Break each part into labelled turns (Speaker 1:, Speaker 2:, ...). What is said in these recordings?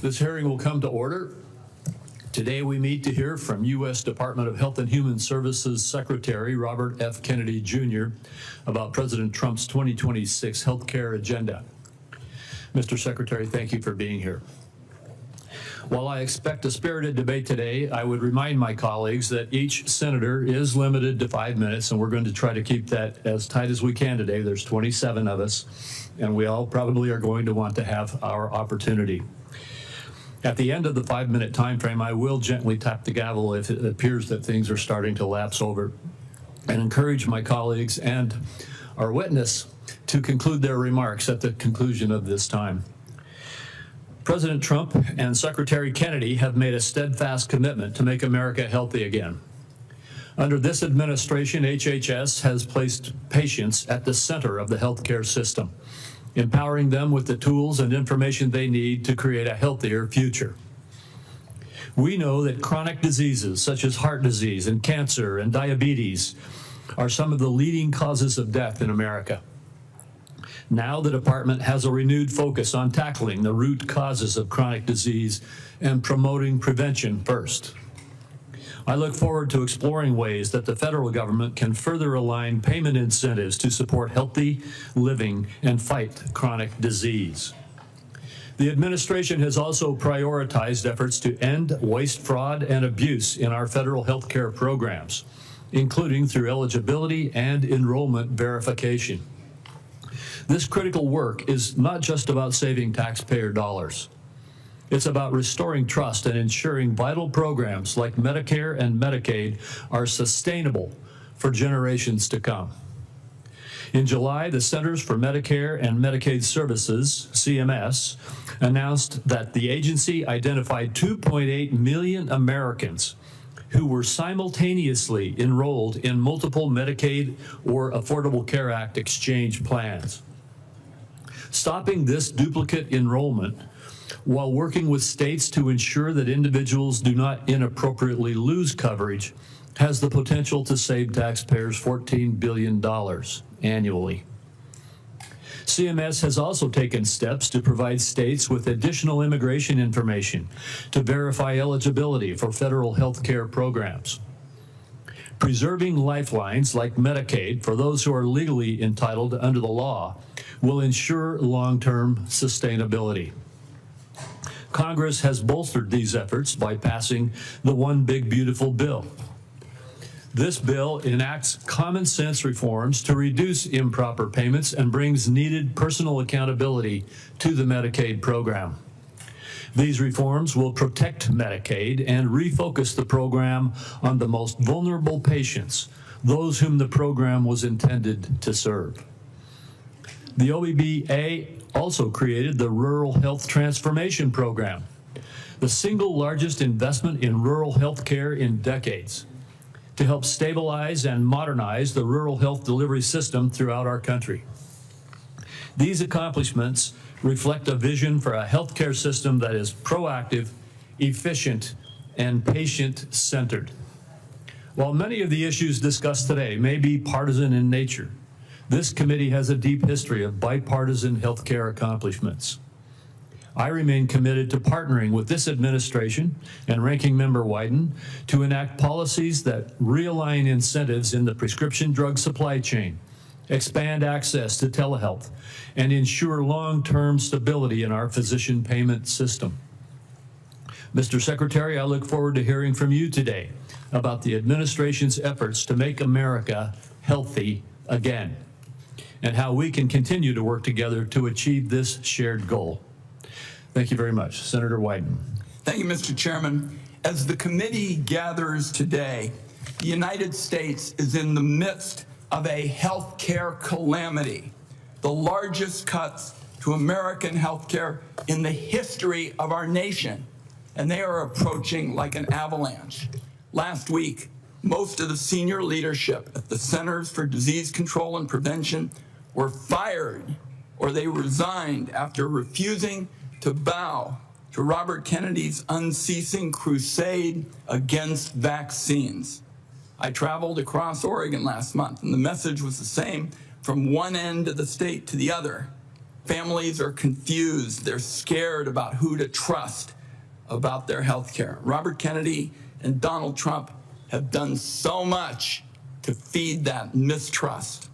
Speaker 1: This hearing will come to order. Today we meet to hear from U.S. Department of Health and Human Services Secretary Robert F. Kennedy Jr. about President Trump's 2026 healthcare agenda. Mr. Secretary, thank you for being here. While I expect a spirited debate today, I would remind my colleagues that each senator is limited to 5 minutes, and we're going to try to keep that as tight as we can today. There's 27 of us, and we all probably are going to want to have our opportunity. At the end of the 5-minute time frame, I will gently tap the gavel if it appears that things are starting to lapse over, and encourage my colleagues and our witness to conclude their remarks at the conclusion of this time. President Trump and Secretary Kennedy have made a steadfast commitment to make America healthy again. Under this administration, HHS has placed patients at the center of the healthcare system, empowering them with the tools and information they need to create a healthier future. We know that chronic diseases such as heart disease and cancer and diabetes are some of the leading causes of death in America. Now the department has a renewed focus on tackling the root causes of chronic disease and promoting prevention first. I look forward to exploring ways that the federal government can further align payment incentives to support healthy living and fight chronic disease. The administration has also prioritized efforts to end waste, fraud, and abuse in our federal health care programs, including through eligibility and enrollment verification. This critical work is not just about saving taxpayer dollars. It's about restoring trust and ensuring vital programs like Medicare and Medicaid are sustainable for generations to come. In July, the Centers for Medicare and Medicaid Services, CMS, announced that the agency identified 2.8 million Americans who were simultaneously enrolled in multiple Medicaid or Affordable Care Act exchange plans. Stopping this duplicate enrollment while working with states to ensure that individuals do not inappropriately lose coverage has the potential to save taxpayers $14 billion annually. CMS has also taken steps to provide states with additional immigration information to verify eligibility for federal health care programs. Preserving lifelines like Medicaid for those who are legally entitled under the law will ensure long-term sustainability. Congress has bolstered these efforts by passing the One Big Beautiful Bill. This bill enacts common sense reforms to reduce improper payments and brings needed personal accountability to the Medicaid program. These reforms will protect Medicaid and refocus the program on the most vulnerable patients, those whom the program was intended to serve. The OEBA also created the Rural Health Transformation Program, the single largest investment in rural health care in decades, to help stabilize and modernize the rural health delivery system throughout our country. These accomplishments reflect a vision for a healthcare system that is proactive, efficient, and patient-centered. While many of the issues discussed today may be partisan in nature, this committee has a deep history of bipartisan healthcare accomplishments. I remain committed to partnering with this administration and Ranking Member Wyden to enact policies that realign incentives in the prescription drug supply chain, expand access to telehealth, and ensure long-term stability in our physician payment system. Mr. Secretary, I look forward to hearing from you today about the administration's efforts to make America healthy again, and how we can continue to work together to achieve this shared goal. Thank you very much. Senator Wyden.
Speaker 2: Thank you, Mr. Chairman. As the committee gathers today, the United States is in the midst of a health care calamity, the largest cuts to American health care in the history of our nation, and they are approaching like an avalanche. Last week, most of the senior leadership at the Centers for Disease Control and Prevention were fired or they resigned after refusing to bow to Robert Kennedy's unceasing crusade against vaccines. I traveled across Oregon last month, and the message was the same from one end of the state to the other. Families are confused. They're scared about who to trust about their health care. Robert Kennedy and Donald Trump have done so much to feed that mistrust.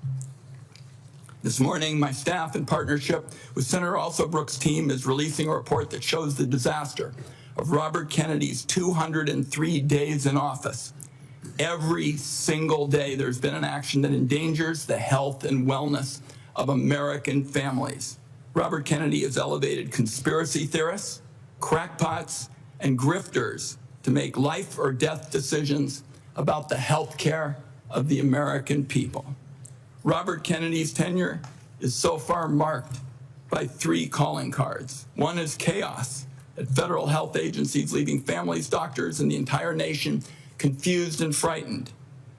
Speaker 2: This morning, my staff, in partnership with Senator Alsobrooks' team, is releasing a report that shows the disaster of Robert Kennedy's 203 days in office. Every single day, there's been an action that endangers the health and wellness of American families. Robert Kennedy has elevated conspiracy theorists, crackpots, and grifters to make life or death decisions about the health care of the American people. Robert Kennedy's tenure is so far marked by 3 calling cards. One is chaos at federal health agencies, leaving families, doctors, and the entire nation confused and frightened.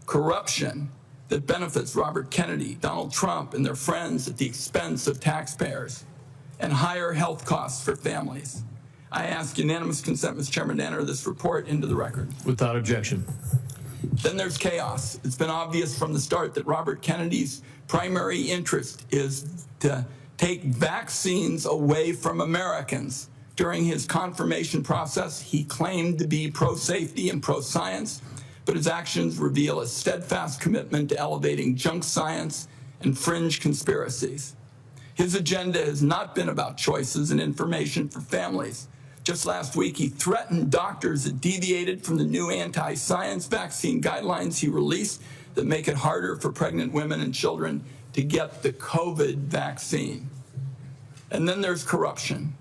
Speaker 2: Corruption that benefits Robert Kennedy, Donald Trump, and their friends at the expense of taxpayers, and higher health costs for families. I ask unanimous consent, Mr. Chairman, to enter this report into the record.
Speaker 1: Without objection.
Speaker 2: Then there's chaos. It's been obvious from the start that Robert Kennedy's primary interest is to take vaccines away from Americans. During his confirmation process, he claimed to be pro-safety and pro-science, but his actions reveal a steadfast commitment to elevating junk science and fringe conspiracies. His agenda has not been about choices and information for families. Just last week, he threatened doctors that deviated from the new anti-science vaccine guidelines he released that make it harder for pregnant women and children to get the COVID vaccine. And then there's corruption.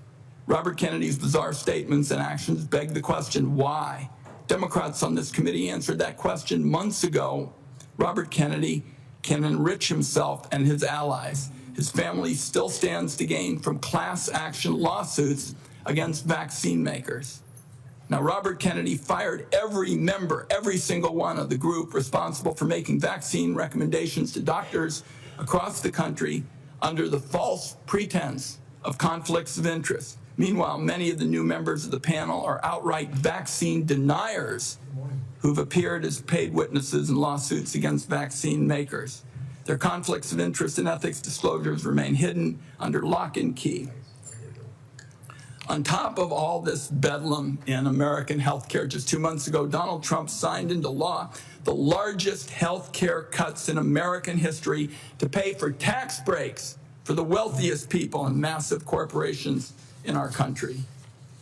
Speaker 2: Robert Kennedy's bizarre statements and actions beg the question, why? Democrats on this committee answered that question months ago. Robert Kennedy can enrich himself and his allies. His family still stands to gain from class action lawsuits against vaccine makers. Now, Robert Kennedy fired every member, every single one of the group responsible for making vaccine recommendations to doctors across the country under the false pretense of conflicts of interest. Meanwhile, many of the new members of the panel are outright vaccine deniers who've appeared as paid witnesses in lawsuits against vaccine makers. Their conflicts of interest and ethics disclosures remain hidden under lock and key. On top of all this bedlam in American healthcare, just 2 months ago, Donald Trump signed into law the largest healthcare cuts in American history to pay for tax breaks for the wealthiest people and massive corporations in our country.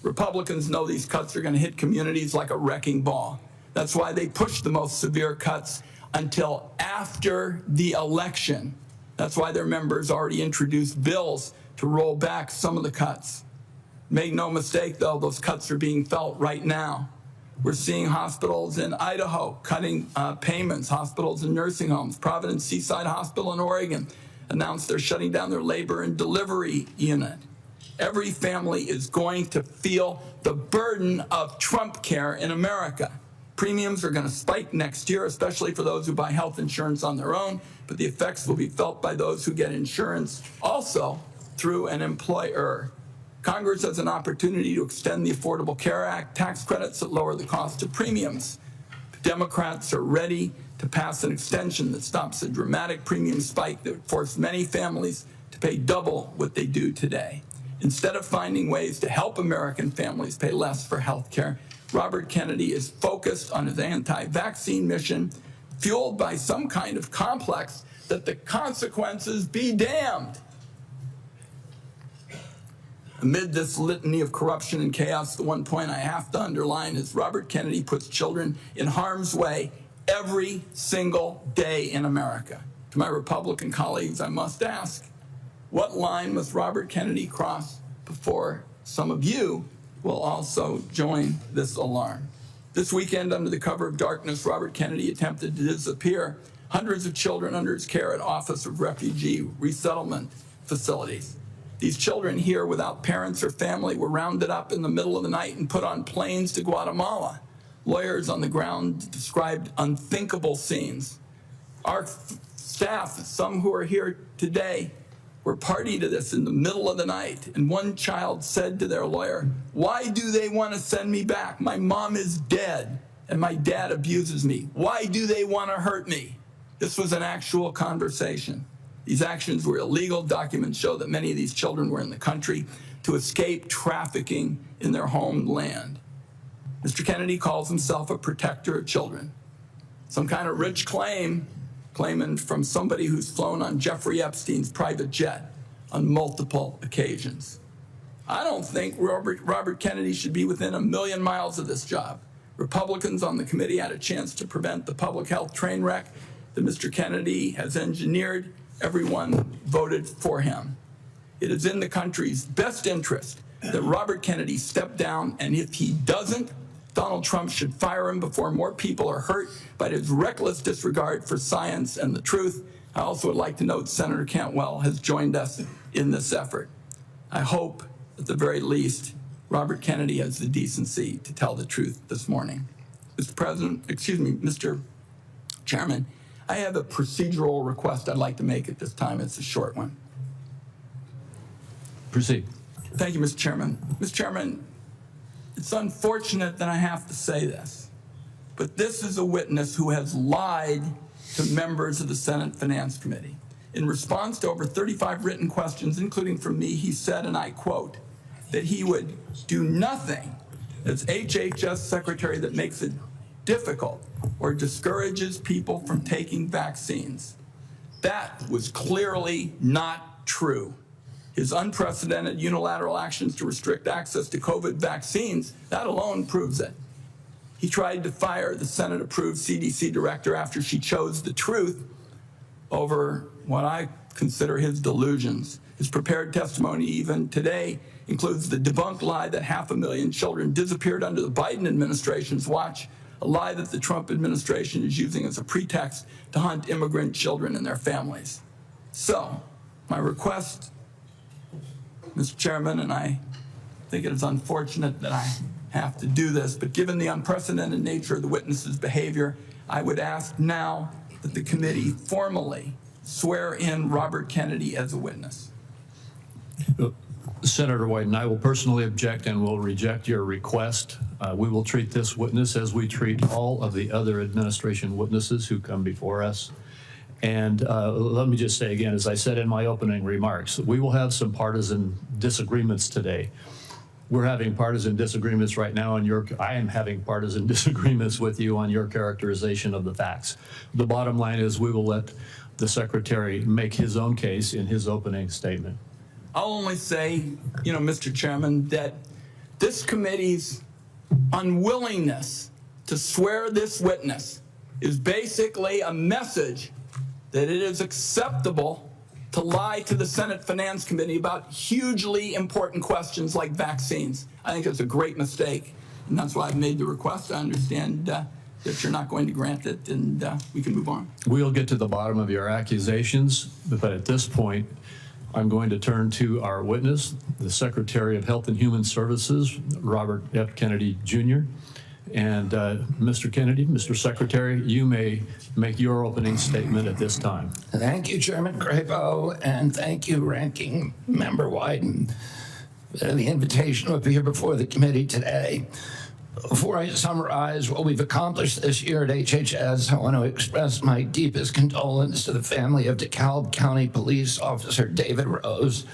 Speaker 2: Republicans know these cuts are going to hit communities like a wrecking ball. That's why they pushed the most severe cuts until after the election. That's why their members already introduced bills to roll back some of the cuts. Make no mistake, though, those cuts are being felt right now. We're seeing hospitals in Idaho cutting payments, hospitals and nursing homes. Providence Seaside Hospital in Oregon announced they're shutting down their labor and delivery unit. Every family is going to feel the burden of Trump care in America. Premiums are going to spike next year, especially for those who buy health insurance on their own, but the effects will be felt by those who get insurance also through an employer. Congress has an opportunity to extend the Affordable Care Act tax credits that lower the cost of premiums. Democrats are ready to pass an extension that stops a dramatic premium spike that would force many families to pay double what they do today. Instead of finding ways to help American families pay less for health care, Robert Kennedy is focused on his anti-vaccine mission, fueled by some kind of complex that the consequences be damned. Amid this litany of corruption and chaos, the one point I have to underline is Robert Kennedy puts children in harm's way every single day in America. To my Republican colleagues, I must ask, what line must Robert Kennedy cross before some of you will also join this alarm? This weekend, under the cover of darkness, Robert Kennedy attempted to disappear hundreds of children under his care at Office of Refugee Resettlement facilities. These children here without parents or family were rounded up in the middle of the night and put on planes to Guatemala. Lawyers on the ground described unthinkable scenes. Our staff, some who are here today, were party to this in the middle of the night. And one child said to their lawyer, "Why do they want to send me back? My mom is dead and my dad abuses me. Why do they want to hurt me?" This was an actual conversation. These actions were illegal. Documents show that many of these children were in the country to escape trafficking in their homeland. Mr. Kennedy calls himself a protector of children. Some kind of rich claiming from somebody who's flown on Jeffrey Epstein's private jet on multiple occasions. I don't think Robert Kennedy should be within 1,000,000 miles of this job. Republicans on the committee had a chance to prevent the public health train wreck that Mr. Kennedy has engineered. Everyone voted for him. It is in the country's best interest that Robert Kennedy step down, and if he doesn't, Donald Trump should fire him before more people are hurt by his reckless disregard for science and the truth. I also would like to note Senator Cantwell has joined us in this effort. I hope, at the very least, Robert Kennedy has the decency to tell the truth this morning. Mr. Chairman, I have a procedural request I'd like to make at this time. It's a short one.
Speaker 1: Proceed.
Speaker 2: Thank you, Mr. Chairman. Mr. Chairman, it's unfortunate that I have to say this, but this is a witness who has lied to members of the Senate Finance Committee. In response to over 35 written questions, including from me, he said, and I quote, that he would do nothing as HHS secretary that makes it difficult or discourages people from taking vaccines. That was clearly not true. His unprecedented unilateral actions to restrict access to COVID vaccines, that alone proves it. He tried to fire the Senate-approved CDC director after she chose the truth over what I consider his delusions. His prepared testimony even today includes the debunked lie that 500,000 children disappeared under the Biden administration's watch, a lie that the Trump administration is using as a pretext to hunt immigrant children and their families. So, my request, Mr. Chairman, and I think it is unfortunate that I have to do this, but given the unprecedented nature of the witness's behavior, I would ask now that the committee formally swear in Robert Kennedy as a witness.
Speaker 1: Senator White and I will personally object and will reject your request. We will treat this witness as we treat all of the other administration witnesses who come before us. And let me just say again, as I said in my opening remarks, we will have some partisan disagreements today. We're having partisan disagreements right now, and I am having partisan disagreements with you on your characterization of the facts. The bottom line is we will let the secretary make his own case in his opening statement.
Speaker 2: I'll only say, Mr. Chairman, that this committee's unwillingness to swear this witness is basically a message that it is acceptable to lie to the Senate Finance Committee about hugely important questions like vaccines. I think it's a great mistake, and that's why I've made the request. I understand that you're not going to grant it, and we can move on.
Speaker 1: We'll get to the bottom of your accusations, but at this point, I'm going to turn to our witness, the Secretary of Health and Human Services, Robert F. Kennedy, Jr. And Mr. Kennedy, Mr. Secretary, you may make your opening statement at this time.
Speaker 3: Thank you, Chairman Grapo, and thank you, Ranking Member Wyden, for the invitation to appear before the committee today. Before I summarize what we've accomplished this year at HHS, I want to express my deepest condolence to the family of DeKalb County Police Officer David Rose,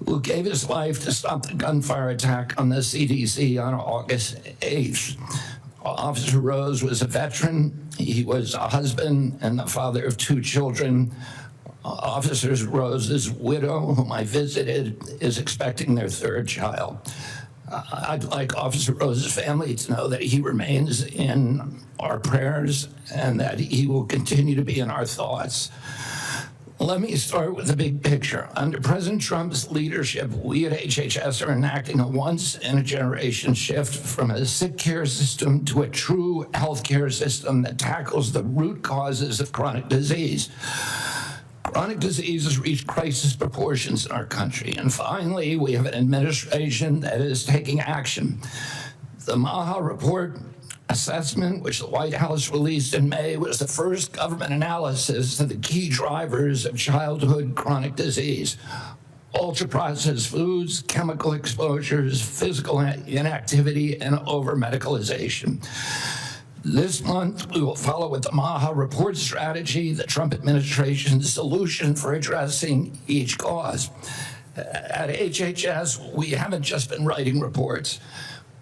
Speaker 3: who gave his life to stop the gunfire attack on the CDC on August 8th. Officer Rose was a veteran. He was a husband and the father of 2 children. Officer Rose's widow, whom I visited, is expecting their 3rd child. I'd like Officer Rose's family to know that he remains in our prayers and that he will continue to be in our thoughts. Let me start with the big picture. Under President Trump's leadership, we at HHS are enacting a once-in-a-generation shift from a sick care system to a true healthcare system that tackles the root causes of chronic disease. Chronic diseases reach crisis proportions in our country. And finally, we have an administration that is taking action. The Maha Report assessment, which the White House released in May, was the first government analysis of the key drivers of childhood chronic disease: ultra-processed foods, chemical exposures, physical inactivity, and over-medicalization. This month, we will follow with the MAHA report strategy, the Trump administration's solution for addressing each cause. At HHS, we haven't just been writing reports.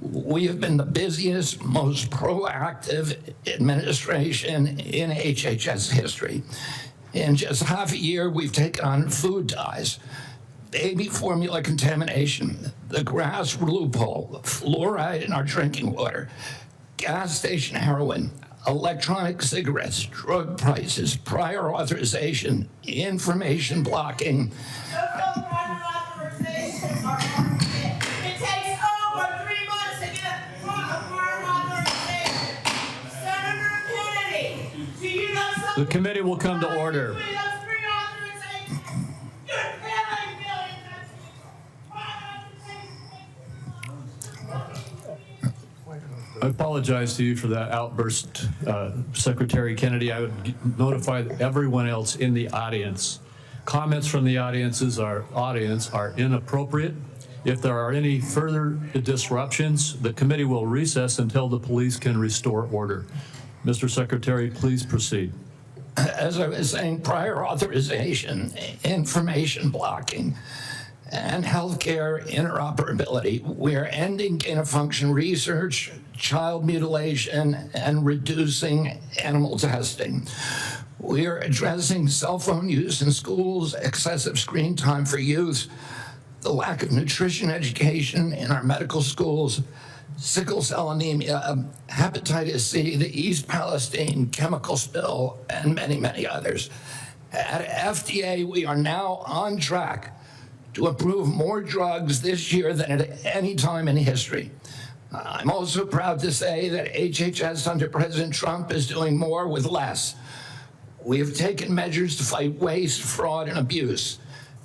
Speaker 3: We have been the busiest, most proactive administration in HHS history. In just half a year, we've taken on food dyes, baby formula contamination, the grass loophole, fluoride in our drinking water, gas station heroin, electronic cigarettes, drug prices, prior authorization, information blocking.
Speaker 4: It takes over 3 months to get a prior authorization. Senator Kennedy, do you know something?
Speaker 1: The committee will come to order.
Speaker 4: Between those 3 authorizations, you're killing millions of people.
Speaker 1: I apologize to you for that outburst, Secretary Kennedy. I would notify everyone else in the audience. Comments from the audience are inappropriate. If there are any further disruptions, the committee will recess until the police can restore order. Mr. Secretary, please proceed.
Speaker 3: As I was saying, prior authorization, information blocking, and healthcare interoperability. We're ending gain-of-function research, child mutilation, and reducing animal testing. We are addressing cell phone use in schools, excessive screen time for youth, the lack of nutrition education in our medical schools, sickle cell anemia, hepatitis C, the East Palestine chemical spill, and many, many others. At FDA, we are now on track to approve more drugs this year than at any time in history. I'm also proud to say that HHS under President Trump is doing more with less. We have taken measures to fight waste, fraud, and abuse.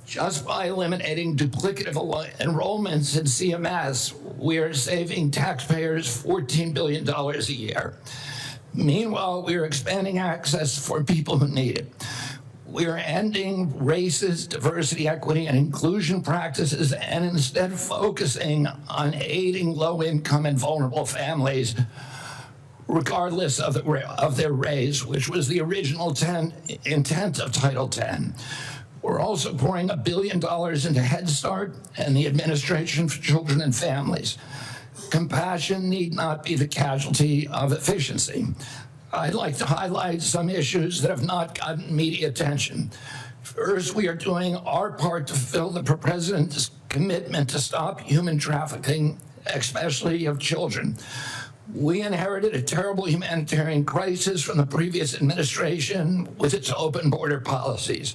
Speaker 3: Just by eliminating duplicative enrollments in CMS, we are saving taxpayers $14 billion a year. Meanwhile, we are expanding access for people who need it. We are ending racist diversity, equity, and inclusion practices and instead focusing on aiding low-income and vulnerable families, regardless of their race, which was the original intent of Title X. We're also pouring $1 billion into Head Start and the Administration for Children and Families. Compassion need not be the casualty of efficiency. I'd like to highlight some issues that have not gotten media attention. First, we are doing our part to fulfill the President's commitment to stop human trafficking, especially of children. We inherited a terrible humanitarian crisis from the previous administration with its open border policies,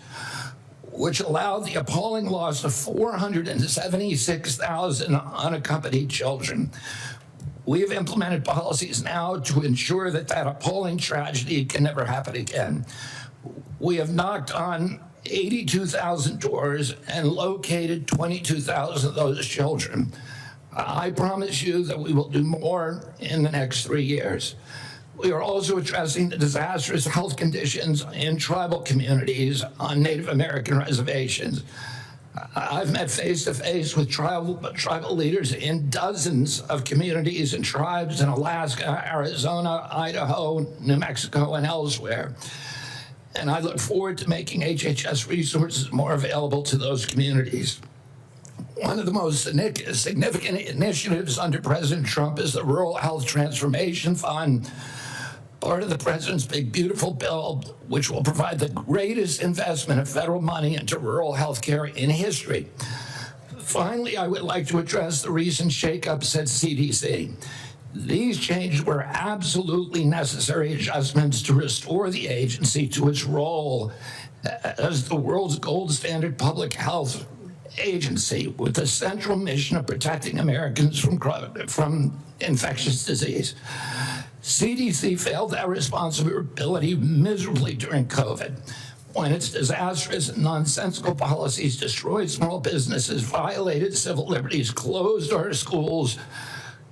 Speaker 3: which allowed the appalling loss of 476,000 unaccompanied children. We have implemented policies now to ensure that that appalling tragedy can never happen again. We have knocked on 82,000 doors and located 22,000 of those children. I promise you that we will do more in the next 3 years. We are also addressing the disastrous health conditions in tribal communities on Native American reservations. I've met face-to-face with tribal leaders in dozens of communities and tribes in Alaska, Arizona, Idaho, New Mexico, and elsewhere. And I look forward to making HHS resources more available to those communities. One of the most significant initiatives under President Trump is the Rural Health Transformation Fund, part of the President's Big Beautiful Bill, which will provide the greatest investment of federal money into rural health care in history. Finally, I would like to address the recent shakeups at CDC. These changes were absolutely necessary adjustments to restore the agency to its role as the world's gold standard public health agency with the central mission of protecting Americans from infectious disease. CDC failed that responsibility miserably during COVID, when its disastrous and nonsensical policies destroyed small businesses, violated civil liberties, closed our schools,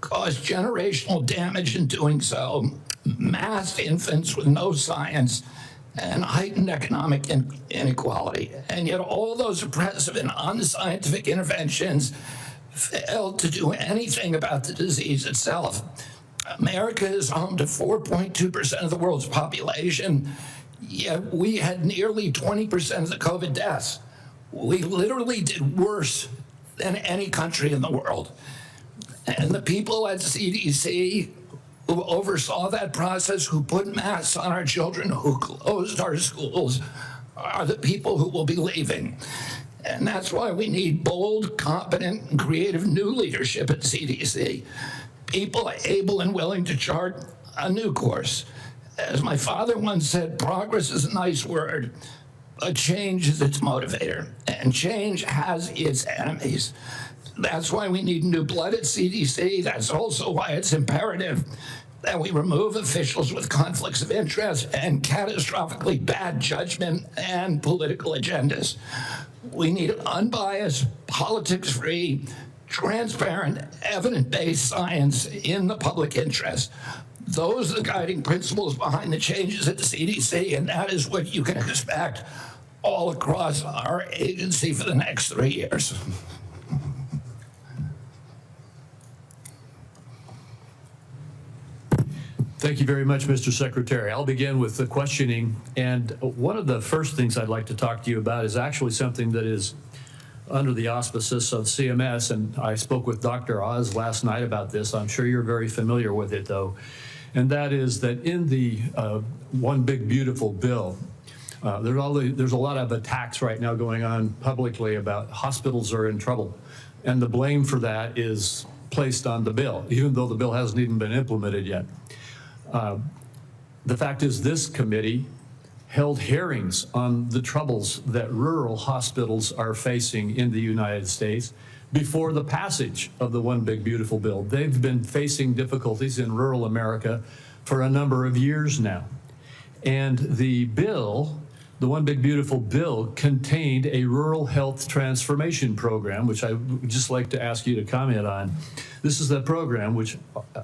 Speaker 3: caused generational damage in doing so, massed infants with no science, and heightened economic inequality. And yet all those oppressive and unscientific interventions failed to do anything about the disease itself. America is home to 4.2% of the world's population, yet we had nearly 20% of the COVID deaths. We literally did worse than any country in the world. And the people at CDC who oversaw that process, who put masks on our children, who closed our schools, are the people who will be leaving. And that's why we need bold, competent, and creative new leadership at CDC. People able and willing to chart a new course. As my father once said, progress is a nice word, but change is its motivator, and change has its enemies. That's why we need new blood at CDC. That's also why it's imperative that we remove officials with conflicts of interest and catastrophically bad judgment and political agendas. We need unbiased, politics-free, transparent, evidence-based science in the public interest. Those are the guiding principles behind the changes at the CDC, and that is what you can expect all across our agency for the next 3 years.
Speaker 1: Thank you very much, Mr. Secretary. I'll begin with the questioning. And one of the first things I'd like to talk to you about is actually something that is under the auspices of CMS. And I spoke with Dr. Oz last night about this. I'm sure you're very familiar with it, though. And that is that in the One Big Beautiful Bill, there's a lot of attacks right now going on publicly about hospitals are in trouble. And the blame for that is placed on the bill, even though the bill hasn't even been implemented yet. The fact is, this committee held hearings on the troubles that rural hospitals are facing in the United States before the passage of the One Big Beautiful Bill. They've been facing difficulties in rural America for a number of years now. And the bill, the One Big Beautiful Bill, contained a rural health transformation program, which I would just like to ask you to comment on. This is the program which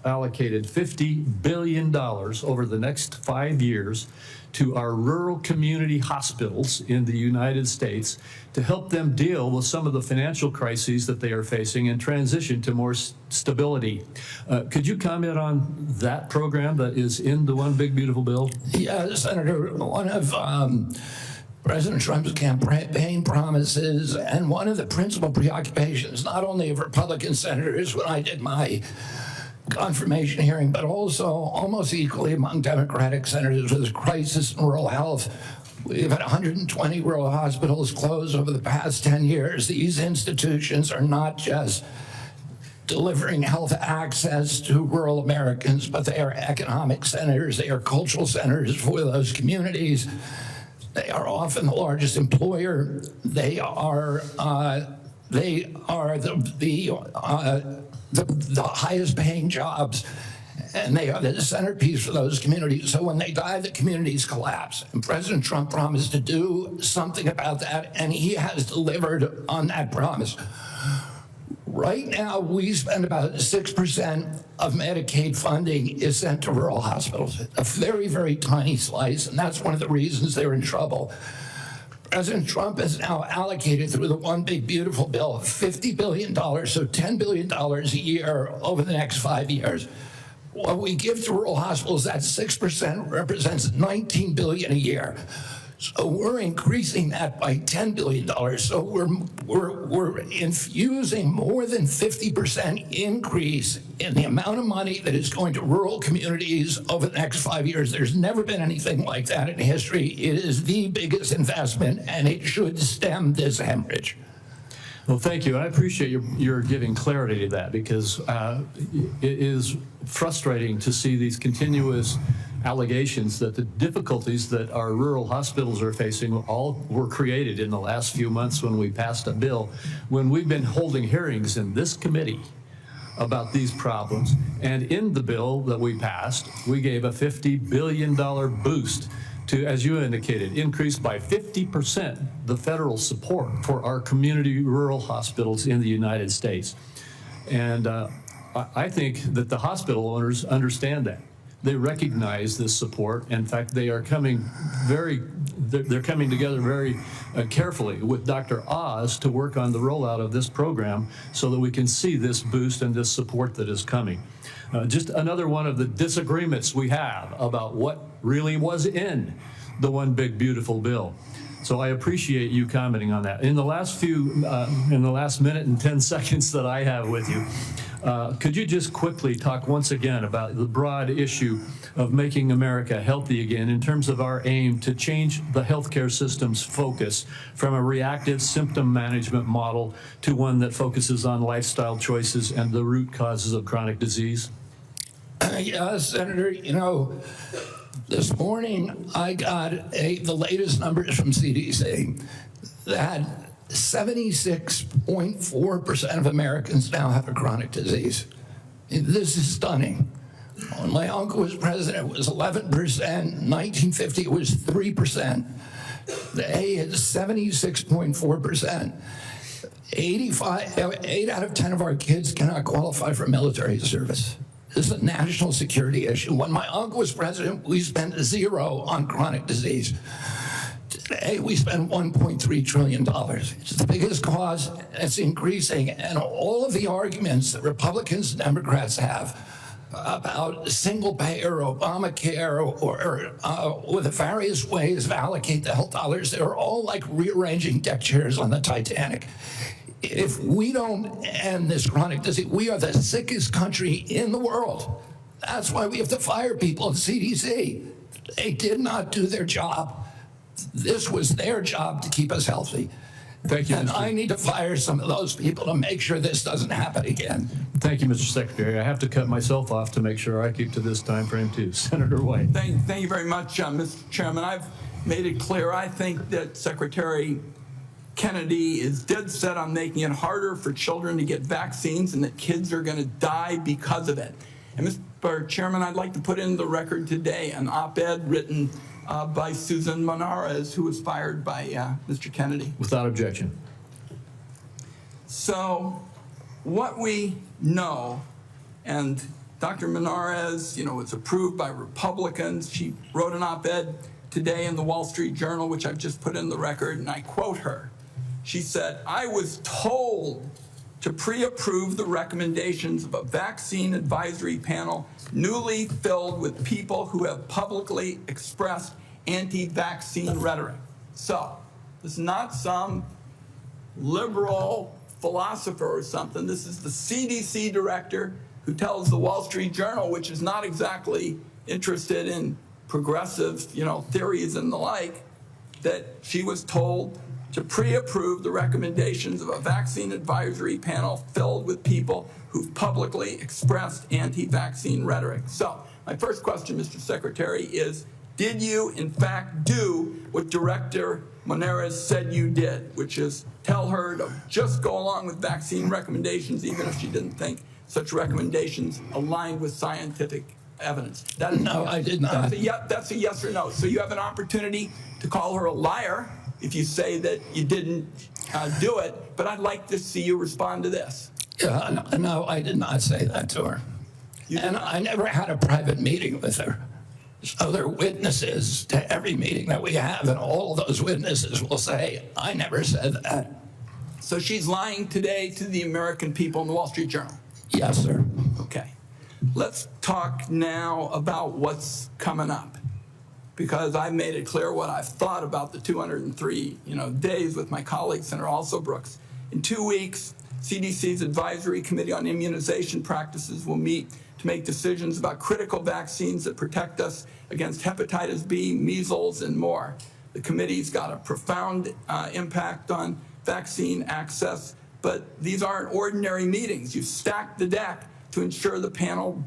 Speaker 1: allocated $50 billion over the next 5 years to our rural community hospitals in the United States to help them deal with some of the financial crises that they are facing and transition to more stability. Could you comment on that program that is in the One Big Beautiful Bill?
Speaker 3: Yeah, Senator, one of President Trump's campaign promises and one of the principal preoccupations, not only of Republican senators when I did my confirmation hearing, but also almost equally among Democratic senators, with the crisis in rural health. We've had 120 rural hospitals close over the past 10 years. These institutions are not just delivering health access to rural Americans, but they are economic centers, they are cultural centers for those communities. They are often the largest employer. They are the highest paying jobs, and they are the centerpiece for those communities. So when they die, the communities collapse. And President Trump promised to do something about that, and he has delivered on that promise. Right now, we spend about 6% of Medicaid funding is sent to rural hospitals, a very, very tiny slice, and that's one of the reasons they're in trouble. President Trump has now allocated through the One Big Beautiful Bill $50 billion, so $10 billion a year over the next 5 years. What we give to rural hospitals, that 6% represents $19 billion a year. So we're increasing that by $10 billion. So we're infusing more than 50% increase in the amount of money that is going to rural communities over the next 5 years. There's never been anything like that in history. It is the biggest investment, and it should stem this hemorrhage.
Speaker 1: Well, thank you. I appreciate your giving clarity to that, because it is frustrating to see these continuous allegations that the difficulties that our rural hospitals are facing all were created in the last few months when we passed a bill, when we've been holding hearings in this committee about these problems. And in the bill that we passed, we gave a $50 billion boost to, as you indicated, increase by 50% the federal support for our community rural hospitals in the United States. And I think that the hospital owners understand that. They recognize this support. In fact, they are coming they're coming together very carefully with Dr. Oz to work on the rollout of this program so that we can see this boost and this support that is coming. Just another one of the disagreements we have about what really was in the one big beautiful bill. So I appreciate you commenting on that. In the last minute and 10 seconds that I have with you, could you just quickly talk once again about the broad issue of making America healthy again in terms of our aim to change the healthcare system's focus from a reactive symptom management model to one that focuses on lifestyle choices and the root causes of chronic disease?
Speaker 3: Yes, Senator, you know, this morning I got the latest numbers from CDC that 76.4% of Americans now have a chronic disease. This is stunning. When my uncle was president, it was 11%. 1950, it was 3%. The A is 76.4%. 8 out of 10 of our kids cannot qualify for military service. This is a national security issue. When my uncle was president, we spent $0 on chronic disease. Today, we spend $1.3 trillion. It's the biggest cause, it's increasing, and all of the arguments that Republicans and Democrats have about single payer, Obamacare, or the various ways to allocate the health dollars, they're all like rearranging deck chairs on the Titanic. If we don't end this chronic disease, we are the sickest country in the world. That's why we have to fire people at CDC. They did not do their job. This was their job to keep us healthy.
Speaker 1: Thank you,
Speaker 3: and I need to fire some of those people to make sure this doesn't happen again.
Speaker 1: Thank you, Mr. Secretary. I have to cut myself off to make sure I keep to this time frame too. Senator White.
Speaker 2: Thank you very much, Mr. Chairman. I've made it clear. I think that Secretary Kennedy is dead set on making it harder for children to get vaccines and that kids are going to die because of it. And Mr. Chairman, I'd like to put in the record today an op-ed written by Susan Monarez, who was fired by Mr. Kennedy.
Speaker 1: Without objection.
Speaker 2: So what we know, and Dr. Monarez, was approved by Republicans. She wrote an op-ed today in the Wall Street Journal, which I've just put in the record, and I quote her. She said, "I was told to pre-approve the recommendations of a vaccine advisory panel newly filled with people who have publicly expressed anti-vaccine rhetoric." So this is not some liberal philosopher or something. This is the CDC director who tells the Wall Street Journal, which is not exactly interested in progressive, theories and the like, that she was told to pre-approve the recommendations of a vaccine advisory panel filled with people who've publicly expressed anti-vaccine rhetoric. So my first question, Mr. Secretary, is did you in fact do what Director Monarez said you did, which is tell her to just go along with vaccine recommendations even if she didn't think such recommendations aligned with scientific evidence?
Speaker 3: No, I did not.
Speaker 2: That's a yes or no. So you have an opportunity to call her a liar if you say that you didn't do it, but I'd like to see you respond to this.
Speaker 3: No, I did not say that to her. And I never had a private meeting with her. So there are witnesses to every meeting that we have, and all of those witnesses will say, I never said that.
Speaker 2: So she's lying today to the American people in the Wall Street Journal?
Speaker 3: Yes, sir.
Speaker 2: Okay. Let's talk now about what's coming up, because I've made it clear what I've thought about the 203 days with my colleague, Senator Also Brooks. In 2 weeks, CDC's Advisory Committee on Immunization Practices will meet to make decisions about critical vaccines that protect us against hepatitis B, measles, and more. The committee's got a profound impact on vaccine access, but these aren't ordinary meetings. You stack the deck to ensure the panel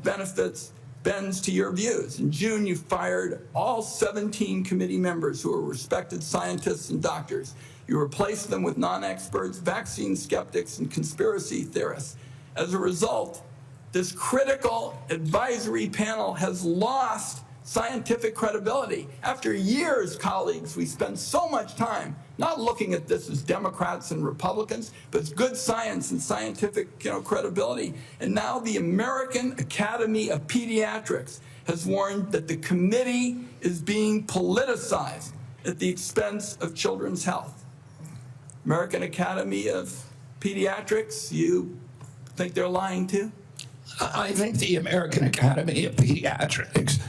Speaker 2: bends to your views. In June, you fired all 17 committee members who are respected scientists and doctors. You replaced them with non-experts, vaccine skeptics, and conspiracy theorists. As a result, this critical advisory panel has lost scientific credibility. After years, colleagues, we spend so much time not looking at this as Democrats and Republicans, but as good science and scientific credibility. And now the American Academy of Pediatrics has warned that the committee is being politicized at the expense of children's health. American Academy of Pediatrics, you think they're lying too?
Speaker 3: I think the American Academy of Pediatrics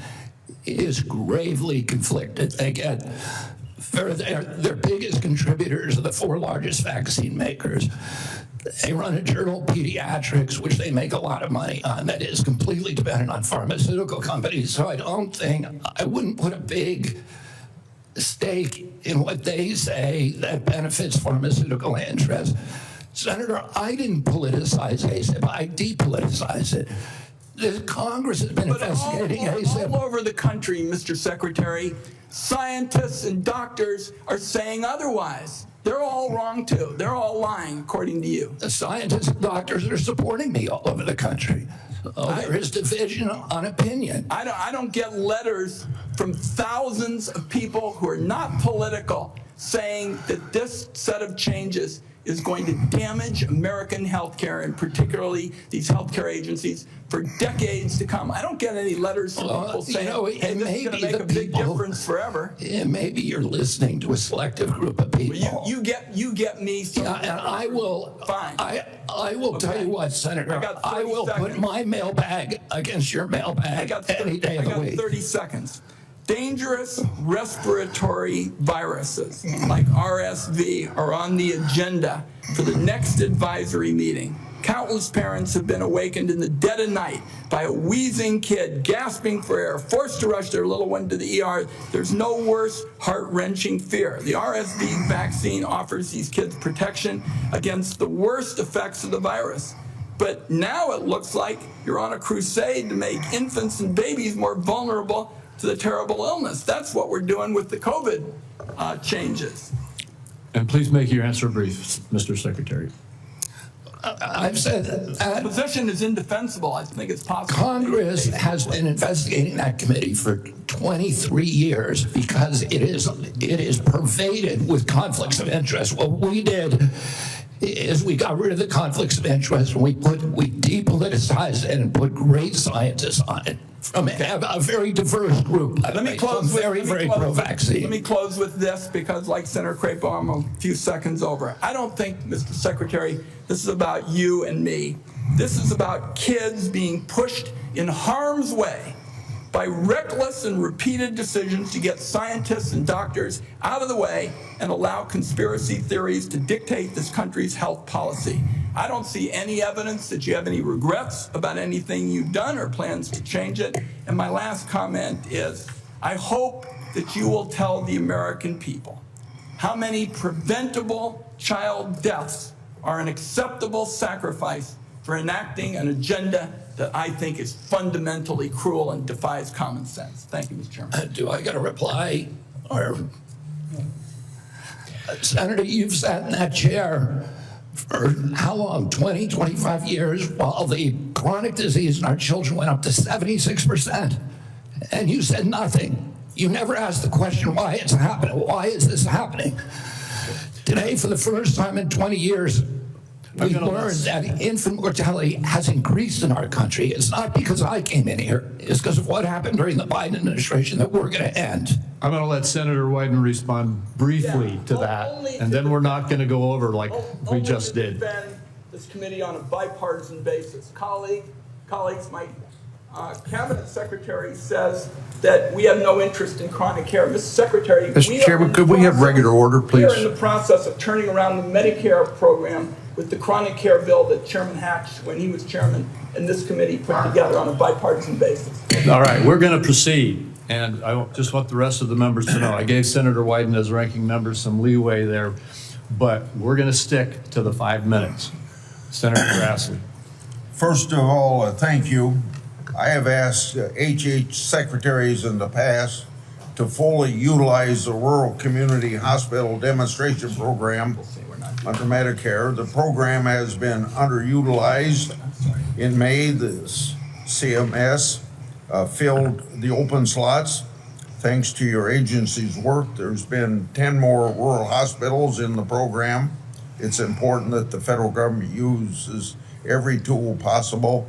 Speaker 3: is gravely conflicted. They get, their biggest contributors are the 4 largest vaccine makers. They run a journal, Pediatrics, which they make a lot of money on, that is completely dependent on pharmaceutical companies. So I wouldn't put a big stake in what they say that benefits pharmaceutical interests. Senator, I didn't politicize ASIP, I depoliticized it. The Congress has been investigating ASIP.
Speaker 2: All over the country, Mr. Secretary, scientists and doctors are saying otherwise. They're all wrong too. They're all lying, according to you.
Speaker 3: The scientists and doctors are supporting me all over the country. There is division on opinion.
Speaker 2: I don't get letters from thousands of people who are not political saying that this set of changes is going to damage American healthcare, and particularly these healthcare agencies, for decades to come. I don't get any letters from people saying, hey, this is going to make a big difference forever.
Speaker 3: Maybe you're listening to a selective group of people.
Speaker 2: Well, you get me.
Speaker 3: Yeah, and I will.
Speaker 2: Fine.
Speaker 3: I will tell you what, Senator. I will put my mailbag against your mailbag any day of the week.
Speaker 2: 30 seconds. Dangerous respiratory viruses like RSV are on the agenda for the next advisory meeting. Countless parents have been awakened in the dead of night by a wheezing kid gasping for air, forced to rush their little one to the ER. There's no worse heart-wrenching fear. The RSV vaccine offers these kids protection against the worst effects of the virus. But now it looks like you're on a crusade to make infants and babies more vulnerable to the terrible illness. That's what we're doing with the COVID changes.
Speaker 1: And please make your answer brief, Mr. Secretary.
Speaker 3: I've said that
Speaker 2: The position is indefensible. I think it's possible.
Speaker 3: Congress has been investigating that committee for 23 years because it is pervaded with conflicts of interest. What we did is we got rid of the conflicts of interest and we depoliticized it and put great scientists on it from a very diverse group.
Speaker 2: Let me close
Speaker 3: very pro-vaccine.
Speaker 2: Let me close with this, because like Senator Crapo, I'm a few seconds over. I don't think, Mr. Secretary, this is about you and me. This is about kids being pushed in harm's way by reckless and repeated decisions to get scientists and doctors out of the way and allow conspiracy theories to dictate this country's health policy. I don't see any evidence that you have any regrets about anything you've done or plans to change it. And my last comment is, I hope that you will tell the American people how many preventable child deaths are an acceptable sacrifice for enacting an agenda that I think is fundamentally cruel and defies common sense. Thank you, Mr. Chairman.
Speaker 3: Do I got a reply? Or Senator, you've sat in that chair for how long? 20, 25 years, while the chronic disease in our children went up to 76%. And you said nothing. You never asked the question why it's happening. Why is this happening? Today, for the first time in 20 years, we've learned that infant mortality has increased in our country. It's not because I came in here. It's because of what happened during the Biden administration that we're going to end.
Speaker 1: I'm going to let Senator Wyden respond briefly to that, and then we're not going to go over like we just did.
Speaker 2: Defend this committee on a bipartisan basis. Colleagues, my cabinet secretary says that we have no interest in chronic care. Mr. Secretary,
Speaker 5: Mr. Chairman, could we have regular order, please?
Speaker 2: We are in the process of turning around the Medicare program with the chronic care bill that Chairman Hatch, when he was chairman, and this committee put together on a bipartisan basis.
Speaker 1: All right, we're going to proceed. And I just want the rest of the members to know, I gave Senator Wyden as ranking member some leeway there, but we're going to stick to the 5 minutes. Senator Grassley.
Speaker 5: First of all, thank you. I have asked HH secretaries in the past to fully utilize the Rural Community Hospital Demonstration Program under Medicare. The program has been underutilized. In May, the CMS filled the open slots. Thanks to your agency's work, there's been 10 more rural hospitals in the program. It's important that the federal government uses every tool possible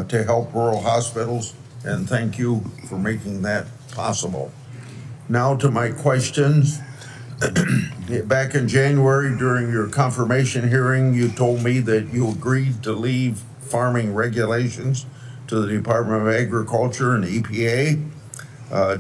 Speaker 5: to help rural hospitals. and thank you for making that possible. Now to my questions. Back in January, during your confirmation hearing, you told me that you agreed to leave farming regulations to the Department of Agriculture and EPA.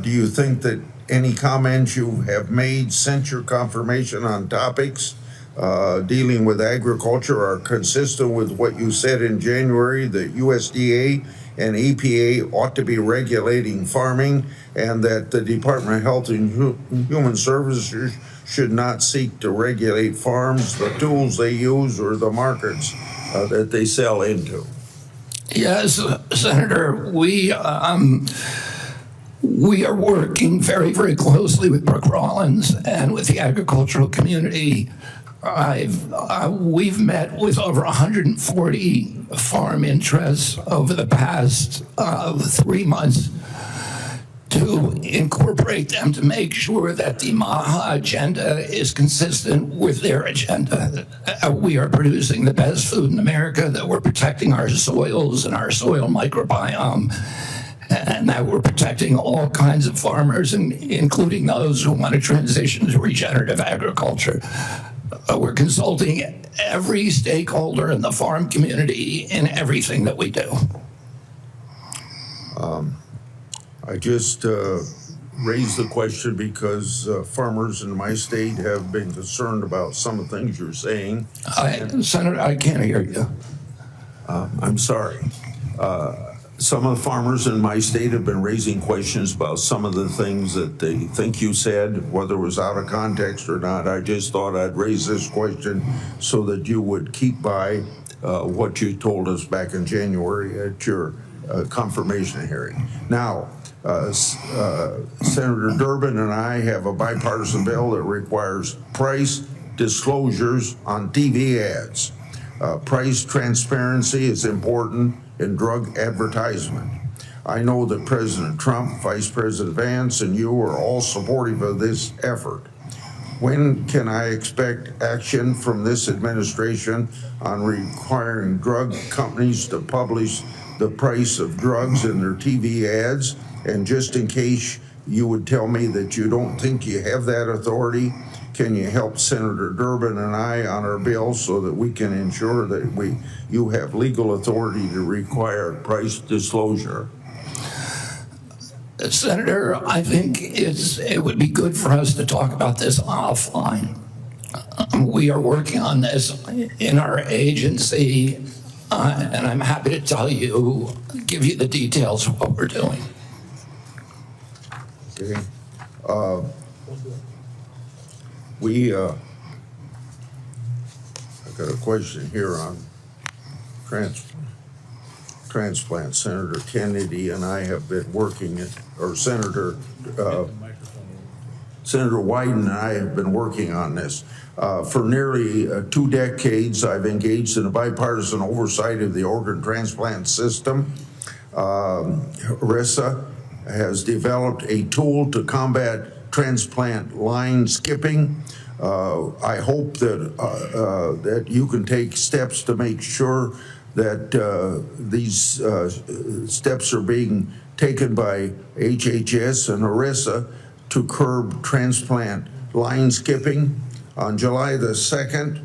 Speaker 5: Do you think that any comments you have made since your confirmation on topics dealing with agriculture are consistent with what you said in January, that USDA and EPA ought to be regulating farming, and that the Department of Health and Human Services should not seek to regulate farms, the tools they use, or the markets that they sell into?
Speaker 3: Yes, Senator, we are working very, very closely with Brooke Rollins and with the agricultural community. We've met with over 140 farm interests over the past 3 months to incorporate them to make sure that the MAHA agenda is consistent with their agenda. We are producing the best food in America, that we're protecting our soils and our soil microbiome, and that we're protecting all kinds of farmers, including those who want to transition to regenerative agriculture. We're consulting every stakeholder in the farm community in everything that we do.
Speaker 5: I just raised the question because farmers in my state have been concerned about some of the things you're saying.
Speaker 3: Senator, I can't hear you.
Speaker 5: I'm sorry. Some of the farmers in my state have been raising questions about some of the things that they think you said, whether it was out of context or not. I just thought I'd raise this question so that you would keep by what you told us back in January at your confirmation hearing. Now, Senator Durbin and I have a bipartisan bill that requires price disclosures on TV ads. Price transparency is important in drug advertisement. I know that President Trump, Vice President Vance, and you are all supportive of this effort. When can I expect action from this administration on requiring drug companies to publish the price of drugs in their TV ads? And just in case you would tell me that you don't think you have that authority, can you help Senator Durbin and I on our bill so that we can ensure that you have legal authority to require price disclosure?
Speaker 3: Senator, I think it would be good for us to talk about this offline. We are working on this in our agency, and I'm happy to give you the details of what we're doing.
Speaker 5: Okay. I got a question here on transplant. Senator Kennedy and I have been working it, or Senator Wyden and I have been working on this. For nearly 2 decades, I've engaged in a bipartisan oversight of the organ transplant system. RISA has developed a tool to combat transplant line skipping. I hope that you can take steps to make sure that these steps are being taken by HHS and ERISA to curb transplant line skipping. On July the 2nd,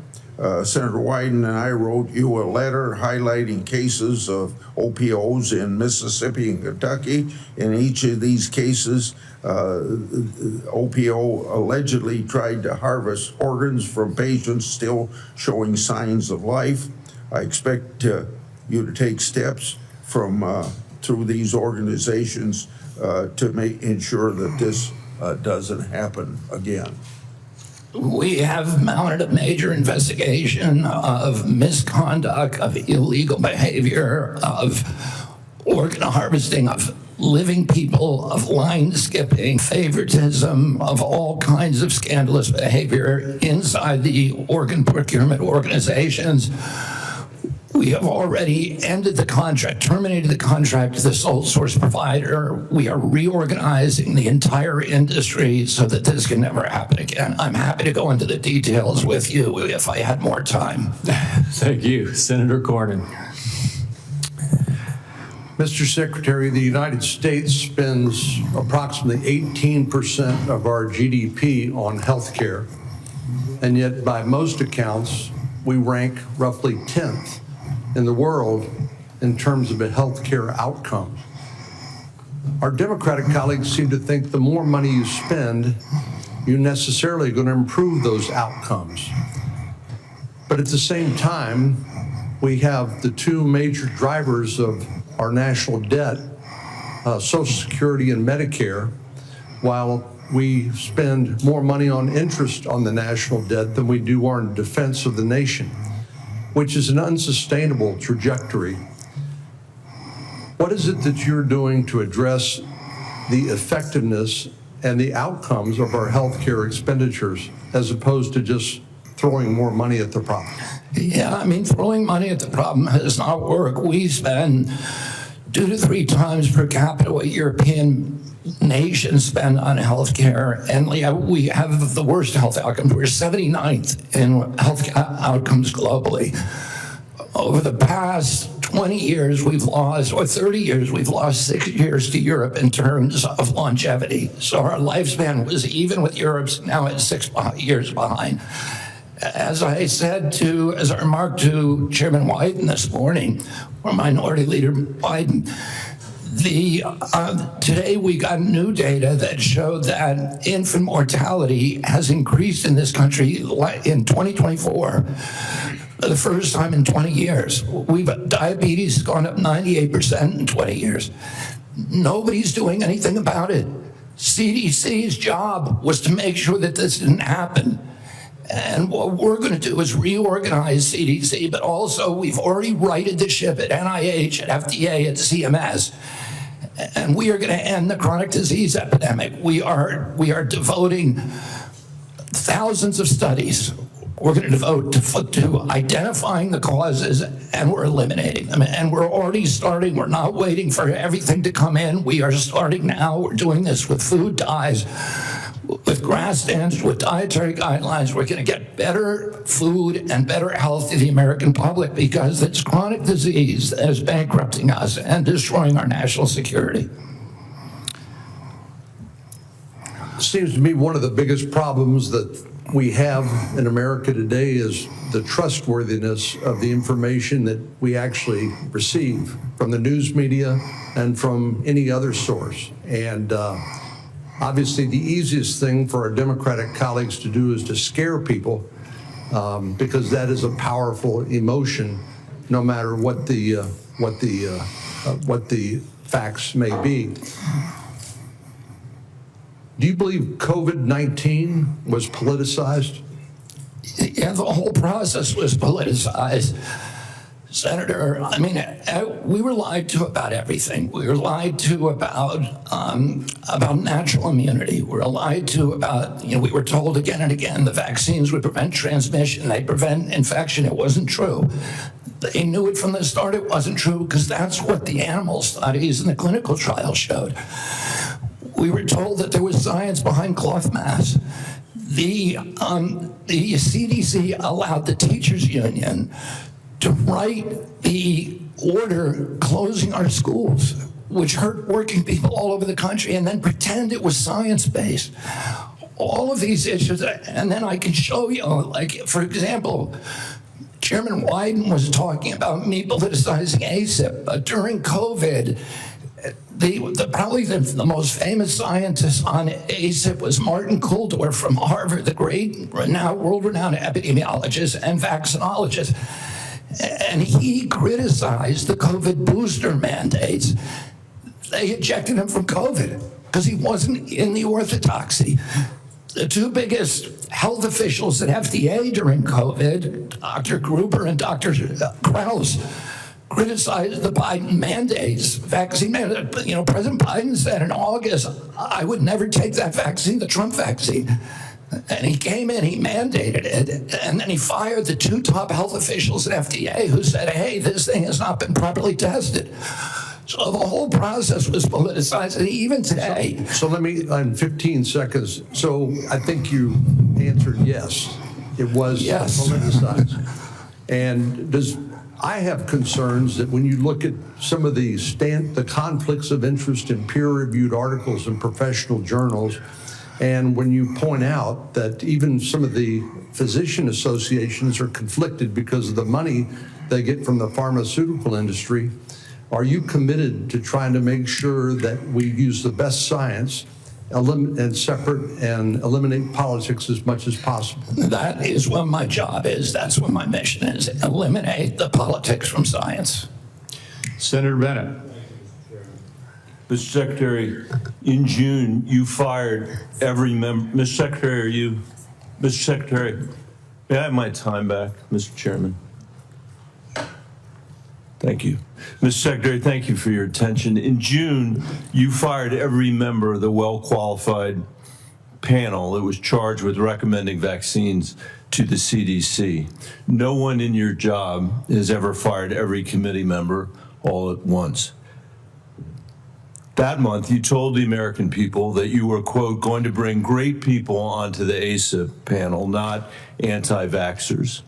Speaker 5: Senator Wyden and I wrote you a letter highlighting cases of OPOs in Mississippi and Kentucky. In each of these cases, OPO allegedly tried to harvest organs from patients still showing signs of life. I expect you to take steps through these organizations to ensure that this doesn't happen again.
Speaker 3: We have mounted a major investigation of misconduct, of illegal behavior, of organ harvesting, of living people, of line skipping, favoritism, of all kinds of scandalous behavior inside the organ procurement organizations. We have already ended the contract, terminated the contract to the sole source provider. We are reorganizing the entire industry so that this can never happen again. I'm happy to go into the details with you if I had more time.
Speaker 1: Thank you. Senator Cornyn.
Speaker 6: Mr. Secretary, the United States spends approximately 18% of our GDP on health care, and yet by most accounts, we rank roughly 10th in the world in terms of health care outcomes. Our Democratic colleagues seem to think the more money you spend, you're necessarily going to improve those outcomes. But at the same time, we have the two major drivers of our national debt, Social Security and Medicare, while we spend more money on interest on the national debt than we do on defense of the nation, which is an unsustainable trajectory. What is it that you're doing to address the effectiveness and the outcomes of our healthcare expenditures as opposed to just throwing more money at the problem?
Speaker 3: Yeah, I mean, throwing money at the problem does not work. We spend 2 to 3 times per capita what European nations spend on health care, and we have the worst health outcomes. We're 79th in health outcomes globally. Over the past 20 years, we've lost, or 30 years, we've lost 6 years to Europe in terms of longevity. So our lifespan was even with Europe's, now it's 6 years behind. As I remarked to Chairman Wyden this morning, or Minority Leader Biden, today we got new data that showed that infant mortality has increased in this country in 2024 for the first time in 20 years. Diabetes has gone up 98% in 20 years. Nobody's doing anything about it. CDC's job was to make sure that this didn't happen. And what we're going to do is reorganize CDC, but also we've already righted the ship at NIH, at FDA, at CMS. And we are going to end the chronic disease epidemic. We are devoting thousands of studies. We're going to devote to identifying the causes, and we're eliminating them. And we're already starting. We're not waiting for everything to come in. We are starting now. We're doing this with food dyes, with grass stands, with dietary guidelines. We're going to get better food and better health to the American public because it's chronic disease that is bankrupting us and destroying our national security.
Speaker 6: It seems to me one of the biggest problems that we have in America today is the trustworthiness of the information that we actually receive from the news media and from any other source. And obviously, the easiest thing for our Democratic colleagues to do is to scare people because that is a powerful emotion, no matter what the facts may be. Do you believe COVID-19 was politicized?
Speaker 3: Yeah, the whole process was politicized. Senator, I mean, we were lied to about everything. We were lied to about natural immunity. We were lied to about, we were told again and again the vaccines would prevent transmission, they prevent infection. It wasn't true. They knew it from the start it wasn't true because that's what the animal studies and the clinical trials showed. We were told that there was science behind cloth masks. The CDC allowed the teachers union to write the order closing our schools, which hurt working people all over the country, and then pretend it was science-based. All of these issues, and then I can show you, like, for example, Chairman Wyden was talking about me politicizing ACIP, but during COVID, probably the most famous scientist on ACIP was Martin Kulldorff from Harvard, the great, world-renowned epidemiologist and vaccinologist. And he criticized the COVID booster mandates. They ejected him from COVID because he wasn't in the orthodoxy. The two biggest health officials at FDA during COVID, Dr. Gruber and Dr. Krause, criticized the Biden mandates, vaccine mandates. President Biden said in August, I would never take that vaccine, the Trump vaccine. And he came in, he mandated it, and then he fired the two top health officials at FDA who said, hey, this thing has not been properly tested. So the whole process was politicized, and even today.
Speaker 6: So let me, in 15 seconds, so I think you answered yes. It was politicized. And I have concerns that when you look at some of the conflicts of interest in peer-reviewed articles in professional journals, and when you point out that even some of the physician associations are conflicted because of the money they get from the pharmaceutical industry, are you committed to trying to make sure that we use the best science and separate and eliminate politics as much as possible?
Speaker 3: That is what my job is. That's what my mission is. Eliminate the politics from science.
Speaker 1: Senator Bennett.
Speaker 7: Mr. Secretary, in June, you fired every member. Mr. Secretary, Mr. Secretary, may I have my time back, Mr. Chairman? Thank you. Mr. Secretary, thank you for your attention. In June, you fired every member of the well-qualified panel that was charged with recommending vaccines to the CDC. No one in your job has ever fired every committee member all at once. That month, you told the American people that you were, quote, going to bring great people onto the ACIP panel, not anti-vaxxers.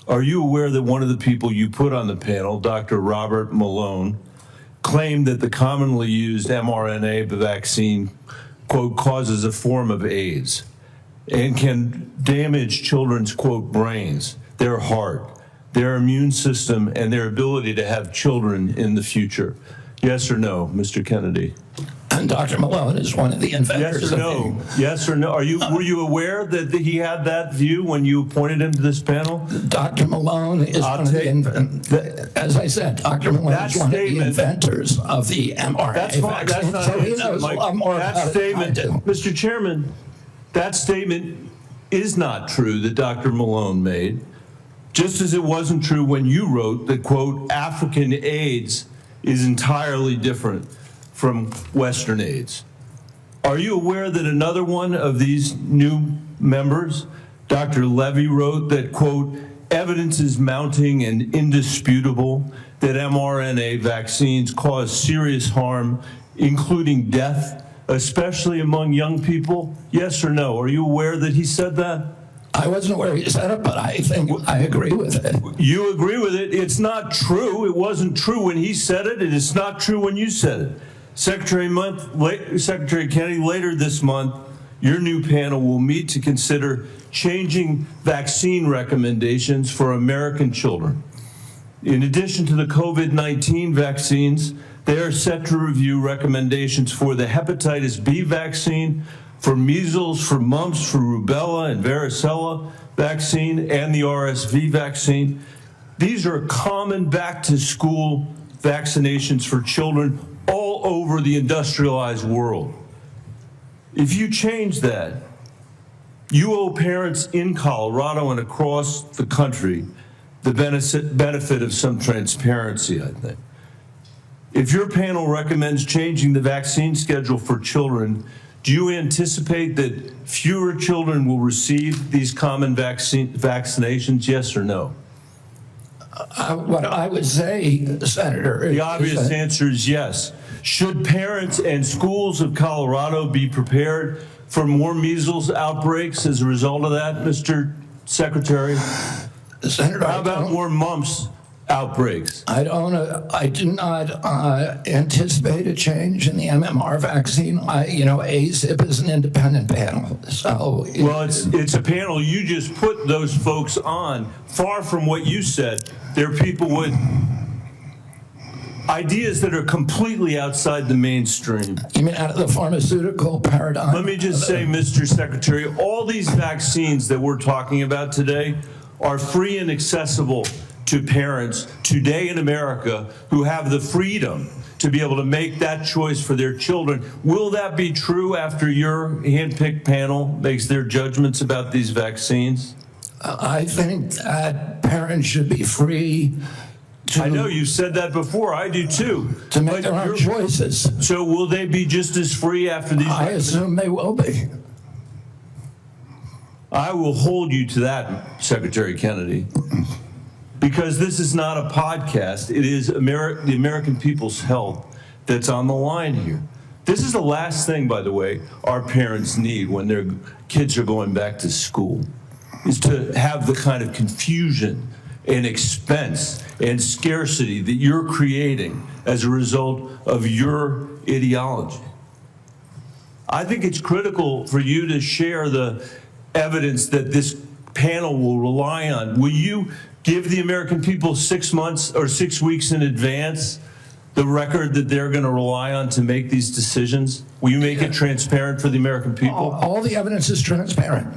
Speaker 7: Are you aware that one of the people you put on the panel, Dr. Robert Malone, claimed that the commonly used mRNA vaccine, quote, causes a form of AIDS and can damage children's, quote, brains, their heart, their immune system, and their ability to have children in the future? Yes or no, Mr. Kennedy?
Speaker 3: And Dr. Malone is one of the inventors.
Speaker 7: Yes or no? Yes or no? Were you aware that he had that view when you appointed him to this panel?
Speaker 3: Dr. Malone is one of the inventors. As I said, Dr. Malone is one of the inventors of the mRNA
Speaker 7: That's fine.
Speaker 3: vaccine.
Speaker 7: That's not
Speaker 3: So he knows a lot more about it than I do.
Speaker 7: Mr. Chairman, that statement is not true that Dr. Malone made, just as it wasn't true when you wrote that, quote, African AIDS is entirely different from Western AIDS. Are you aware that another one of these new members, Dr. Levy, wrote that, quote, evidence is mounting and indisputable that mRNA vaccines cause serious harm, including death, especially among young people? Yes or no? Are you aware that he said that?
Speaker 3: I wasn't aware he said it, but I think I agree with it.
Speaker 7: You agree with it? It's not true. It wasn't true when he said it, and it's not true when you said it. Secretary Kennedy, later this month, your new panel will meet to consider changing vaccine recommendations for American children. In addition to the COVID-19 vaccines, they are set to review recommendations for the hepatitis B vaccine, for measles, for mumps, for rubella and varicella vaccine, and the RSV vaccine. These are common back-to-school vaccinations for children all over the industrialized world. If you change that, you owe parents in Colorado and across the country the benefit of some transparency, I think. If your panel recommends changing the vaccine schedule for children, do you anticipate that fewer children will receive these common vaccinations, yes or no?
Speaker 3: What I would say, Senator,
Speaker 7: the obvious answer is yes. Should parents and schools of Colorado be prepared for more measles outbreaks as a result of that, Mr. Secretary?
Speaker 3: Senator,
Speaker 7: how about more mumps outbreaks?
Speaker 3: I do not anticipate a change in the MMR vaccine. ACIP is an independent panel, so.
Speaker 7: Well, it's a panel you just put those folks on. Far from what you said, they're people with ideas that are completely outside the mainstream.
Speaker 3: You mean out of the pharmaceutical paradigm?
Speaker 7: Let me just say, Mr. Secretary, all these vaccines that we're talking about today are free and accessible to parents today in America who have the freedom to be able to make that choice for their children. Will that be true after your handpicked panel makes their judgments about these vaccines?
Speaker 3: I think that parents should be free to...
Speaker 7: I know you said that before. I do too.
Speaker 3: To make their own choices.
Speaker 7: So will they be just as free after these?
Speaker 3: I assume they will be.
Speaker 7: I will hold you to that, Secretary Kennedy, because this is not a podcast. It is the American people's health that's on the line here. This is the last thing, by the way, our parents need when their kids are going back to school, is to have the kind of confusion and expense and scarcity that you're creating as a result of your ideology. I think it's critical for you to share the evidence that this panel will rely on. Will you give the American people 6 months or 6 weeks in advance the record that they're going to rely on to make these decisions? Will you make it transparent for the American people?
Speaker 3: All the evidence is transparent.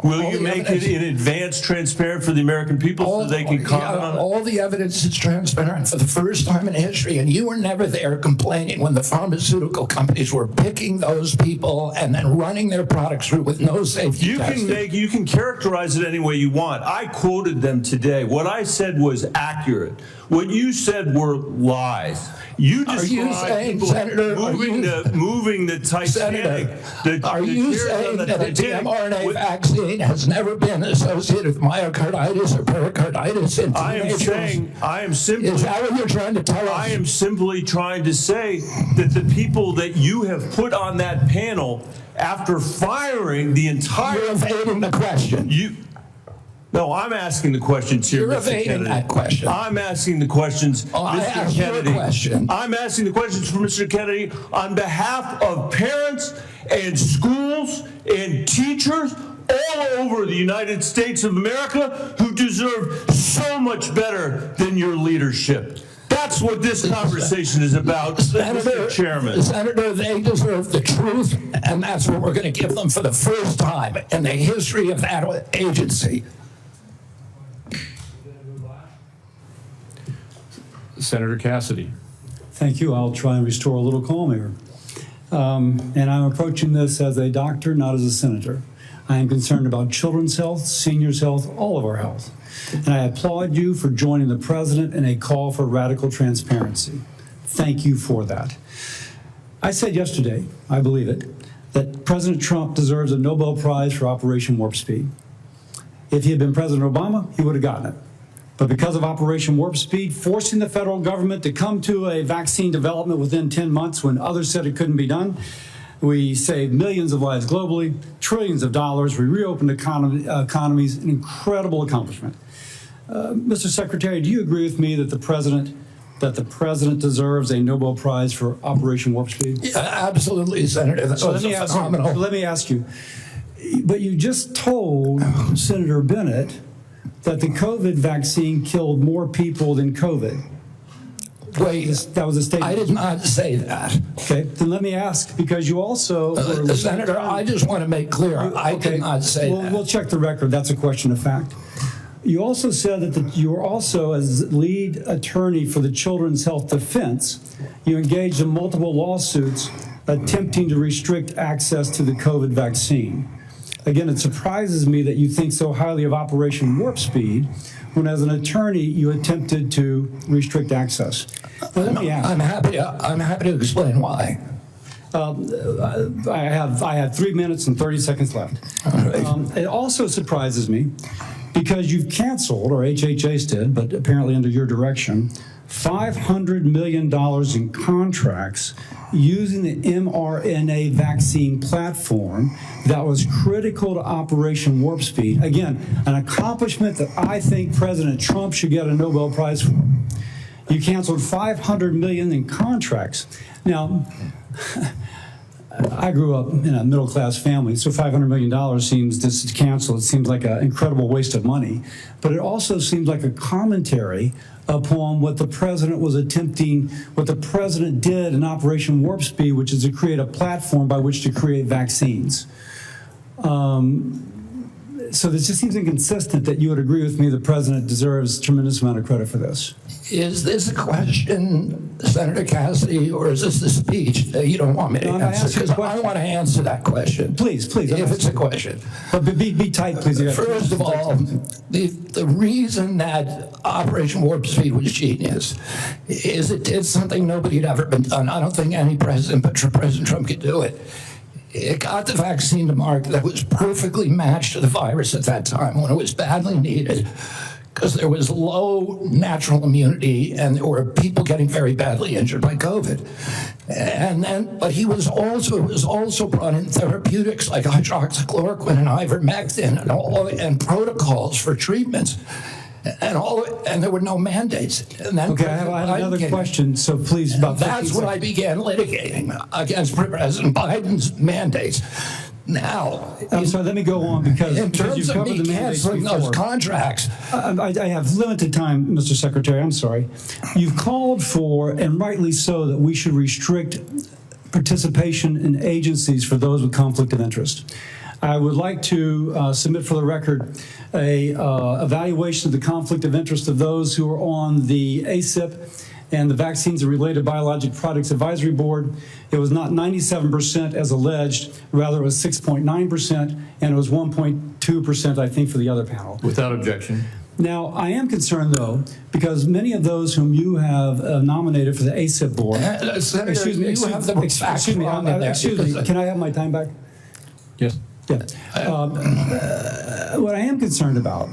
Speaker 7: Will you make it in advance transparent for the American people so they can comment on it?
Speaker 3: All the evidence is transparent for the first time in history, and you were never there complaining when the pharmaceutical companies were picking those people and then running their products through with no safety testing.
Speaker 7: You can characterize it any way you want. I quoted them today. What I said was accurate. What you said were lies. You described people moving the Titanic.
Speaker 3: Are you saying that the mRNA vaccine has never been associated with myocarditis or pericarditis in teenagers?
Speaker 7: I am simply.
Speaker 3: Is that what you're trying to tell us?
Speaker 7: I am simply trying to say that the people that you have put on that panel, after firing the entire.
Speaker 3: You're evading the question.
Speaker 7: No, I'm asking the questions here,
Speaker 3: You're
Speaker 7: Mr.
Speaker 3: evading
Speaker 7: Kennedy.
Speaker 3: that question.
Speaker 7: I'm asking the questions, Mr. Kennedy. I'm asking the questions for Mr. Kennedy on behalf of parents and schools and teachers all over the United States of America who deserve so much better than your leadership. That's what this conversation is about, Mr. Chairman.
Speaker 3: Senator, they deserve the truth, and that's what we're going to give them for the first time in the history of that agency.
Speaker 1: Senator Cassidy.
Speaker 8: Thank you. I'll try and restore a little calm here. And I'm approaching this as a doctor, not as a senator. I am concerned about children's health, seniors' health, all of our health. And I applaud you for joining the president in a call for radical transparency. Thank you for that. I said yesterday, I believe it, that President Trump deserves a Nobel Prize for Operation Warp Speed. If he had been President Obama, he would have gotten it. But because of Operation Warp Speed, forcing the federal government to come to a vaccine development within 10 months when others said it couldn't be done, we saved millions of lives globally, trillions of dollars, we reopened economies, an incredible accomplishment. Mr. Secretary, do you agree with me that the president deserves a Nobel Prize for Operation Warp Speed?
Speaker 3: Yeah, absolutely, Senator. That was phenomenal.
Speaker 8: Let me ask you, but you just told Senator Bennett that the COVID vaccine killed more people than COVID.
Speaker 3: Wait,
Speaker 8: that was a statement.
Speaker 3: I did not say that.
Speaker 8: Okay, then let me ask, because you also...
Speaker 3: Senator, I just want to make clear, I did not say that.
Speaker 8: We'll check the record. That's a question of fact. You also said that you were also, as lead attorney for the Children's Health Defense, you engaged in multiple lawsuits attempting to restrict access to the COVID vaccine. Again, it surprises me that you think so highly of Operation Warp Speed when, as an attorney, you attempted to restrict access. But let me ask.
Speaker 3: I'm happy to explain why.
Speaker 8: I have 3 minutes and 30 seconds left.
Speaker 3: Right.
Speaker 8: It also surprises me because you've canceled, or HHS did, but apparently under your direction, $500 million in contracts using the mRNA vaccine platform that was critical to Operation Warp Speed. Again, an accomplishment that I think President Trump should get a Nobel Prize for. You canceled $500 million in contracts. Now, I grew up in a middle-class family, so $500 million seems, to cancel, it seems like an incredible waste of money. But it also seems like a commentary upon what the president was attempting, what the president did in Operation Warp Speed, which is to create a platform by which to create vaccines. So this just seems inconsistent that you would agree with me the president deserves a tremendous amount of credit for this.
Speaker 3: Is this a question, Senator Cassidy, or is this the speech that you don't want me to answer? Because I want to answer that question.
Speaker 8: Please.
Speaker 3: If it's a question.
Speaker 8: But be tight, please.
Speaker 3: First of all, the reason that Operation Warp Speed was genius is it did something nobody had ever been done. I don't think any president but President Trump could do it. It got the vaccine to market that was perfectly matched to the virus at that time when it was badly needed, because there was low natural immunity and there were people getting very badly injured by COVID. But it was also brought in therapeutics like hydroxychloroquine and ivermectin and protocols for treatments. and there were no mandates. And then
Speaker 8: Okay, I have another question, so please, about 15
Speaker 3: That's when I began litigating against President Biden's mandates. Now,
Speaker 8: I'm sorry, let me go on because
Speaker 3: in terms
Speaker 8: you've
Speaker 3: of
Speaker 8: covered
Speaker 3: me
Speaker 8: the mandates
Speaker 3: canceling those
Speaker 8: before.
Speaker 3: contracts,
Speaker 8: I have limited time, Mr. Secretary, I'm sorry. You've called for, and rightly so, that we should restrict participation in agencies for those with conflict of interest. I would like to submit for the record a evaluation of the conflict of interest of those who are on the ACIP and the Vaccines and Related Biologic Products Advisory Board. It was not 97% as alleged, rather it was 6.9%, and it was 1.2%, I think, for the other panel.
Speaker 1: Without objection.
Speaker 8: Now, I am concerned, though, because many of those whom you have nominated for the ACIP board,
Speaker 3: Senator,
Speaker 8: excuse me,
Speaker 3: you have the facts
Speaker 8: excuse me,
Speaker 3: wrong in there
Speaker 8: excuse me,
Speaker 3: because-
Speaker 8: can I have my time back?
Speaker 1: Yes.
Speaker 8: Yeah. What I am concerned about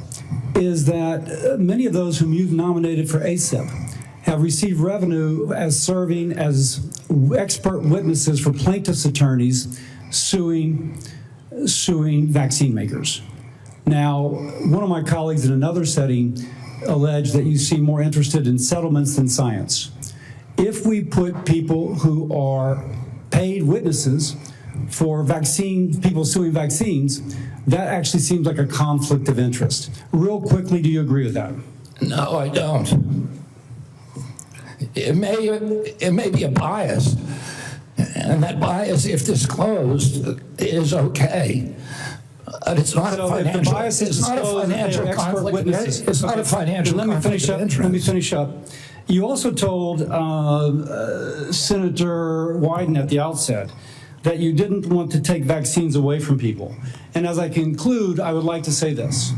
Speaker 8: is that many of those whom you've nominated for ACIP have received revenue as serving as expert witnesses for plaintiffs' attorneys suing vaccine makers. Now, one of my colleagues in another setting alleged that you seem more interested in settlements than science. If we put people who are paid witnesses for people suing vaccines, that actually seems like a conflict of interest. Real quickly, do you agree with that?
Speaker 3: No, I don't. It may be a bias, and that bias, if disclosed, is okay. But it's not
Speaker 8: So
Speaker 3: a
Speaker 8: if the
Speaker 3: financial.
Speaker 8: bias is
Speaker 3: It's not a
Speaker 8: disclosed,
Speaker 3: financial
Speaker 8: they're expert
Speaker 3: conflict.
Speaker 8: witnesses.
Speaker 3: It's not a financial
Speaker 8: Let me
Speaker 3: conflict
Speaker 8: finish
Speaker 3: of
Speaker 8: up.
Speaker 3: interest.
Speaker 8: Let me finish up. You also told Senator Wyden at the outset that you didn't want to take vaccines away from people. And as I conclude, I would like to say this.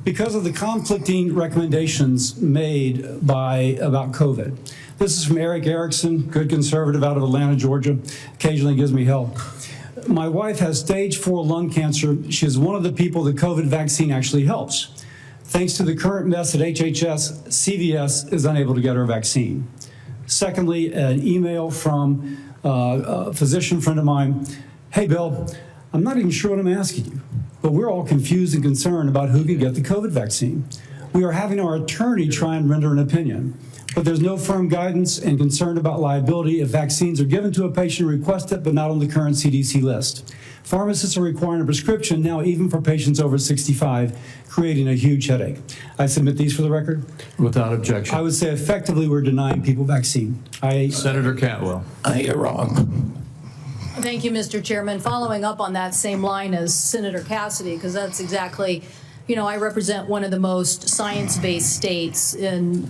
Speaker 8: Because of the conflicting recommendations made about COVID. This is from Eric Erickson, good conservative out of Atlanta, Georgia, occasionally gives me help. My wife has stage 4 lung cancer. She is one of the people the COVID vaccine actually helps. Thanks to the current mess at HHS, CVS is unable to get her vaccine. Secondly, an email from a physician friend of mine. Hey, Bill, I'm not even sure what I'm asking you, but we're all confused and concerned about who can get the COVID vaccine. We are having our attorney try and render an opinion, but there's no firm guidance and concern about liability if vaccines are given to a patient who requests it, but not on the current CDC list. Pharmacists are requiring a prescription now even for patients over 65, creating a huge headache. I submit these for the record.
Speaker 1: Without objection.
Speaker 8: I would say effectively we're denying people vaccine.
Speaker 1: Senator Cantwell.
Speaker 3: You're wrong.
Speaker 9: Thank you, Mr. Chairman. Following up on that same line as Senator Cassidy, because that's exactly, I represent one of the most science-based states in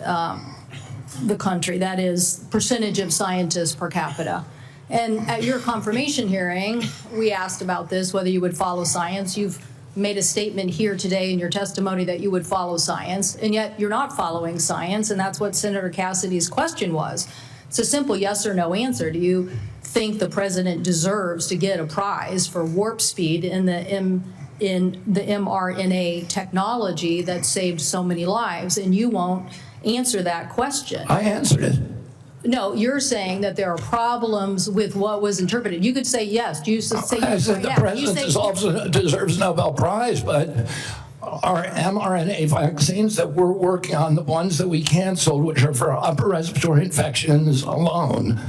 Speaker 9: the country. That is percentage of scientists per capita. And at your confirmation hearing, we asked about this, whether you would follow science. You've made a statement here today in your testimony that you would follow science, and yet you're not following science, and that's what Senator Cassidy's question was. It's a simple yes or no answer. Do you think the president deserves to get a prize for warp speed in the mRNA technology that saved so many lives? And you won't answer that question.
Speaker 3: I answered it.
Speaker 9: No, you're saying that there are problems with what was interpreted. You could say yes. You should say
Speaker 3: I said the
Speaker 9: yeah.
Speaker 3: president deserves a Nobel Prize, but our mRNA vaccines that we're working on, the ones that we canceled, which are for upper respiratory infections alone,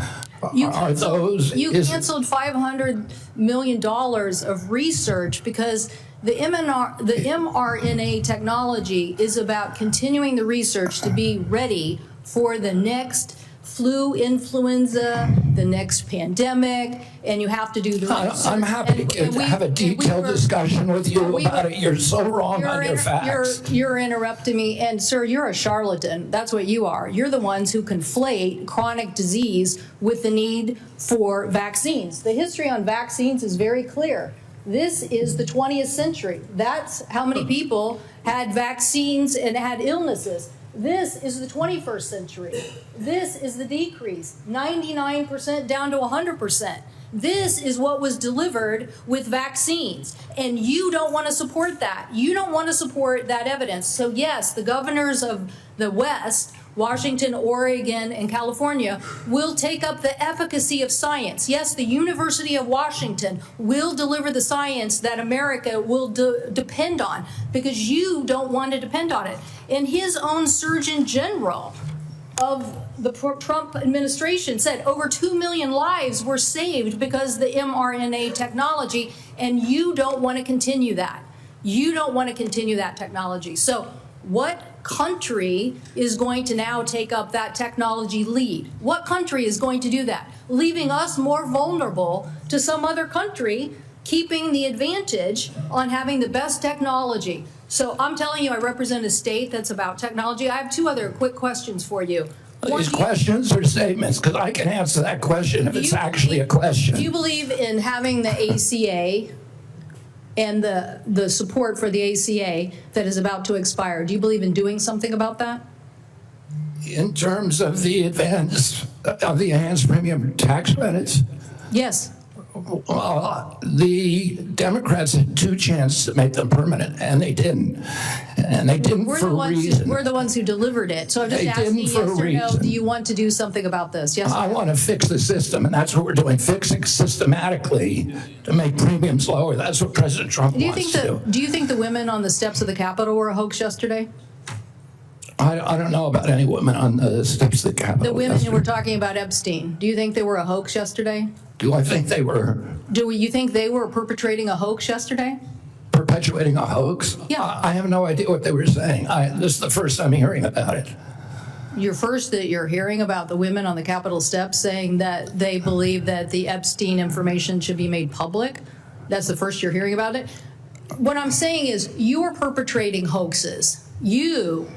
Speaker 9: You
Speaker 3: are those...
Speaker 9: canceled $500 million of research because the mRNA technology is about continuing the research to be ready for the next flu, influenza, the next pandemic, and you have to do the research.
Speaker 3: I'm happy to have a detailed discussion with you about it. You're so wrong on your facts.
Speaker 9: You're interrupting me, and sir, you're a charlatan. That's what you are. You're the ones who conflate chronic disease with the need for vaccines. The history on vaccines is very clear. This is the 20th century. That's how many people had vaccines and had illnesses. This is the 21st century. This is the decrease, 99% down to 100%. This is what was delivered with vaccines, and you don't want to support that. You don't want to support that evidence. So yes, the governors of the West Washington, Oregon, and California will take up the efficacy of science. Yes, the University of Washington will deliver the science that America will depend on, because you don't want to depend on it. And his own Surgeon General of the Trump administration said over 2 million lives were saved because of the mRNA technology, and you don't want to continue that. You don't want to continue that technology. So what country is going to now take up that technology lead? What country is going to do that? Leaving us more vulnerable to some other country, keeping the advantage on having the best technology. So I'm telling you, I represent a state that's about technology. I have two other quick questions for you.
Speaker 3: These questions or statements? Because I can answer that question if it's actually a question.
Speaker 9: Do you believe in having the ACA and the support for the ACA that is about to expire? Do you believe in doing something about that?
Speaker 3: In terms of the enhanced premium tax credits?
Speaker 9: Yes.
Speaker 3: The Democrats had two chances to make them permanent, and they didn't. And they didn't for a reason.
Speaker 9: We're the ones who delivered it. So I'm just asking yes or no, do you want to do something about this? Yes.
Speaker 3: I want to fix the system, and that's what we're doing, fixing systematically to make premiums lower. That's what President Trump wants to do.
Speaker 9: Do you think the women on the steps of the Capitol were a hoax yesterday?
Speaker 3: I don't know about any women on the steps of the Capitol.
Speaker 9: The women who were talking about Epstein, do you think they were a hoax yesterday?
Speaker 3: Do I think they were?
Speaker 9: Do you think they were perpetrating a hoax yesterday?
Speaker 3: Perpetuating a hoax?
Speaker 9: Yeah.
Speaker 3: I have no idea what they were saying. This is the first I'm hearing about it.
Speaker 9: You're hearing about the women on the Capitol steps saying that they believe that the Epstein information should be made public? That's the first you're hearing about it? What I'm saying is you're perpetrating hoaxes. You,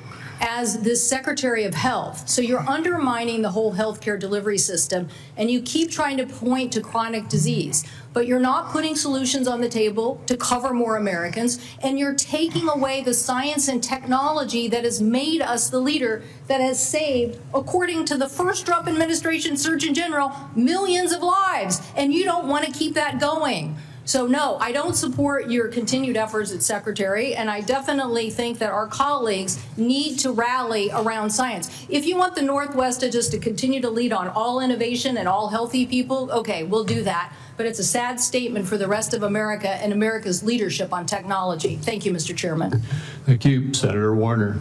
Speaker 9: as this Secretary of Health. So you're undermining the whole healthcare delivery system, and you keep trying to point to chronic disease, but you're not putting solutions on the table to cover more Americans, and you're taking away the science and technology that has made us the leader that has saved, according to the first Trump administration Surgeon General, millions of lives, and you don't want to keep that going. So no, I don't support your continued efforts as Secretary, and I definitely think that our colleagues need to rally around science. If you want the Northwest to continue to lead on all innovation and all healthy people, okay, we'll do that. But it's a sad statement for the rest of America and America's leadership on technology. Thank you, Mr. Chairman.
Speaker 1: Thank you, Senator Warner.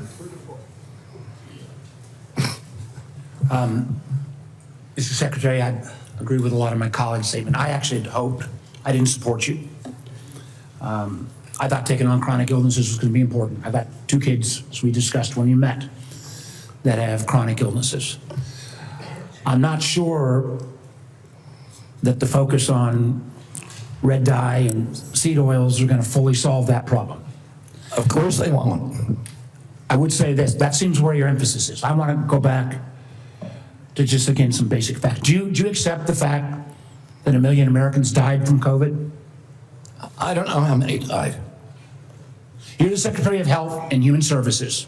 Speaker 10: Mr. Secretary, I agree with a lot of my colleagues' statement. I actually had hoped I didn't support you. I thought taking on chronic illnesses was going to be important. I've got 2 kids, as we discussed when you met, that have chronic illnesses. I'm not sure that the focus on red dye and seed oils are going to fully solve that problem.
Speaker 3: Of course they won't.
Speaker 10: I would say this, that seems where your emphasis is. I want to go back to just, again, some basic facts. Do you accept the fact that 1 million Americans died from COVID?
Speaker 3: I don't know how many died.
Speaker 10: You're the Secretary of Health and Human Services.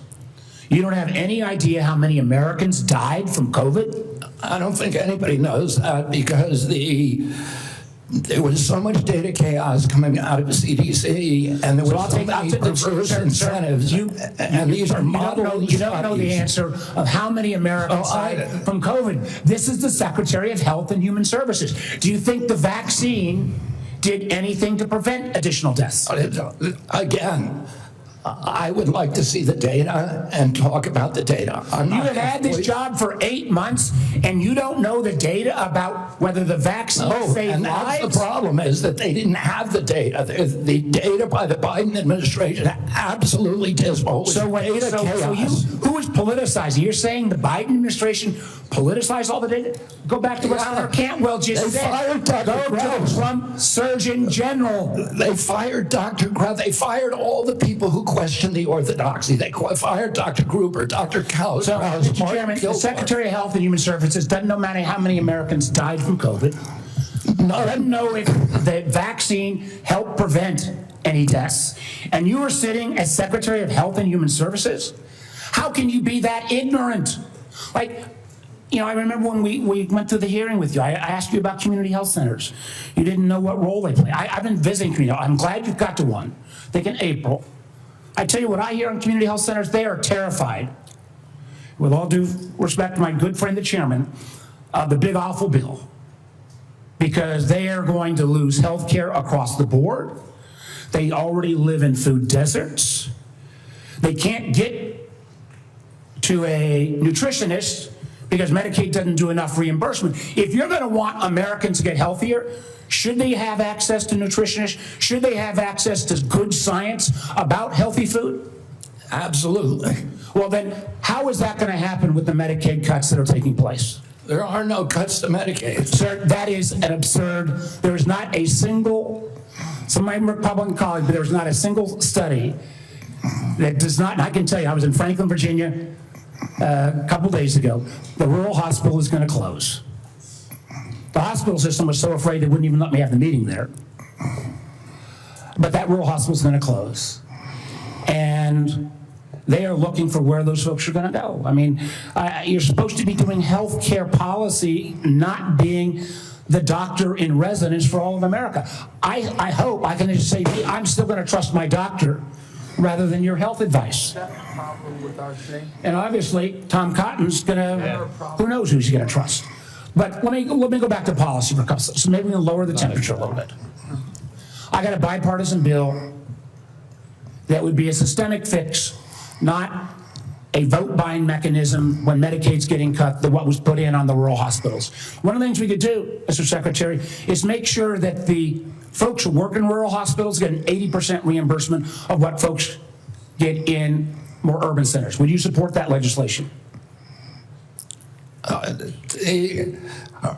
Speaker 10: You don't have any idea how many Americans died from COVID?
Speaker 3: I don't think anybody knows that because there was so much data chaos coming out of the CDC, and there was so many perverse incentives. And these are model
Speaker 10: You don't know the answer of how many Americans died from COVID. This is the Secretary of Health and Human Services. Do you think the vaccine did anything to prevent additional deaths?
Speaker 3: Again, I would like to see the data and talk about the data.
Speaker 10: You have had this job for 8 months, and you don't know the data about whether the vaccine saved lives?
Speaker 3: That's the problem, is that they didn't have the data. The data by the Biden administration absolutely dismal.
Speaker 10: So who is politicizing? You're saying the Biden administration politicized all the data? Go back to what Senator Cantwell just said.
Speaker 3: Fired Dr.
Speaker 10: Go to Trump Surgeon General.
Speaker 3: They fired Dr. Grubb. They fired all the people who questioned the orthodoxy. They fired Dr. Gruber, Dr. Kaus.
Speaker 10: So, Mr. Chairman, the Secretary of Health and Human Services doesn't know how many Americans died from COVID. Doesn't know if the vaccine helped prevent any deaths. And you are sitting as Secretary of Health and Human Services? How can you be that ignorant? Like, I remember when we went through the hearing with you, I asked you about community health centers. You didn't know what role they play. I've been visiting community health. I'm glad you've got to one. I think in April. I tell you what I hear on community health centers, they are terrified with all due respect to my good friend, the chairman, the big awful bill, because they are going to lose health care across the board. They already live in food deserts. They can't get to a nutritionist because Medicaid doesn't do enough reimbursement. If you're going to want Americans to get healthier, should they have access to nutritionists? Should they have access to good science about healthy food?
Speaker 3: Absolutely.
Speaker 10: Well, then how is that going to happen with the Medicaid cuts that are taking place?
Speaker 3: There are no cuts to Medicaid.
Speaker 10: Sir, that is an absurd. There is not a single, some of my Republican colleagues, but there is not a single study that does not, and I can tell you, I was in Franklin, Virginia a couple days ago. The rural hospital is going to close. The hospital system was so afraid they wouldn't even let me have the meeting there. But that rural hospital is going to close. And they are looking for where those folks are going to go. I mean, you're supposed to be doing health care policy, not being the doctor in residence for all of America. I hope I can just say, I'm still going to trust my doctor rather than your health advice. And obviously, Tom Cotton's going to, who knows who he's going to trust. But let me go back to policy for a couple, so maybe we can lower the temperature a little bit. I got a bipartisan bill that would be a systemic fix, not a vote-buying mechanism when Medicaid's getting cut, what was put in on the rural hospitals. One of the things we could do, Mr. Secretary, is make sure that the folks who work in rural hospitals get an 80% reimbursement of what folks get in more urban centers. Would you support that legislation?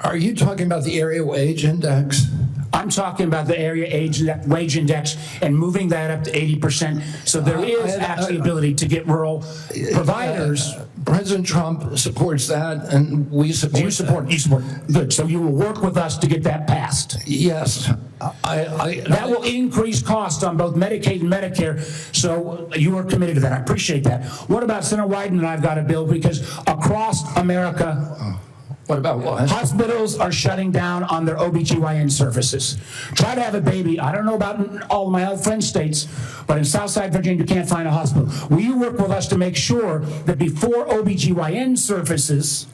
Speaker 3: Are you talking about the area wage index?
Speaker 10: I'm talking about the area wage index and moving that up to 80%. So there is actually ability to get rural providers.
Speaker 3: President Trump supports that, and we support.
Speaker 10: You support. Good. So you will work with us to get that passed.
Speaker 3: Yes.
Speaker 10: That will increase costs on both Medicaid and Medicare. So you are committed to that. I appreciate that. What about Senator Wyden and I've got a bill because across America.
Speaker 3: What about what?
Speaker 10: Hospitals are shutting down on their OBGYN services. Try to have a baby. I don't know about all of my other friend states, but in Southside Virginia, you can't find a hospital. Will you work with us to make sure that before OBGYN services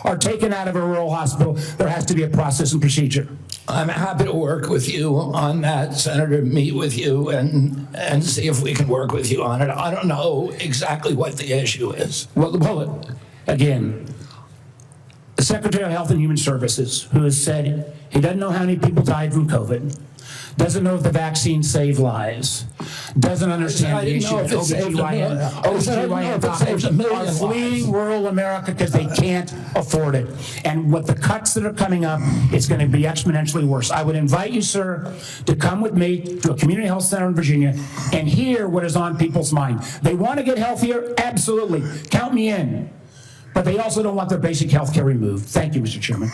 Speaker 10: are taken out of a rural hospital, there has to be a process and procedure?
Speaker 3: I'm happy to work with you on that, Senator, meet with you and see if we can work with you on it. I don't know exactly what the issue is.
Speaker 10: Well, again, the Secretary of Health and Human Services, who has said he doesn't know how many people died from COVID, doesn't know if the vaccine saved lives, doesn't understand the issue that OBGYN doctors are fleeing rural America because they can't afford it. And with the cuts that are coming up, it's going to be exponentially worse. I would invite you, sir, to come with me to a community health center in Virginia and hear what is on people's mind. They want to get healthier? Absolutely. Count me in. But they also don't want their basic health care removed. Thank you, Mr. Chairman.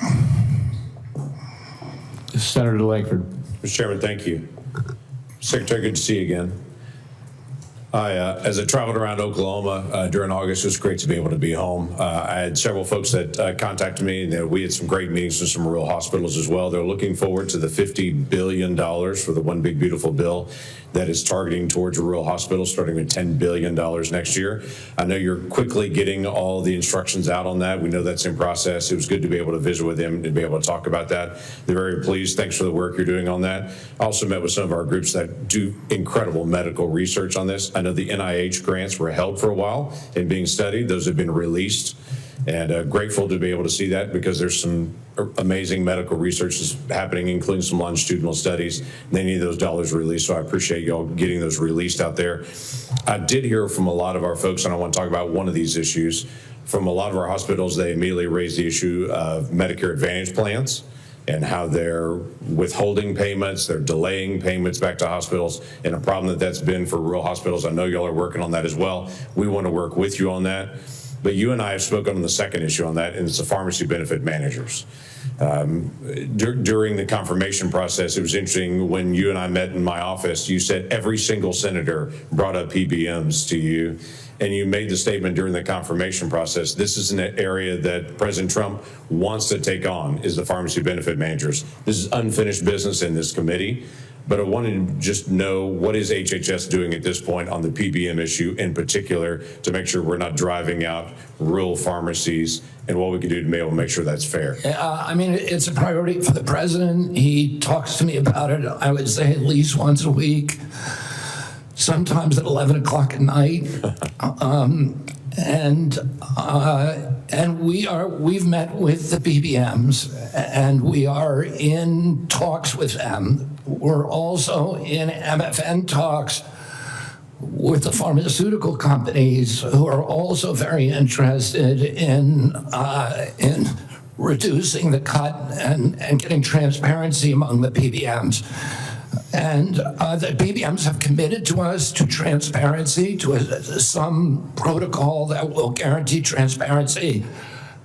Speaker 1: Senator Langford.
Speaker 11: Mr. Chairman, thank you. Secretary, good to see you again. As I traveled around Oklahoma during August, it was great to be able to be home. I had several folks that contacted me, and we had some great meetings with some rural hospitals as well. They're looking forward to the $50 billion for the One Big Beautiful Bill that is targeting towards rural hospitals, starting with $10 billion next year. I know you're quickly getting all the instructions out on that. We know that's in process. It was good to be able to visit with them and be able to talk about that. They're very pleased. Thanks for the work you're doing on that. I also met with some of our groups that do incredible medical research on this. I know the NIH grants were held for a while and being studied. Those have been released. And grateful to be able to see that because there's some amazing medical research is happening, including some longitudinal studies. They need those dollars released, so I appreciate y'all getting those released out there. I did hear from a lot of our folks, and I want to talk about one of these issues. From a lot of our hospitals, they immediately raised the issue of Medicare Advantage plans and how they're withholding payments, they're delaying payments back to hospitals, and a problem that's been for rural hospitals. I know y'all are working on that as well. We want to work with you on that. But you and I have spoken on the second issue on that, and it's the pharmacy benefit managers. During the confirmation process, it was interesting when you and I met in my office, you said every single senator brought up PBMs to you, and you made the statement during the confirmation process, this is an area that President Trump wants to take on, is the pharmacy benefit managers. This is unfinished business in this committee. but I wanted to just know, what is HHS doing at this point on the PBM issue in particular to make sure we're not driving out rural pharmacies, and what we can do to be able to make sure that's fair?
Speaker 3: I mean, it's a priority for the president. He talks to me about it, I would say, at least once a week, sometimes at 11 o'clock at night. And we've met with the PBMs, and we are in talks with them. We're also in MFN talks with the pharmaceutical companies, who are also very interested in reducing the cut and getting transparency among the PBMs. And the PBMs have committed to us to transparency, to some protocol that will guarantee transparency.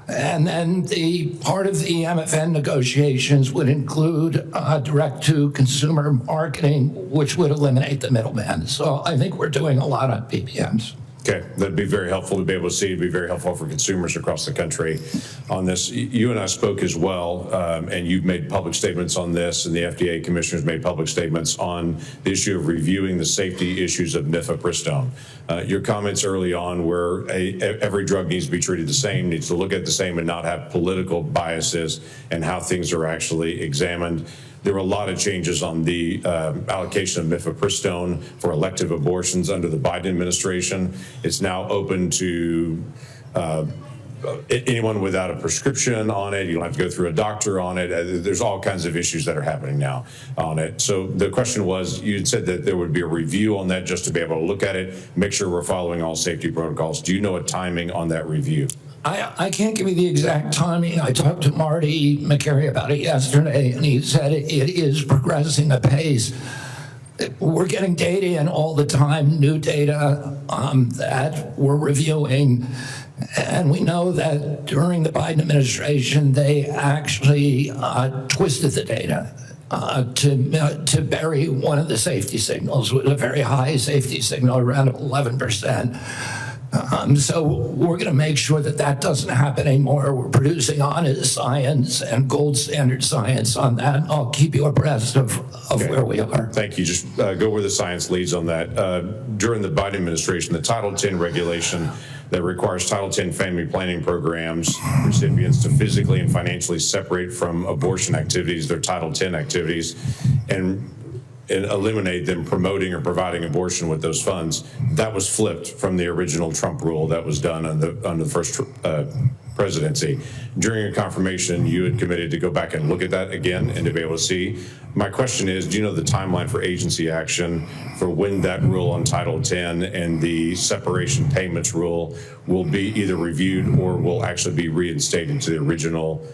Speaker 3: And then the part of the MFN negotiations would include direct-to-consumer marketing, which would eliminate the middleman. So I think we're doing a lot on PBMs.
Speaker 11: Okay, that'd be very helpful to be able to see. It'd be very helpful for consumers across the country on this. You and I spoke as well, and you've made public statements on this, and the FDA commissioners made public statements on the issue of reviewing the safety issues of mifepristone. Your comments early on were every drug needs to be treated the same, needs to look at the same, and not have political biases and how things are actually examined. There were a lot of changes on the allocation of mifepristone for elective abortions under the Biden administration. It's now open to anyone without a prescription on it. You don't have to go through a doctor on it. There's all kinds of issues that are happening now on it. So the question was, you said that there would be a review on that just to be able to look at it, make sure we're following all safety protocols. Do you know a timing on that review?
Speaker 3: I can't give you the exact timing. I talked to Marty McCary about it yesterday, and he said it is progressing apace. We're getting data in all the time, new data that we're reviewing. And we know that during the Biden administration, they actually twisted the data to bury one of the safety signals with a very high safety signal, around 11%. So we're going to make sure that that doesn't happen anymore. We're producing honest science and gold standard science on that. I'll keep you abreast of where we are.
Speaker 11: Thank you. Just go where the science leads on that. During the Biden administration, the Title X regulation that requires Title X family planning programs recipients to physically and financially separate from abortion activities, their Title X activities, and eliminate them promoting or providing abortion with those funds. That was flipped from the original Trump rule that was done under the first presidency. During your confirmation, you had committed to go back and look at that again and to be able to see. My question is, do you know the timeline for agency action for when that rule on Title X and the separation payments rule will be either reviewed or will actually be reinstated to the original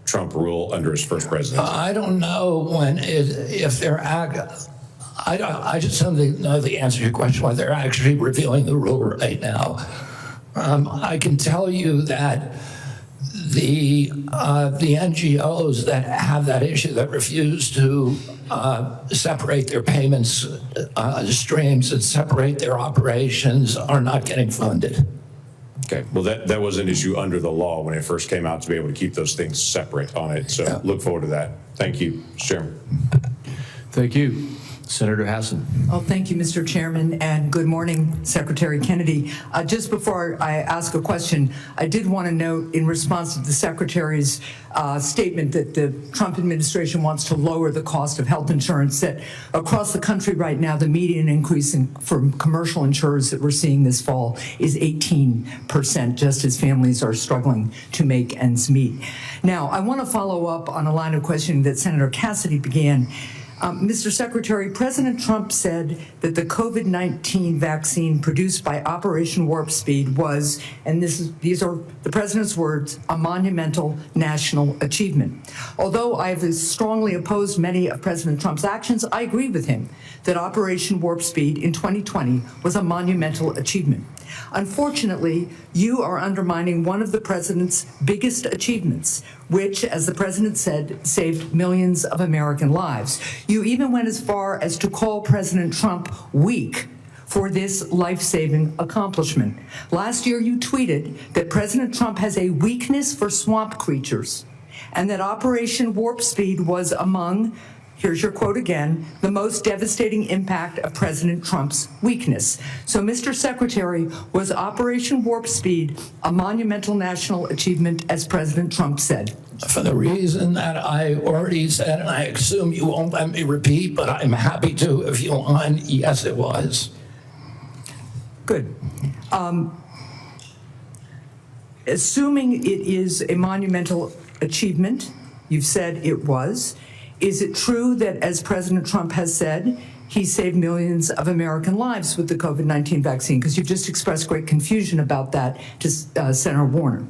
Speaker 11: Trump rule under his first presidency?
Speaker 3: I don't know if they're I just don't know the answer to your question, whether they're actually reviewing the rule right now. I can tell you that the NGOs that have that issue, that refuse to separate their payments streams and separate their operations, are not getting funded.
Speaker 11: Okay, well, that was an issue under the law when it first came out, to be able to keep those things separate on it. So yeah. Look forward to that. Thank you, Mr. Chairman.
Speaker 1: Thank you. Senator Hassan.
Speaker 12: Oh, thank you, Mr. Chairman, and good morning, Secretary Kennedy. Just before I ask a question, I did want to note, in response to the Secretary's statement that the Trump administration wants to lower the cost of health insurance, that across the country right now, the median increase from commercial insurers that we're seeing this fall is 18%, just as families are struggling to make ends meet. Now, I want to follow up on a line of questioning that Senator Cassidy began. Mr. Secretary, President Trump said that the COVID-19 vaccine produced by Operation Warp Speed was, and these are the president's words, a monumental national achievement. Although I've strongly opposed many of President Trump's actions, I agree with him that Operation Warp Speed in 2020 was a monumental achievement. Unfortunately, you are undermining one of the president's biggest achievements, which, as the president said, saved millions of American lives. You even went as far as to call President Trump weak for this life-saving accomplishment. Last year, you tweeted that President Trump has a weakness for swamp creatures, and that Operation Warp Speed was among here's your quote again, the most devastating impact of President Trump's weakness. So, Mr. Secretary, was Operation Warp Speed a monumental national achievement, as President Trump said?
Speaker 3: For the reason that I already said, and I assume you won't let me repeat, but I'm happy to if you want, yes, it was.
Speaker 12: Good. Assuming it is a monumental achievement, you've said it was, is it true that, as President Trump has said, he saved millions of American lives with the COVID-19 vaccine? Because you've just expressed great confusion about that to Senator Warner.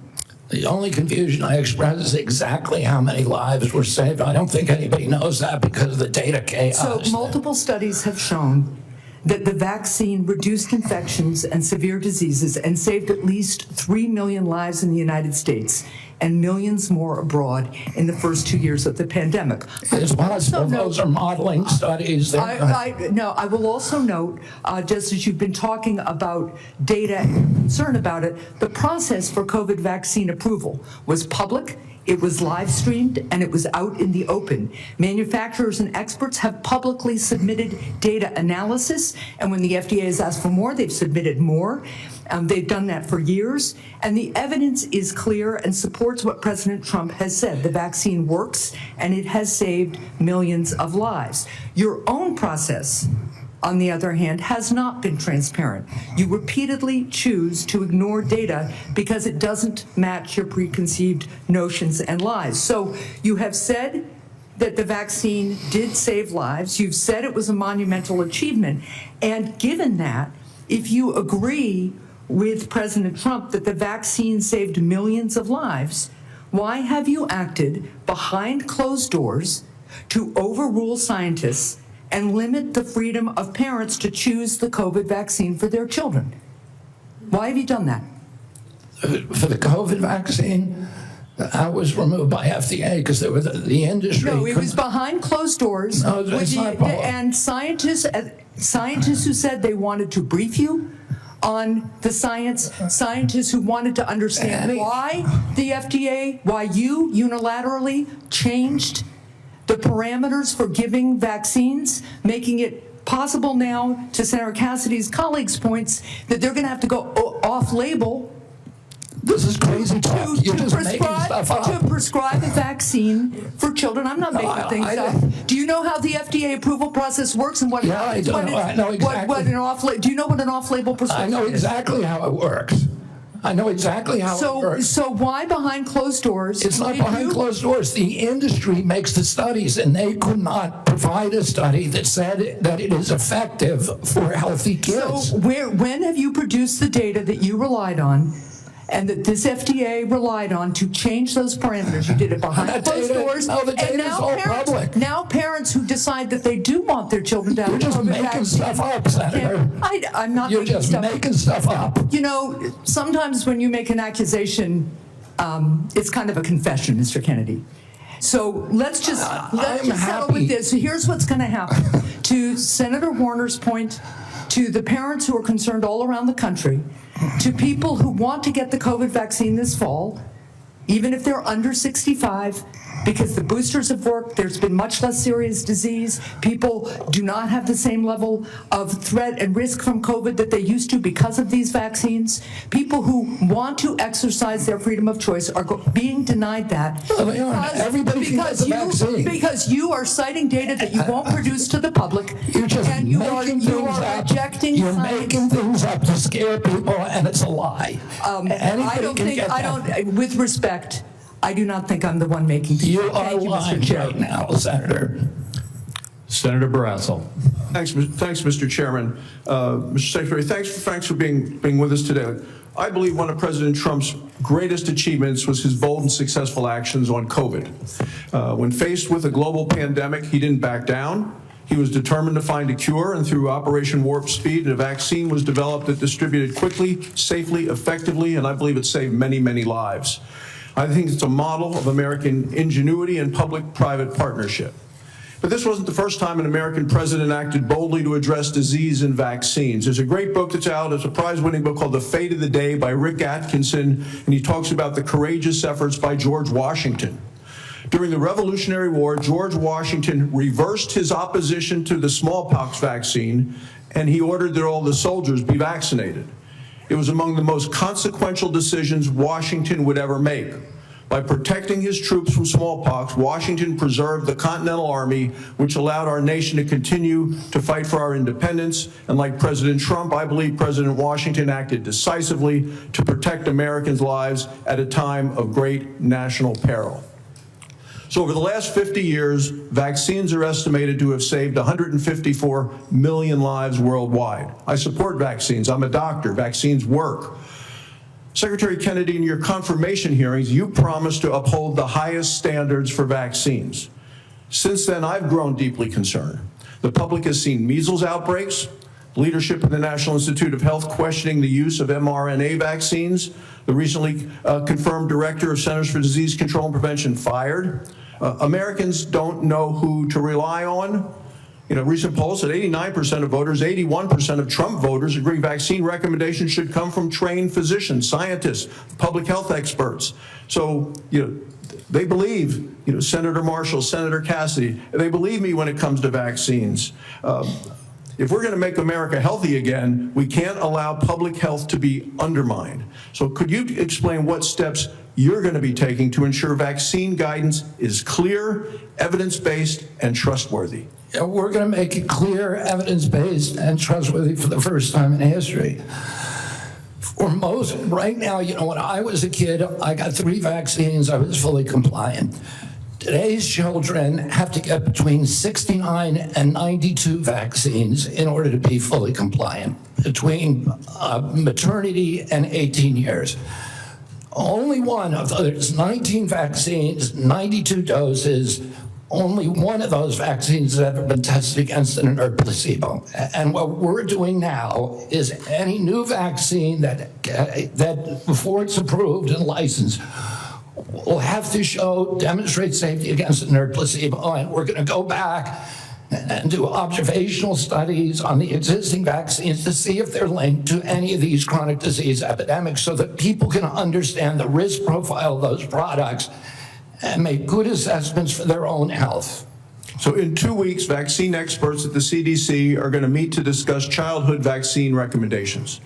Speaker 3: The only confusion I express is exactly how many lives were saved. I don't think anybody knows that because of the data chaos.
Speaker 12: So multiple studies have shown that the vaccine reduced infections and severe diseases and saved at least 3 million lives in the United States and millions more abroad in the first 2 years of the pandemic.
Speaker 3: It's possible those are modeling studies.
Speaker 12: I will also note, just as you've been talking about data and concern about it, the process for COVID vaccine approval was public, it was live streamed, and it was out in the open. Manufacturers and experts have publicly submitted data analysis, and when the FDA has asked for more, they've submitted more. They've done that for years, and the evidence is clear and supports what President Trump has said. The vaccine works, and it has saved millions of lives. Your own process, on the other hand, has not been transparent. You repeatedly choose to ignore data because it doesn't match your preconceived notions and lies. So you have said that the vaccine did save lives. You've said it was a monumental achievement. And given that, if you agree with President Trump that the vaccine saved millions of lives, why have you acted behind closed doors to overrule scientists and limit the freedom of parents to choose the COVID vaccine for their children? Why have you done that?
Speaker 3: For the COVID vaccine, I was removed by FDA because there was the industry.
Speaker 12: No, it was behind closed doors.
Speaker 3: No, that's not
Speaker 12: and scientists who said they wanted to brief you on the science, scientists who wanted to understand why the FDA, why you unilaterally changed the parameters for giving vaccines, making it possible now, to Senator Cassidy's colleagues' points, that they're going to have to go off-label.
Speaker 3: This is crazy talk. You're just making stuff up.
Speaker 12: To prescribe a vaccine for children. I'm not making things up. Do you know how the FDA approval process works and what?
Speaker 3: Yeah, I do. I know exactly.
Speaker 12: Do you know what an off-label prescription is?
Speaker 3: I know exactly how it works. I know exactly how it works.
Speaker 12: So why behind closed doors?
Speaker 3: It's not behind closed doors. The industry makes the studies, and they could not provide a study that said that it is effective for healthy kids.
Speaker 12: So when have you produced the data that you relied on and that this FDA relied on to change those parameters? You did it behind closed doors.
Speaker 3: No, the data is all public.
Speaker 12: Now parents who decide that they do want their children to have
Speaker 3: You're just making stuff up, Senator.
Speaker 12: I'm not
Speaker 3: You're just making stuff up.
Speaker 12: You know, sometimes when you make an accusation, it's kind of a confession, Mr. Kennedy. So let's just settle with this. So here's what's going to happen. To Senator Warner's point, to the parents who are concerned all around the country, to people who want to get the COVID vaccine this fall, even if they're under 65, because the boosters have worked, there's been much less serious disease, people do not have the same level of threat and risk from COVID that they used to because of these vaccines. People who want to exercise their freedom of choice are being denied that because you are citing data that you won't produce to the public.
Speaker 3: You're just
Speaker 12: and you are
Speaker 3: rejecting You're making things up to scare people, and it's a lie.
Speaker 12: With respect, I do not think I'm the one making the
Speaker 3: You are lying right now, Senator.
Speaker 1: Senator Barrasso.
Speaker 13: Thanks, Mr. Chairman. Mr. Secretary, thanks for being with us today. I believe one of President Trump's greatest achievements was his bold and successful actions on COVID. When faced with a global pandemic, he didn't back down. He was determined to find a cure, and through Operation Warp Speed, a vaccine was developed that distributed quickly, safely, effectively, and I believe it saved many, many lives. I think it's a model of American ingenuity and public-private partnership. But this wasn't the first time an American president acted boldly to address disease and vaccines. There's a great book that's out. It's a prize-winning book called The Fate of the Day by Rick Atkinson, and he talks about the courageous efforts by George Washington. During the Revolutionary War, George Washington reversed his opposition to the smallpox vaccine, and he ordered that all the soldiers be vaccinated. It was among the most consequential decisions Washington would ever make. By protecting his troops from smallpox, Washington preserved the Continental Army, which allowed our nation to continue to fight for our independence. And like President Trump, I believe President Washington acted decisively to protect Americans' lives at a time of great national peril. So over the last 50 years, vaccines are estimated to have saved 154 million lives worldwide. I support vaccines. I'm a doctor. Vaccines work. Secretary Kennedy, in your confirmation hearings, you promised to uphold the highest standards for vaccines. Since then, I've grown deeply concerned. The public has seen measles outbreaks, leadership in the National Institute of Health questioning the use of mRNA vaccines, the recently confirmed director of Centers for Disease Control and Prevention fired. Americans don't know who to rely on. You know, recent polls said 89% of voters, 81% of Trump voters agree vaccine recommendations should come from trained physicians, scientists, public health experts. So, you know, they believe, you know, Senator Marshall, Senator Cassidy, they believe me when it comes to vaccines. If we're going to make America healthy again, we can't allow public health to be undermined. So could you explain what steps you're going to be taking to ensure vaccine guidance is clear, evidence-based, and trustworthy?
Speaker 3: Yeah, we're going to make it clear, evidence-based, and trustworthy for the first time in history. For most, right now, you know, when I was a kid, I got 3 vaccines, I was fully compliant. Today's children have to get between 69 and 92 vaccines in order to be fully compliant, between maternity and 18 years. Only one of those 19 vaccines, 92 doses, only one of those vaccines has ever been tested against an inert placebo. And what we're doing now is any new vaccine that before it's approved and licensed will have to demonstrate safety against an inert placebo. And we're going to go back and do observational studies on the existing vaccines to see if they're linked to any of these chronic disease epidemics so that people can understand the risk profile of those products and make good assessments for their own health.
Speaker 13: So in 2 weeks, vaccine experts at the CDC are going to meet to discuss childhood vaccine recommendations.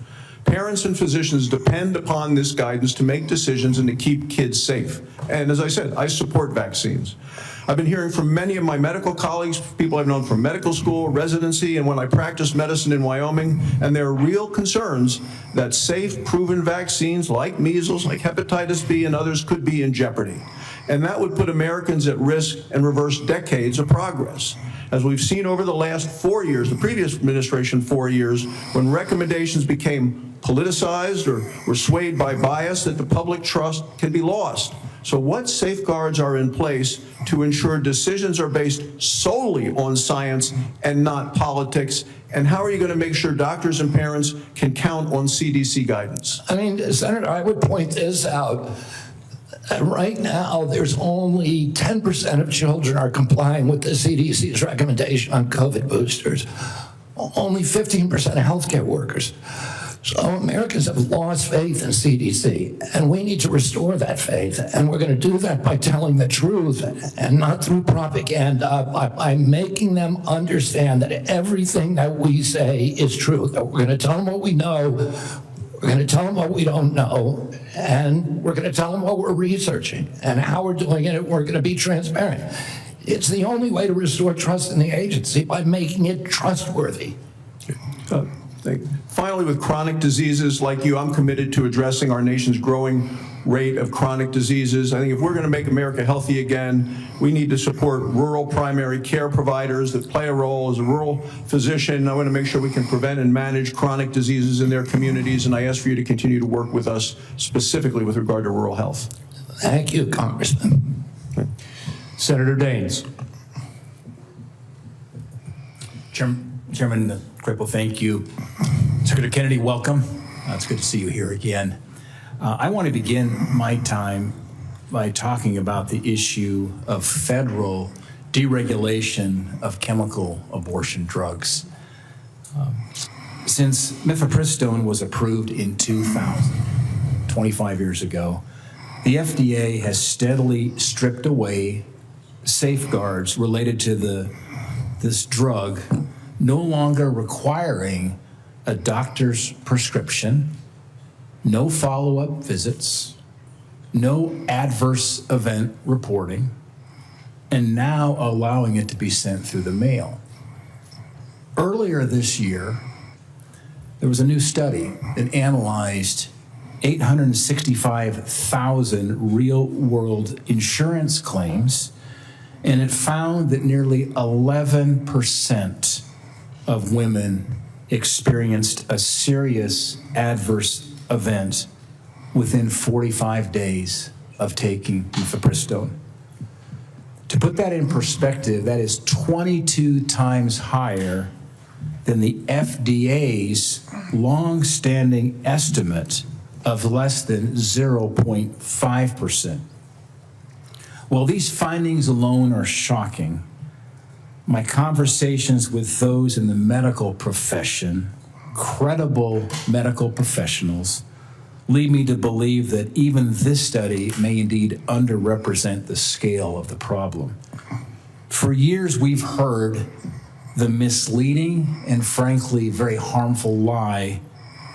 Speaker 13: Parents and physicians depend upon this guidance to make decisions and to keep kids safe. And as I said, I support vaccines. I've been hearing from many of my medical colleagues, people I've known from medical school, residency, and when I practiced medicine in Wyoming, and there are real concerns that safe, proven vaccines like measles, like hepatitis B and others could be in jeopardy. And that would put Americans at risk and reverse decades of progress. As we've seen over the last 4 years, the previous administration 4 years, when recommendations became politicized or were swayed by bias, that the public trust can be lost. So what safeguards are in place to ensure decisions are based solely on science and not politics? And how are you going to make sure doctors and parents can count on CDC guidance?
Speaker 3: I mean, Senator, I would point this out. Right now, there's only 10% of children are complying with the CDC's recommendation on COVID boosters. Only 15% of healthcare workers. So Americans have lost faith in CDC, and we need to restore that faith. And we're going to do that by telling the truth and not through propaganda, by making them understand that everything that we say is true, that we're going to tell them what we know, we're going to tell them what we don't know, and we're going to tell them what we're researching and how we're doing it, and we're going to be transparent. It's the only way to restore trust in the agency, by making it trustworthy.
Speaker 13: Finally, with chronic diseases like you, I'm committed to addressing our nation's growing rate of chronic diseases. I think if we're going to make America healthy again, we need to support rural primary care providers that play a role. As a rural physician, I want to make sure we can prevent and manage chronic diseases in their communities, and I ask for you to continue to work with us specifically with regard to rural health.
Speaker 3: Thank you, Congressman.
Speaker 10: Senator Daines. Chairman Crapo, thank you. Secretary Kennedy, welcome. It's good to see you here again. I want to begin my time by talking about the issue of federal deregulation of chemical abortion drugs. Since mifepristone was approved in 2000, 25 years ago, the FDA has steadily stripped away safeguards related to this drug, no longer requiring a doctor's prescription, no follow-up visits, no adverse event reporting, and now allowing it to be sent through the mail. Earlier this year, there was a new study that analyzed 865,000 real-world insurance claims, and it found that nearly 11% of women experienced a serious adverse event within 45 days of taking mifepristone. To put that in perspective, that is 22 times higher than the FDA's long-standing estimate of less than 0.5%. While these findings alone are shocking, my conversations with those in the medical profession, credible medical professionals, lead me to believe that even this study may indeed underrepresent the scale of the problem. For years, we've heard the misleading and frankly very harmful lie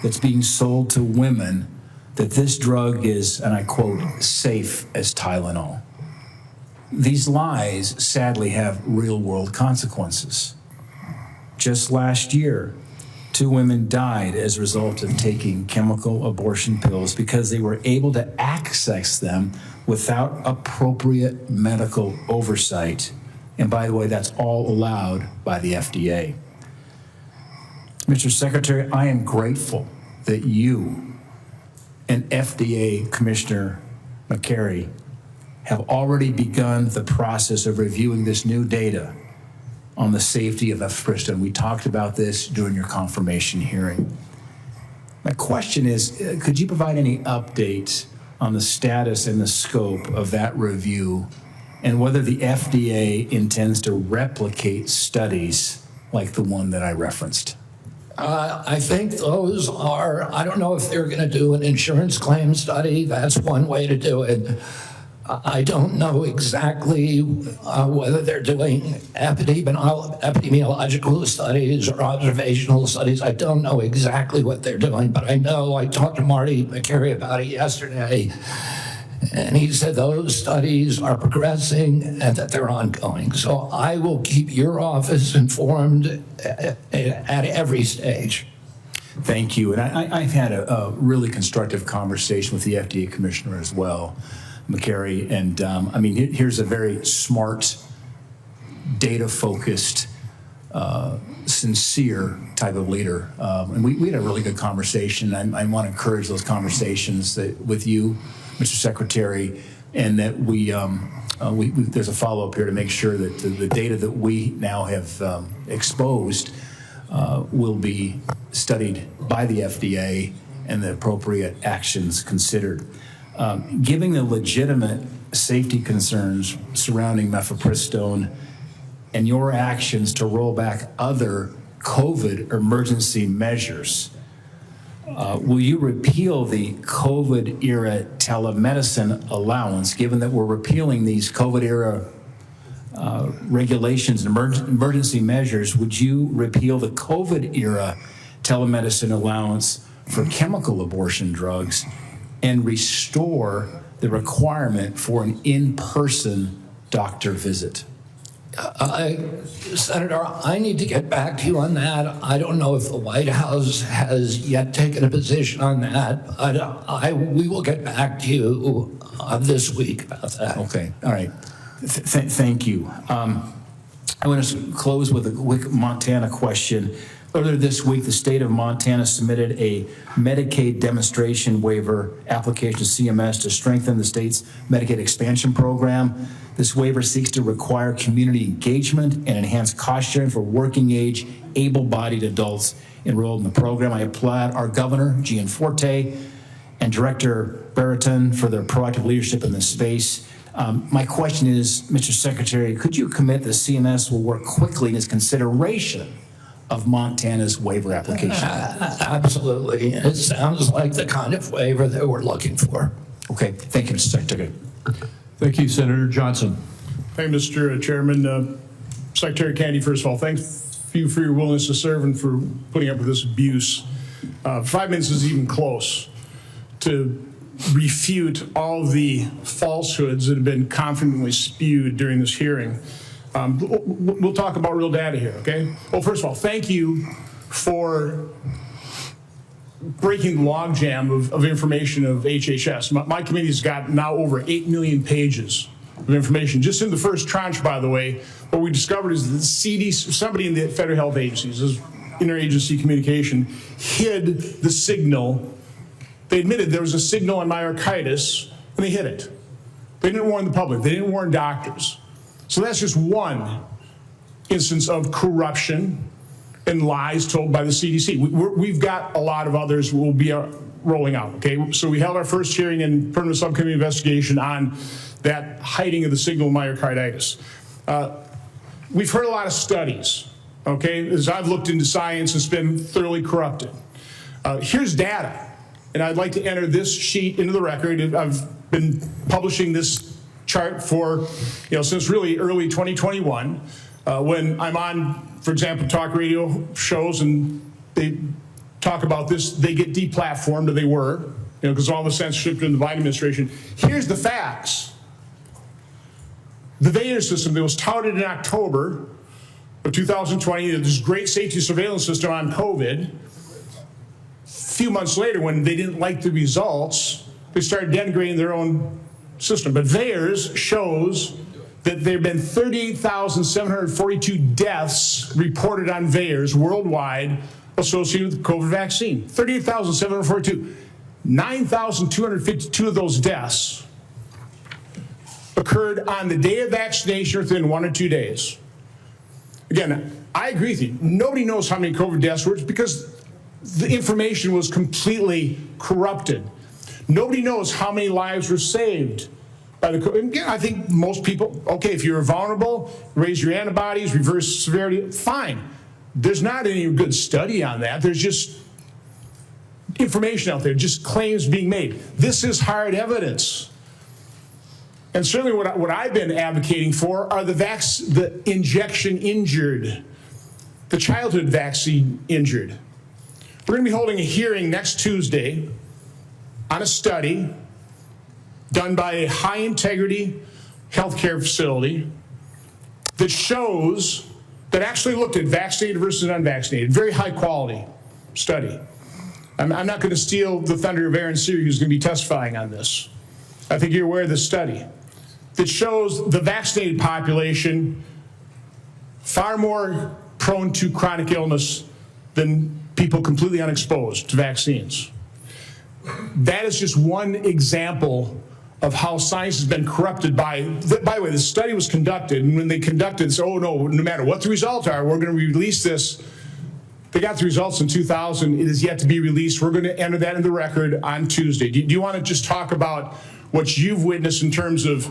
Speaker 10: that's being sold to women that this drug is, and I quote, safe as Tylenol. These lies sadly have real-world consequences. Just last year, 2 women died as a result of taking chemical abortion pills because they were able to access them without appropriate medical oversight. And by the way, that's all allowed by the FDA. Mr. Secretary, I am grateful that you and FDA Commissioner McCary have already begun the process of reviewing this new data on the safety of mifepristone. We talked about this during your confirmation hearing. My question is, could you provide any updates on the status and the scope of that review and whether the FDA intends to replicate studies like the one that I referenced?
Speaker 3: I think those are, I don't know if they're going to do an insurance claim study. That's one way to do it. I don't know exactly whether they're doing epidemiological studies or observational studies. I don't know exactly what they're doing, but I know I talked to Marty McCary about it yesterday, and he said those studies are progressing and that they're ongoing. So I will keep your office informed at every stage.
Speaker 10: Thank you. And I've had a really constructive conversation with the FDA Commissioner as well, McCary, and I mean, here's a very smart, data-focused, sincere type of leader. And we had a really good conversation. I want to encourage those conversations with you, Mr. Secretary, and that there's a follow-up here to make sure that the data that we now have exposed will be studied by the FDA and the appropriate actions considered. Given the legitimate safety concerns surrounding mifepristone and your actions to roll back other COVID emergency measures, will you repeal the COVID-era telemedicine allowance, given that we're repealing these COVID-era regulations and emergency measures? Would you repeal the COVID-era telemedicine allowance for chemical abortion drugs and restore the requirement for an in-person doctor visit?
Speaker 3: Senator, I need to get back to you on that. I don't know if the White House has yet taken a position on that. We will get back to you this week about that.
Speaker 10: Okay, all right. Thank you. I want to close with a quick Montana question. Earlier this week, the state of Montana submitted a Medicaid demonstration waiver application to CMS to strengthen the state's Medicaid expansion program. This waiver seeks to require community engagement and enhance cost sharing for working-age, able-bodied adults enrolled in the program. I applaud our governor, Gianforte, and Director Brereton for their proactive leadership in this space. My question is, Mr. Secretary, could you commit that CMS will work quickly in its consideration of Montana's waiver application?
Speaker 3: Absolutely. It sounds like the kind of waiver that we're looking for.
Speaker 10: Okay, thank you, Mr. Secretary.
Speaker 1: Thank you, Senator Johnson.
Speaker 14: Thank you, Mr. Chairman. Secretary Kennedy, first of all, thanks you for your willingness to serve and for putting up with this abuse. 5 minutes is even close to refute all the falsehoods that have been confidently spewed during this hearing. We'll talk about real data here, okay? Well, first of all, thank you for breaking the logjam of information of HHS. My committee's got now over 8 million pages of information. Just in the first tranche, by the way, what we discovered is that the CDC, somebody in the federal health agencies, this interagency communication, hid the signal. They admitted there was a signal on myocarditis, and they hid it. They didn't warn the public. They didn't warn doctors. So that's just one instance of corruption and lies told by the CDC. We've got a lot of others we'll be rolling out, okay? So we held our first hearing in front of a subcommittee investigation on that hiding of the signal of myocarditis. We've heard a lot of studies, okay? As I've looked into science, it's been thoroughly corrupted. Here's data, and I'd like to enter this sheet into the record. I've been publishing this chart for, since really early 2021, when I'm on, for example, talk radio shows and they talk about this, they get deplatformed, or they were, because all the censorship in the Biden administration. Here's the facts. The VIVO system that was touted in October of 2020, this great safety surveillance system on COVID, a few months later, when they didn't like the results, they started denigrating their own system. But theirs shows that there have been 38,742 deaths reported on VAERS worldwide associated with the COVID vaccine. 38,742. 9,252 of those deaths occurred on the day of vaccination within 1 or 2 days. Again, I agree with you. Nobody knows how many COVID deaths were because the information was completely corrupted. Nobody knows how many lives were saved by the COVID. Again, I think most people, okay, if you're vulnerable, raise your antibodies, reverse severity, fine. There's not any good study on that. There's just information out there, just claims being made. This is hard evidence. And certainly what I've been advocating for are the injection injured, the childhood vaccine injured. We're going to be holding a hearing next Tuesday on a study done by a high integrity healthcare facility that shows, that actually looked at vaccinated versus unvaccinated, very high quality study. I'm not going to steal the thunder of Aaron Seary, who's going to be testifying on this. I think you're aware of the study that shows the vaccinated population far more prone to chronic illness than people completely unexposed to vaccines. That is just one example of how science has been corrupted by the way, the study was conducted, and when they conducted this, oh no matter what the results are, we're going to release this. They got the results in 2000. It is yet to be released. We're going to enter that in the record on Tuesday. Do you want to just talk about what you've witnessed in terms of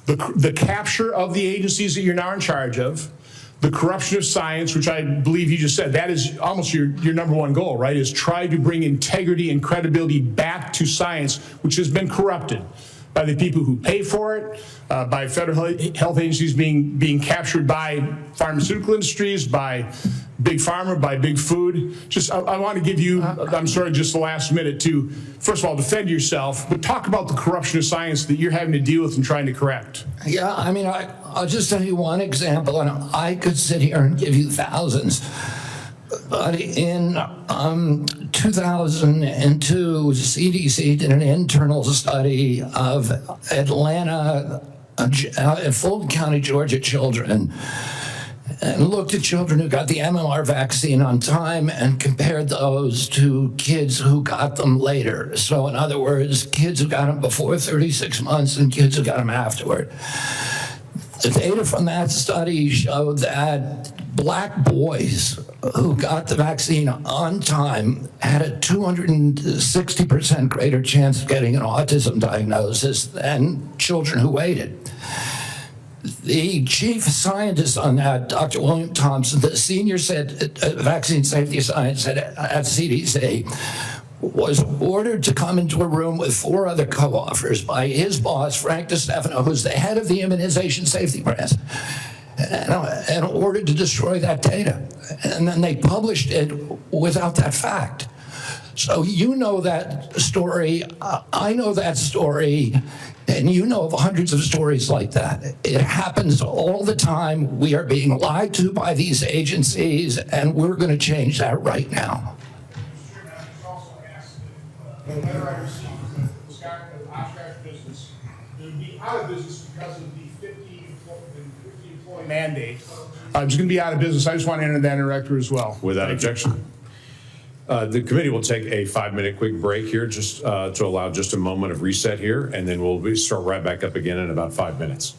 Speaker 14: the capture of the agencies that you're now in charge of, the corruption of science, which I believe you just said, that is almost your number one goal, right, is try to bring integrity and credibility back to science, which has been corrupted by the people who pay for it, by federal health agencies being captured by pharmaceutical industries, by big pharma, by big food. Just, I want to give you, I'm sorry, just the last minute to, first of all, defend yourself, but talk about the corruption of science that you're having to deal with and trying to correct.
Speaker 3: Yeah, I mean, I'll just tell you one example, and I could sit here and give you thousands. But in 2002, CDC did an internal study of Atlanta, Fulton County, Georgia children, and looked at children who got the MMR vaccine on time and compared those to kids who got them later. So in other words, kids who got them before 36 months and kids who got them afterward. The data from that study showed that Black boys who got the vaccine on time had a 260% greater chance of getting an autism diagnosis than children who waited. The chief scientist on that, Dr. William Thompson, the senior vaccine safety scientist at CDC, was ordered to come into a room with 4 other co-authors by his boss, Frank DeStefano, who's the head of the Immunization Safety Branch, and ordered to destroy that data. And then they published it without that fact. So you know that story, I know that story, and you know of hundreds of stories like that. It happens all the time. We are being lied to by these agencies, and we're going to change that right now.
Speaker 14: The letter I received from Oshkosh business, it would be out of business because of the 50 employee mandate. It's going to be out of business. I just want to enter that in the record as well.
Speaker 11: Without objection. The committee will take a 5-minute quick break here just to allow just a moment of reset here, and then we'll start right back up again in about 5 minutes.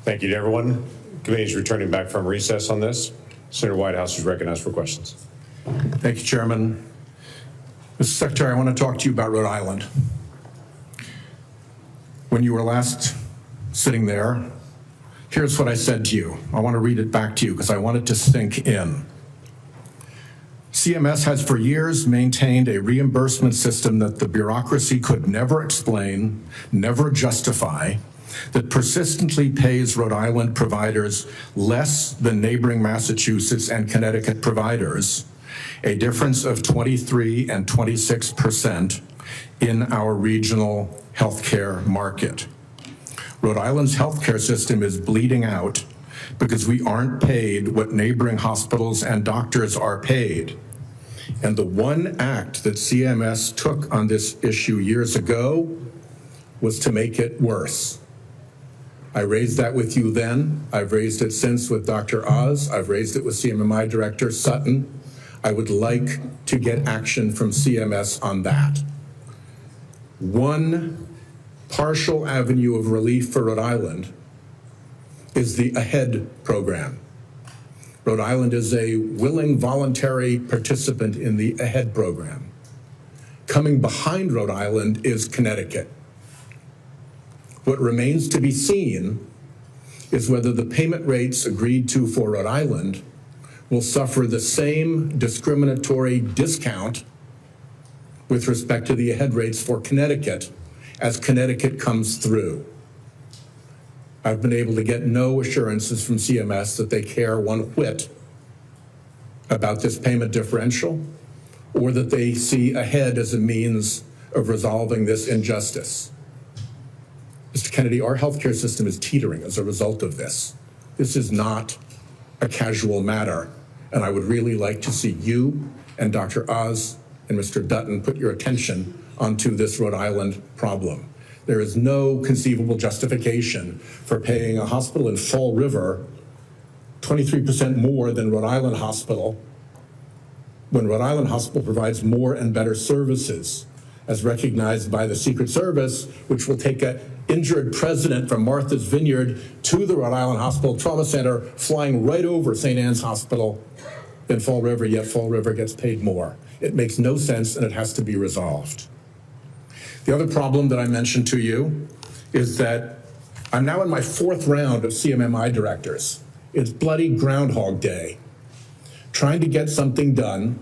Speaker 11: Thank you to everyone. Committee is returning back from recess on this. Senator Whitehouse is recognized for questions.
Speaker 13: Thank you, Chairman. Mr. Secretary, I want to talk to you about Rhode Island. When you were last sitting there, here's what I said to you. I want to read it back to you because I want it to sink in. CMS has for years maintained a reimbursement system that the bureaucracy could never explain, never justify, that persistently pays Rhode Island providers less than neighboring Massachusetts and Connecticut providers, a difference of 23 and 26% in our regional healthcare market. Rhode Island's healthcare system is bleeding out because we aren't paid what neighboring hospitals and doctors are paid. And the one act that CMS took on this issue years ago was to make it worse. I raised that with you then. I've raised it since with Dr. Oz. I've raised it with CMMI Director Sutton. I would like to get action from CMS on that. One partial avenue of relief for Rhode Island is the AHEAD program. Rhode Island is a willing voluntary participant in the AHEAD program. Coming behind Rhode Island is Connecticut. What remains to be seen is whether the payment rates agreed to for Rhode Island will suffer the same discriminatory discount with respect to the AHEAD rates for Connecticut as Connecticut comes through. I've been able to get no assurances from CMS that they care one whit about this payment differential or that they see AHEAD as a means of resolving this injustice. Mr. Kennedy, our healthcare system is teetering as a result of this. This is not a casual matter, and I would really like to see you and Dr. Oz and Mr. Dutton put your attention onto this Rhode Island problem. There is no conceivable justification for paying a hospital in Fall River 23% more than Rhode Island Hospital when Rhode Island Hospital provides more and better services, as recognized by the Secret Service, which will take an injured president from Martha's Vineyard to the Rhode Island Hospital Trauma Center, flying right over St. Anne's Hospital in Fall River, yet Fall River gets paid more. It makes no sense, and it has to be resolved. The other problem that I mentioned to you is that I'm now in my 4th round of CMMI directors. It's bloody Groundhog Day, trying to get something done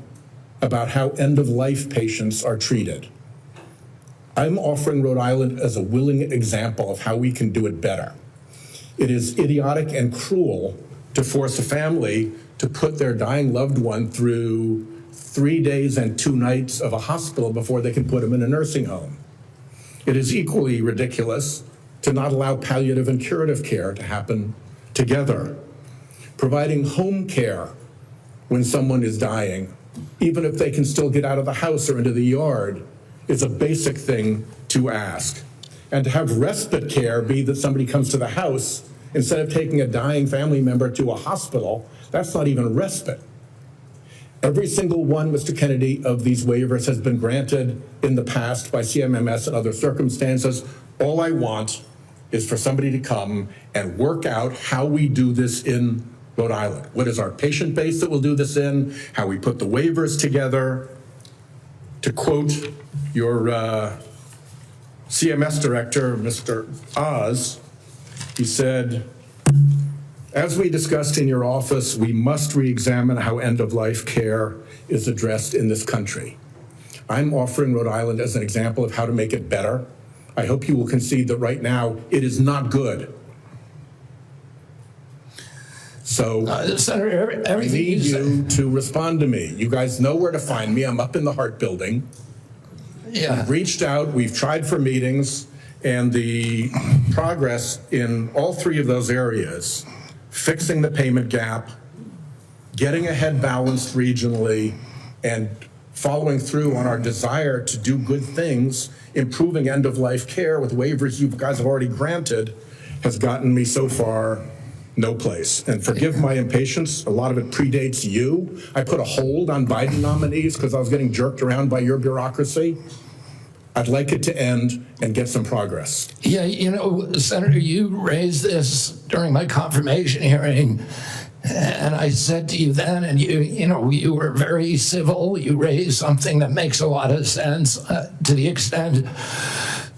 Speaker 13: about how end-of-life patients are treated. I'm offering Rhode Island as a willing example of how we can do it better. It is idiotic and cruel to force a family to put their dying loved one through 3 days and 2 nights of a hospital before they can put them in a nursing home. It is equally ridiculous to not allow palliative and curative care to happen together. Providing home care when someone is dying, even if they can still get out of the house or into the yard, is a basic thing to ask. And to have respite care be that somebody comes to the house instead of taking a dying family member to a hospital, that's not even respite. Every single one, Mr. Kennedy, of these waivers has been granted in the past by CMMS and other circumstances. All I want is for somebody to come and work out how we do this in Rhode Island. What is our patient base that we'll do this in, how we put the waivers together. To quote your CMS director, Mr. Oz, he said, as we discussed in your office, we must re-examine how end-of-life care is addressed in this country. I'm offering Rhode Island as an example of how to make it better. I hope you will concede that right now it is not good. So
Speaker 3: Senator,
Speaker 13: I need you to respond to me. You guys know where to find me. I'm up in the Hart Building.
Speaker 3: Yeah.
Speaker 13: We've reached out, we've tried for meetings, and the progress in all 3 of those areas, fixing the payment gap, getting ahead balanced regionally, and following through on our desire to do good things, improving end-of-life care with waivers you guys have already granted, has gotten me so far no place. And forgive my impatience, a lot of it predates you. I put a hold on Biden nominees because I was getting jerked around by your bureaucracy. I'd like it to end and get some progress.
Speaker 3: Yeah, you know, Senator, you raised this during my confirmation hearing, And I said to you then, and you were very civil. You raised something that makes a lot of sense to the extent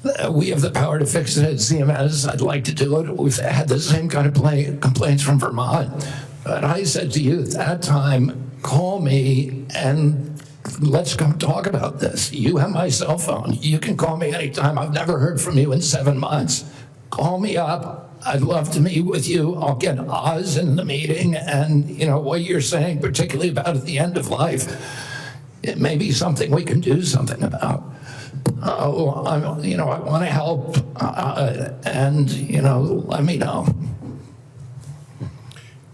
Speaker 3: that we have the power to fix it at CMS. I'd like to do it. We've had the same kind of complaints from Vermont. But I said to you at that time, call me and let's come talk about this. You have my cell phone. You can call me anytime. I've never heard from you in 7 months. Call me up. I'd love to meet with you. I'll get Oz in the meeting, and what you're saying, particularly about at the end of life, it may be something we can do something about. I want to help, and let me know.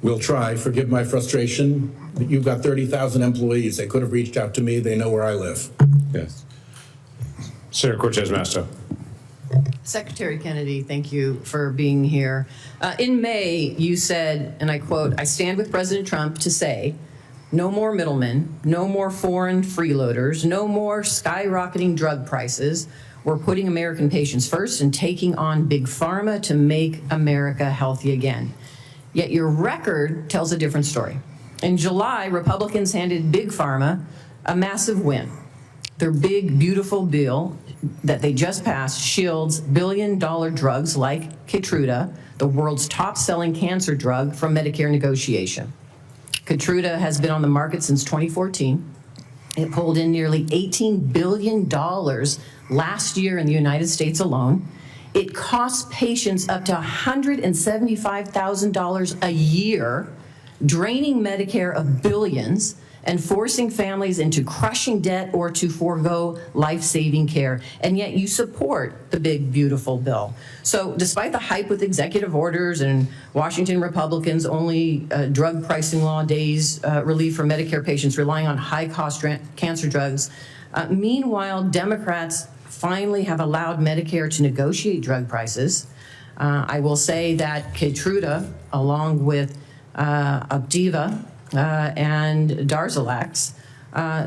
Speaker 15: We'll try. Forgive my frustration. You've got 30,000 employees. They could have reached out to me. They know where I live.
Speaker 11: Yes. Senator Cortez Masto.
Speaker 16: Secretary Kennedy, thank you for being here. In May, you said, and I quote, "I stand with President Trump to say, no more middlemen, no more foreign freeloaders, no more skyrocketing drug prices. We're putting American patients first and taking on big pharma to make America healthy again." Yet your record tells a different story. In July, Republicans handed big pharma a massive win. Their big, beautiful bill that they just passed shields billion-dollar drugs like Keytruda, the world's top-selling cancer drug, from Medicare negotiation. Keytruda has been on the market since 2014. It pulled in nearly $18 billion last year in the United States alone. It costs patients up to $175,000 a year, draining Medicare of billions and forcing families into crushing debt or to forego life-saving care. And yet you support the big, beautiful bill. So despite the hype with executive orders and Washington Republicans only drug pricing law days relief for Medicare patients relying on high-cost cancer drugs, meanwhile, Democrats finally have allowed Medicare to negotiate drug prices. I will say that Keytruda, along with Opdivo, and Darzalex,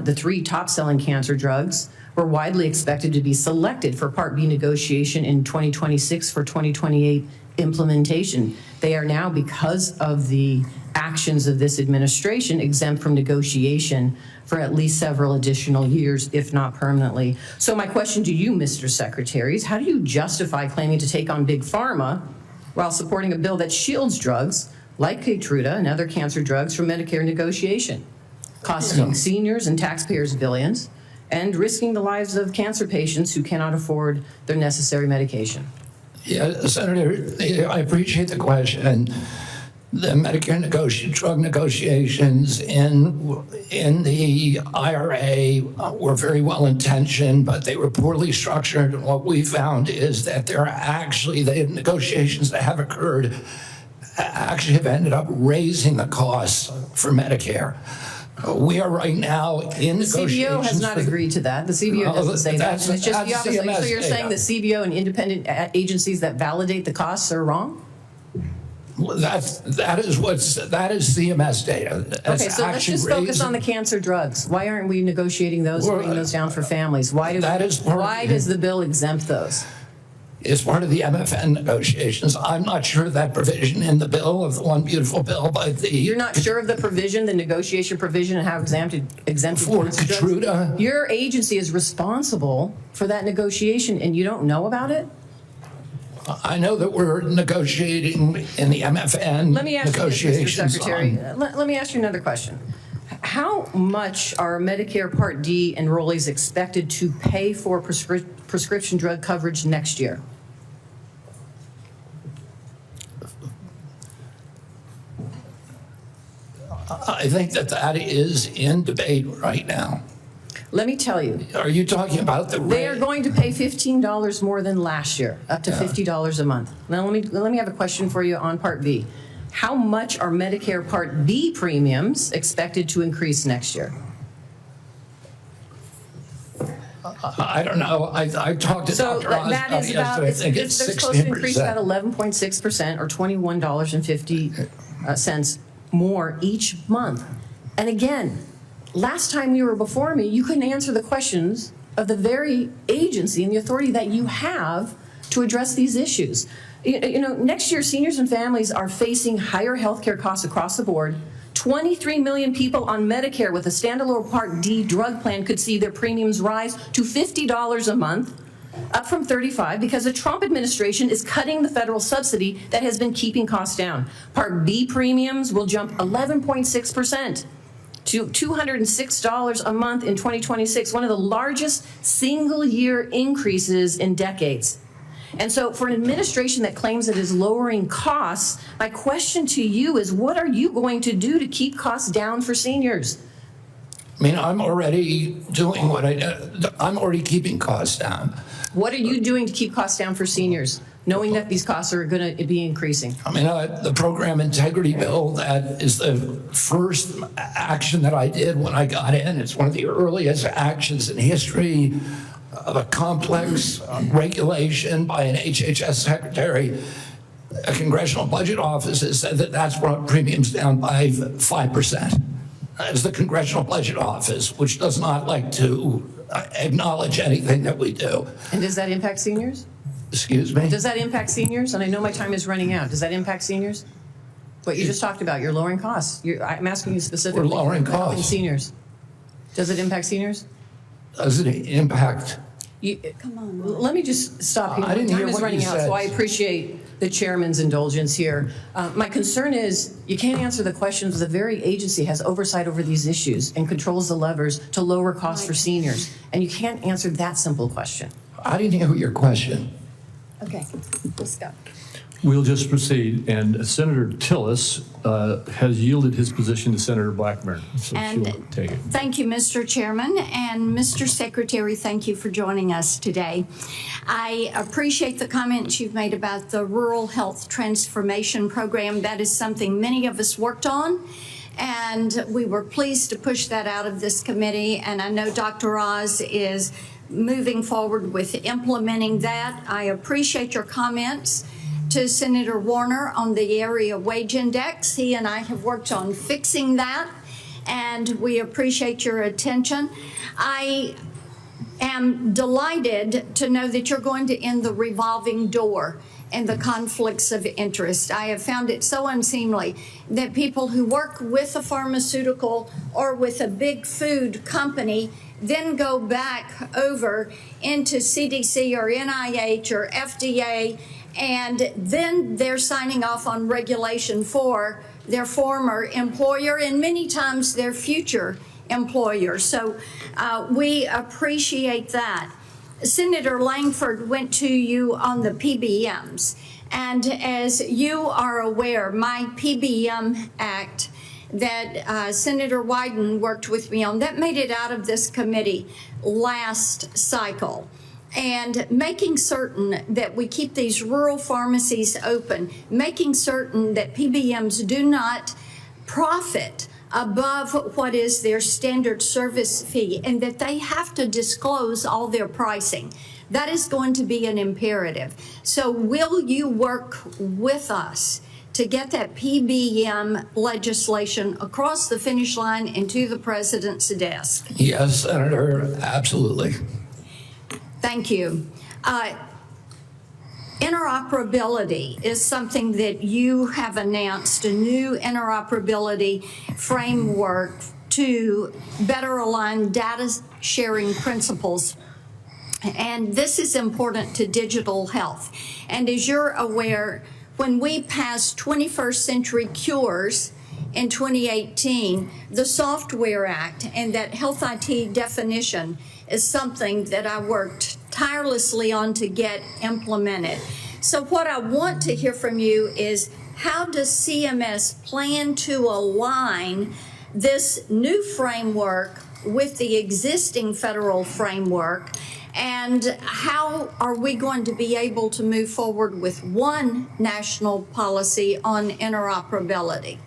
Speaker 16: the 3 top-selling cancer drugs, were widely expected to be selected for Part B negotiation in 2026 for 2028 implementation. They are now, because of the actions of this administration, exempt from negotiation for at least several additional years, if not permanently. So my question to you, Mr. Secretary, is how do you justify claiming to take on big pharma while supporting a bill that shields drugs like Keytruda and other cancer drugs from Medicare negotiation, costing seniors and taxpayers billions, and risking the lives of cancer patients who cannot afford their necessary medication?
Speaker 3: Yeah, Senator, I appreciate the question. The Medicare drug negotiations in the IRA were very well intentioned, but they were poorly structured. And what we found is that the negotiations that have occurred actually have ended up raising the costs for Medicare. We are right now in negotiations.
Speaker 16: The CBO has not agreed to that. The CBO doesn't say that. It's just the opposite. So you're saying the CBO and independent agencies that validate the costs are wrong?
Speaker 3: Well, that is CMS data.
Speaker 16: Okay, so let's just focus on the cancer drugs. Why aren't we negotiating those, bringing those down for families? Why does the bill exempt those?
Speaker 3: Is part of the MFN negotiations. I'm not sure of that provision in the bill, of the one beautiful bill, but
Speaker 16: You're not sure of the provision, the negotiation provision, and how exempted
Speaker 3: for Keytruda?
Speaker 16: Your agency is responsible for that negotiation, and you don't know about it?
Speaker 3: I know that we're negotiating in the MFN
Speaker 16: Let me ask
Speaker 3: negotiations.
Speaker 16: you this, Mr. Secretary. Let me ask you another question. How much are Medicare Part D enrollees expected to pay for prescription drug coverage next year?
Speaker 3: I think that is in debate right now.
Speaker 16: Let me tell you.
Speaker 3: Are you talking about the rate?
Speaker 16: They are going to pay $15 more than last year, up to $50 a month. Now let me have a question for you on Part B. How much are Medicare Part B premiums expected to increase next year?
Speaker 3: I don't know. I talked to Dr. Oz about it yesterday. I think it's 16%.
Speaker 16: They're supposed to increase about 11.6% or $21.50 more each month. And again, last time you were before me, you couldn't answer the questions of the very agency and the authority that you have to address these issues. You know, next year, seniors and families are facing higher health care costs across the board. 23 million people on Medicare with a standalone Part D drug plan could see their premiums rise to $50 a month, up from $35, because the Trump administration is cutting the federal subsidy that has been keeping costs down. Part B premiums will jump 11.6% to $206 a month in 2026, one of the largest single-year increases in decades. And so for an administration that claims it is lowering costs, my question to you is, what are you going to do to keep costs down for seniors?
Speaker 3: I mean, I'm already doing what I'm already keeping costs down.
Speaker 16: What are you doing to keep costs down for seniors, knowing that these costs are going to be increasing?
Speaker 3: I mean, the program integrity bill, that is the first action that I did when I got in. It's one of the earliest actions in history of a complex regulation by an HHS secretary. A Congressional Budget Office has said that that's brought premiums down by 5%. As the Congressional Budget Office, which does not like to acknowledge anything that we do.
Speaker 16: And does that impact seniors?
Speaker 3: Excuse me?
Speaker 16: Does that impact seniors? And I know my time is running out. Does that impact seniors? What you just talked about, you're lowering costs. I'm asking you specifically.
Speaker 3: We're lowering costs.
Speaker 16: Seniors. Does it impact seniors?
Speaker 3: Does it impact?
Speaker 16: Come on. Let me just stop here.
Speaker 3: I didn't
Speaker 16: Time
Speaker 3: hear
Speaker 16: is
Speaker 3: what
Speaker 16: running
Speaker 3: you
Speaker 16: out,
Speaker 3: said.
Speaker 16: so I appreciate the chairman's indulgence here. My concern is you can't answer the questions. The very agency has oversight over these issues and controls the levers to lower costs for seniors. And you can't answer that simple question.
Speaker 3: I didn't hear your question.
Speaker 16: Okay, let's go.
Speaker 1: We'll just proceed. And Senator Tillis has yielded his position to Senator Blackburn. So
Speaker 17: And
Speaker 1: she'll take it.
Speaker 17: thank you, Mr. Chairman, and Mr. Secretary, thank you for joining us today. I appreciate the comments you've made about the Rural Health Transformation Program. That is something many of us worked on, and we were pleased to push that out of this committee. And I know Dr. Oz is moving forward with implementing that. I appreciate your comments to Senator Warner on the area wage index. He and I have worked on fixing that, and we appreciate your attention. I am delighted to know that you're going to end the revolving door and the conflicts of interest. I have found it so unseemly that people who work with a pharmaceutical or with a big food company then go back over into CDC or NIH or FDA, and then they're signing off on regulation for their former employer and many times their future employer. So we appreciate that. Senator Langford went to you on the PBMs. And as you are aware, my PBM Act that Senator Wyden worked with me on, that made it out of this committee last cycle. And making certain that we keep these rural pharmacies open, making certain that PBMs do not profit above what is their standard service fee, and that they have to disclose all their pricing. That is going to be an imperative. So will you work with us to get that PBM legislation across the finish line and to the president's desk?
Speaker 3: Yes, Senator, absolutely.
Speaker 17: Thank you. Interoperability is something that you have announced, a new interoperability framework to better align data sharing principles. And this is important to digital health. And as you're aware, when we passed 21st Century Cures in 2018, the Software Act and that health IT definition is something that I worked tirelessly on to get implemented. So what I want to hear from you is, how does CMS plan to align this new framework with the existing federal framework? And how are we going to be able to move forward with one national policy on interoperability?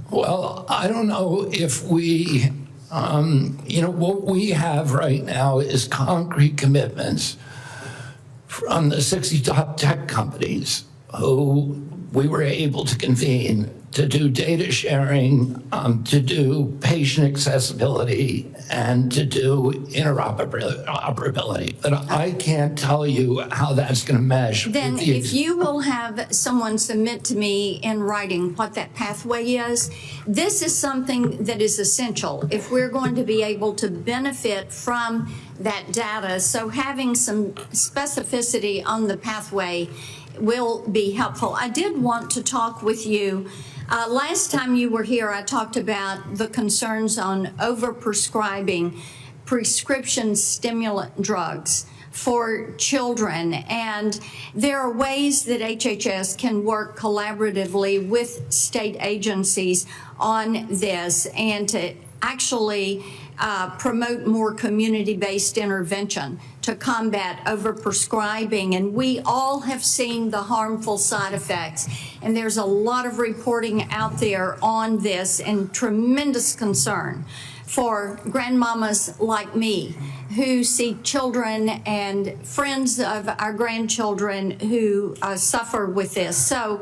Speaker 3: Well, I don't know if we, what we have right now is concrete commitments from the 60 top tech companies who we were able to convene to do data sharing, to do patient accessibility, and to do interoperability. But I can't tell you how that's going to mesh.
Speaker 17: Then if you will have someone submit to me in writing what that pathway is, this is something that is essential if we're going to be able to benefit from that data. So having some specificity on the pathway will be helpful. I did want to talk with you. Last time you were here, I talked about the concerns on overprescribing prescription stimulant drugs for children. And there are ways that HHS can work collaboratively with state agencies on this and to actually promote more community-based intervention to combat overprescribing. And we all have seen the harmful side effects. And there's a lot of reporting out there on this and tremendous concern for grandmamas like me who see children and friends of our grandchildren who suffer with this. So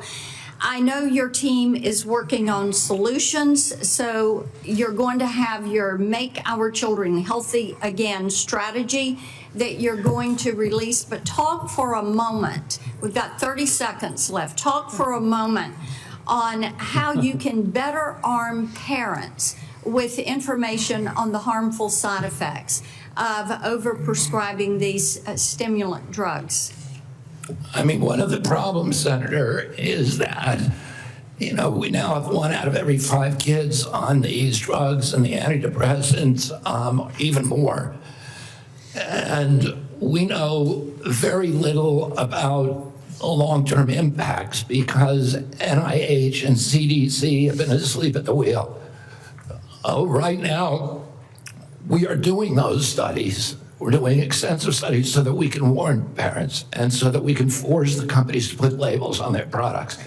Speaker 17: I know your team is working on solutions, so you're going to have your Make Our Children Healthy Again strategy that you're going to release, but talk for a moment. We've got 30 seconds left. Talk for a moment on how you can better arm parents with information on the harmful side effects of overprescribing these stimulant drugs.
Speaker 3: I mean, one of the problems, Senator, is that, we now have 1 out of every 5 kids on these drugs and the antidepressants, even more. And we know very little about long-term impacts because NIH and CDC have been asleep at the wheel. Right now, we are doing those studies. We're doing extensive studies so that we can warn parents and so that we can force the companies to put labels on their products.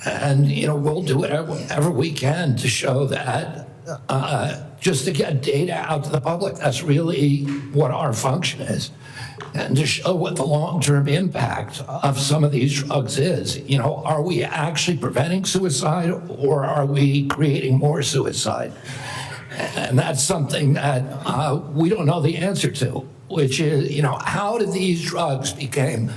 Speaker 3: And, we'll do whatever we can to show that, just to get data out to the public. That's really what our function is. And to show what the long-term impact of some of these drugs is. Are we actually preventing suicide or are we creating more suicide? And that's something that we don't know the answer to, which is, how did these drugs become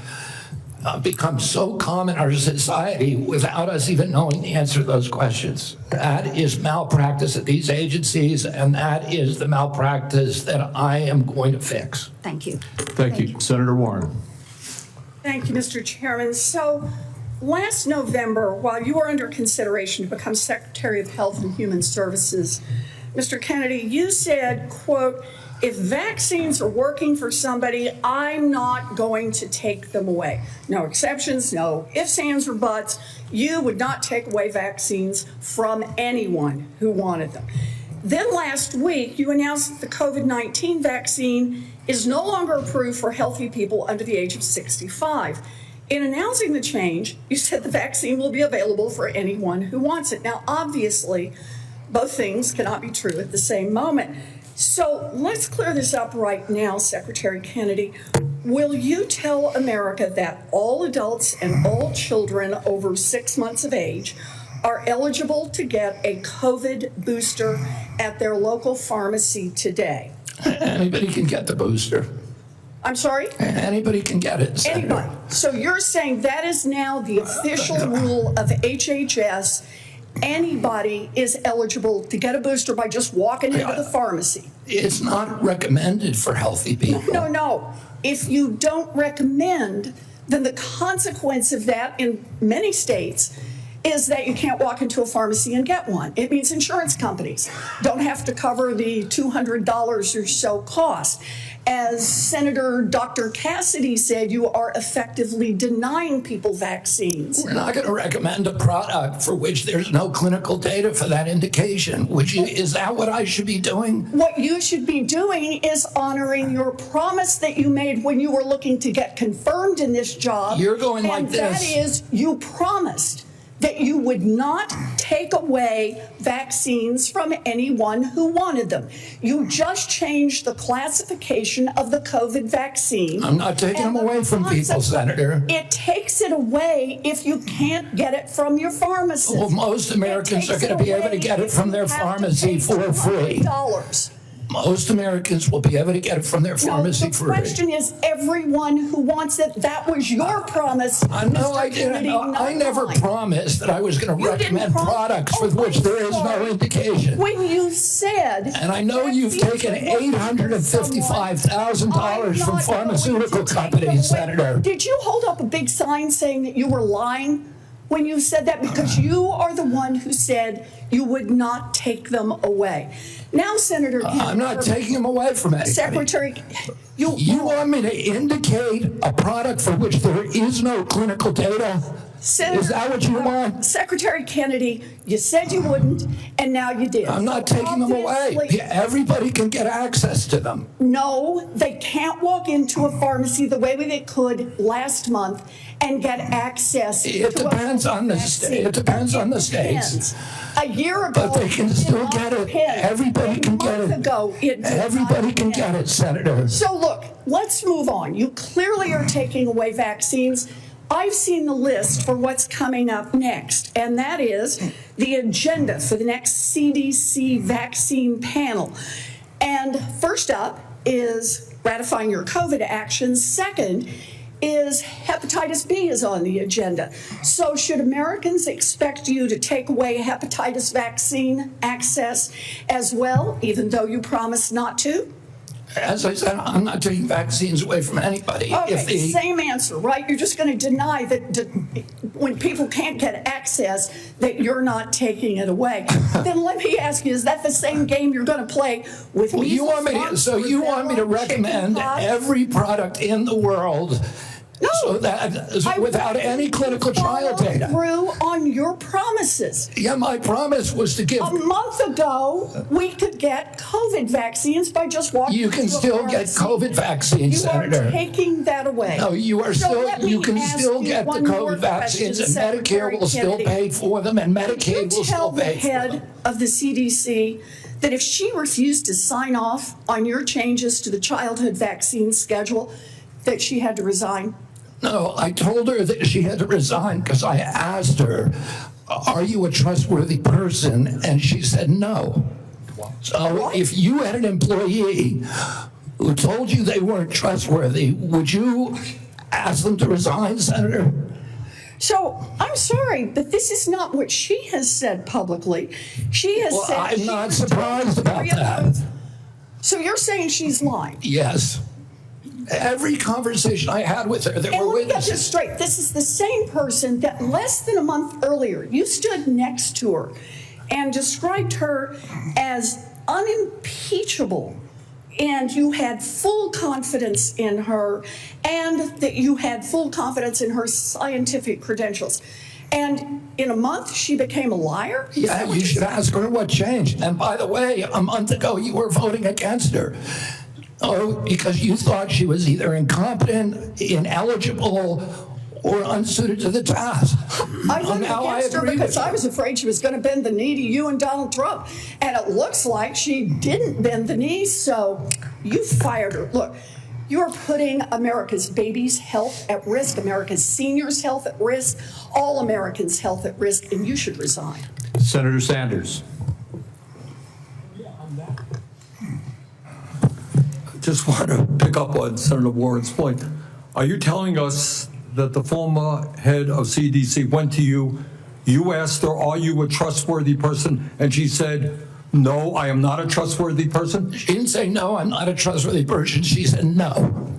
Speaker 3: so common in our society without us even knowing the answer to those questions? That is malpractice at these agencies, and that is the malpractice that I am going to fix.
Speaker 17: Thank you.
Speaker 1: Thank you. Senator Warren.
Speaker 18: Thank you, Mr. Chairman. So last November, while you were under consideration to become Secretary of Health and Human Services, Mr. Kennedy, you said, quote, if vaccines are working for somebody, I'm not going to take them away. No exceptions, no ifs, ands, or buts. You would not take away vaccines from anyone who wanted them. Then last week, you announced that the COVID-19 vaccine is no longer approved for healthy people under the age of 65. In announcing the change, you said the vaccine will be available for anyone who wants it. Now, obviously, both things cannot be true at the same moment. So let's clear this up right now, Secretary Kennedy. Will you tell America that all adults and all children over 6 months of age are eligible to get a COVID booster at their local pharmacy today?
Speaker 3: Anybody can get the booster.
Speaker 18: I'm sorry?
Speaker 3: Anybody can get it, Senator.
Speaker 18: Anybody. So you're saying that is now the official rule of HHS. Anybody is eligible to get a booster by just walking into the pharmacy.
Speaker 3: It's not recommended for healthy people.
Speaker 18: No. If you don't recommend, then the consequence of that in many states is that you can't walk into a pharmacy and get one. It means insurance companies don't have to cover the $200 or so cost. As Senator Dr. Cassidy said, you are effectively denying people vaccines.
Speaker 3: We're not going to recommend a product for which there's no clinical data for that indication. Is that what I should be doing?
Speaker 18: What you should be doing is honoring your promise that you made when you were looking to get confirmed in this job.
Speaker 3: You're going like this.
Speaker 18: And that is, you promised that you would not take away vaccines from anyone who wanted them. You just changed the classification of the COVID vaccine.
Speaker 3: I'm not taking them away from people, Senator.
Speaker 18: It takes it away if you can't get it from your pharmacist.
Speaker 3: Well, most Americans are going to be able to get it from their pharmacy for free. Most Americans will be able to get it from their pharmacy for free.
Speaker 18: The question is, everyone who wants it, that was your promise.
Speaker 3: No, I didn't. I never promised that I was going to recommend products with which there is no indication.
Speaker 18: When you said...
Speaker 3: And I know you've taken $855,000 from pharmaceutical companies, Senator.
Speaker 18: Did you hold up a big sign saying that you were lying when you said that? Because you are the one who said you would not take them away. Now, Senator Kennedy,
Speaker 3: I'm not taking them away from anybody.
Speaker 18: Secretary,
Speaker 3: you want me to indicate a product for which there is no clinical data?
Speaker 18: Senator,
Speaker 3: is that what you want?
Speaker 18: Secretary Kennedy, you said you wouldn't, and now you did.
Speaker 3: I'm not taking them away. Everybody can get access to them.
Speaker 18: No, they can't walk into a pharmacy the way they could last month and get access to
Speaker 3: it depends on the state. It depends on the states.
Speaker 18: A year ago,
Speaker 3: but they can still get it. Everybody can get it. Everybody can get it, Senator.
Speaker 18: So look, let's move on. You clearly are taking away vaccines. I've seen the list for what's coming up next, and that is the agenda for the next CDC vaccine panel. And first up is ratifying your COVID actions. Second is hepatitis B is on the agenda. So should Americans expect you to take away hepatitis vaccine access as well, even though you promised not to?
Speaker 3: As I said, I'm not taking vaccines away from anybody.
Speaker 18: Okay, same answer, right? You're just going to deny that when people can't get access, that you're not taking it away. Then let me ask you, is that the same game you're going to play with me?
Speaker 3: You want me to recommend every product in the world so that without any clinical trial data?
Speaker 18: Through on your promises.
Speaker 3: Yeah, my promise was to give.
Speaker 18: A month ago, we could get COVID vaccines by just walking.
Speaker 3: You can still get COVID vaccines, Senator.
Speaker 18: You are taking that away.
Speaker 3: No, you are still. You can still get the COVID vaccines, and Medicare will still pay for them, and Medicaid will still pay for them.
Speaker 18: Tell the head of the CDC that if she refused to sign off on your changes to the childhood vaccine schedule, that she had to resign.
Speaker 3: No, I told her that she had to resign because I asked her, are you a trustworthy person? And she said no. So if you had an employee who told you they weren't trustworthy, would you ask them to resign, Senator?
Speaker 18: So I'm sorry, but this is not what she has said publicly. She has said
Speaker 3: I'm not surprised about that.
Speaker 18: So you're saying she's lying?
Speaker 3: Yes. Every conversation I had with her, there were witnesses.
Speaker 18: And let me get this straight. This is the same person that less than a month earlier, you stood next to her and described her as unimpeachable. And you had full confidence in her, and that you had full confidence in her scientific credentials. And in a month, she became a liar?
Speaker 3: Yeah, you should ask her what changed. And by the way, a month ago, you were voting against her. Oh, because you thought she was either incompetent, ineligible, or unsuited to the task.
Speaker 18: I voted against her because I was afraid she was going to bend the knee to you and Donald Trump. And it looks like she didn't bend the knee, so you fired her. Look, you're putting America's babies' health at risk, America's seniors' health at risk, all Americans' health at risk, and you should resign.
Speaker 1: Senator Sanders.
Speaker 19: Just want to pick up on Senator Warren's point. Are you telling us that the former head of CDC went to you, you asked her, are you a trustworthy person? And she said, no, I am not a trustworthy person?
Speaker 3: She didn't say, no, I'm not a trustworthy person. She said, no.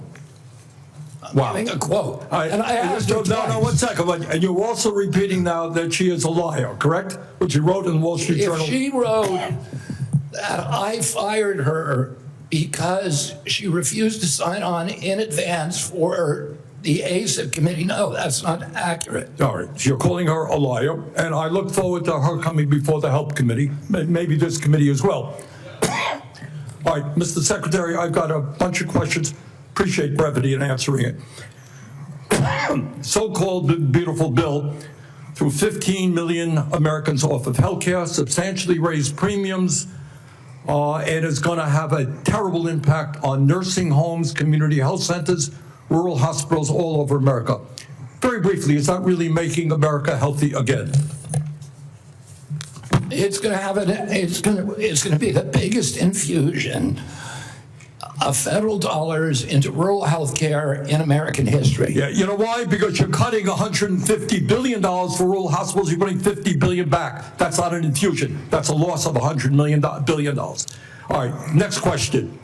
Speaker 19: Wow.
Speaker 3: Giving a quote.
Speaker 19: And I asked her no, 1 second. And you're also repeating now that she is a liar, correct? Which you wrote in the Wall Street Journal.
Speaker 3: If she wrote that I fired her because she refused to sign on in advance for the ACIP committee, no, that's not accurate.
Speaker 19: All right, so you're calling her a liar, and I look forward to her coming before the Health Committee, maybe this committee as well. All right, Mr. Secretary, I've got a bunch of questions. Appreciate brevity in answering it. So-called beautiful bill threw 15 million Americans off of health care, substantially raised premiums, and is going to have a terrible impact on nursing homes, community health centers, rural hospitals all over America. Very briefly, is that really making America healthy again?
Speaker 3: It's going to have it's going to be the biggest infusion of federal dollars into rural health care in American history.
Speaker 19: Yeah, you know why? Because you're cutting $150 billion for rural hospitals. You're putting $50 billion back. That's not an infusion. That's a loss of $100 billion. All right, next question.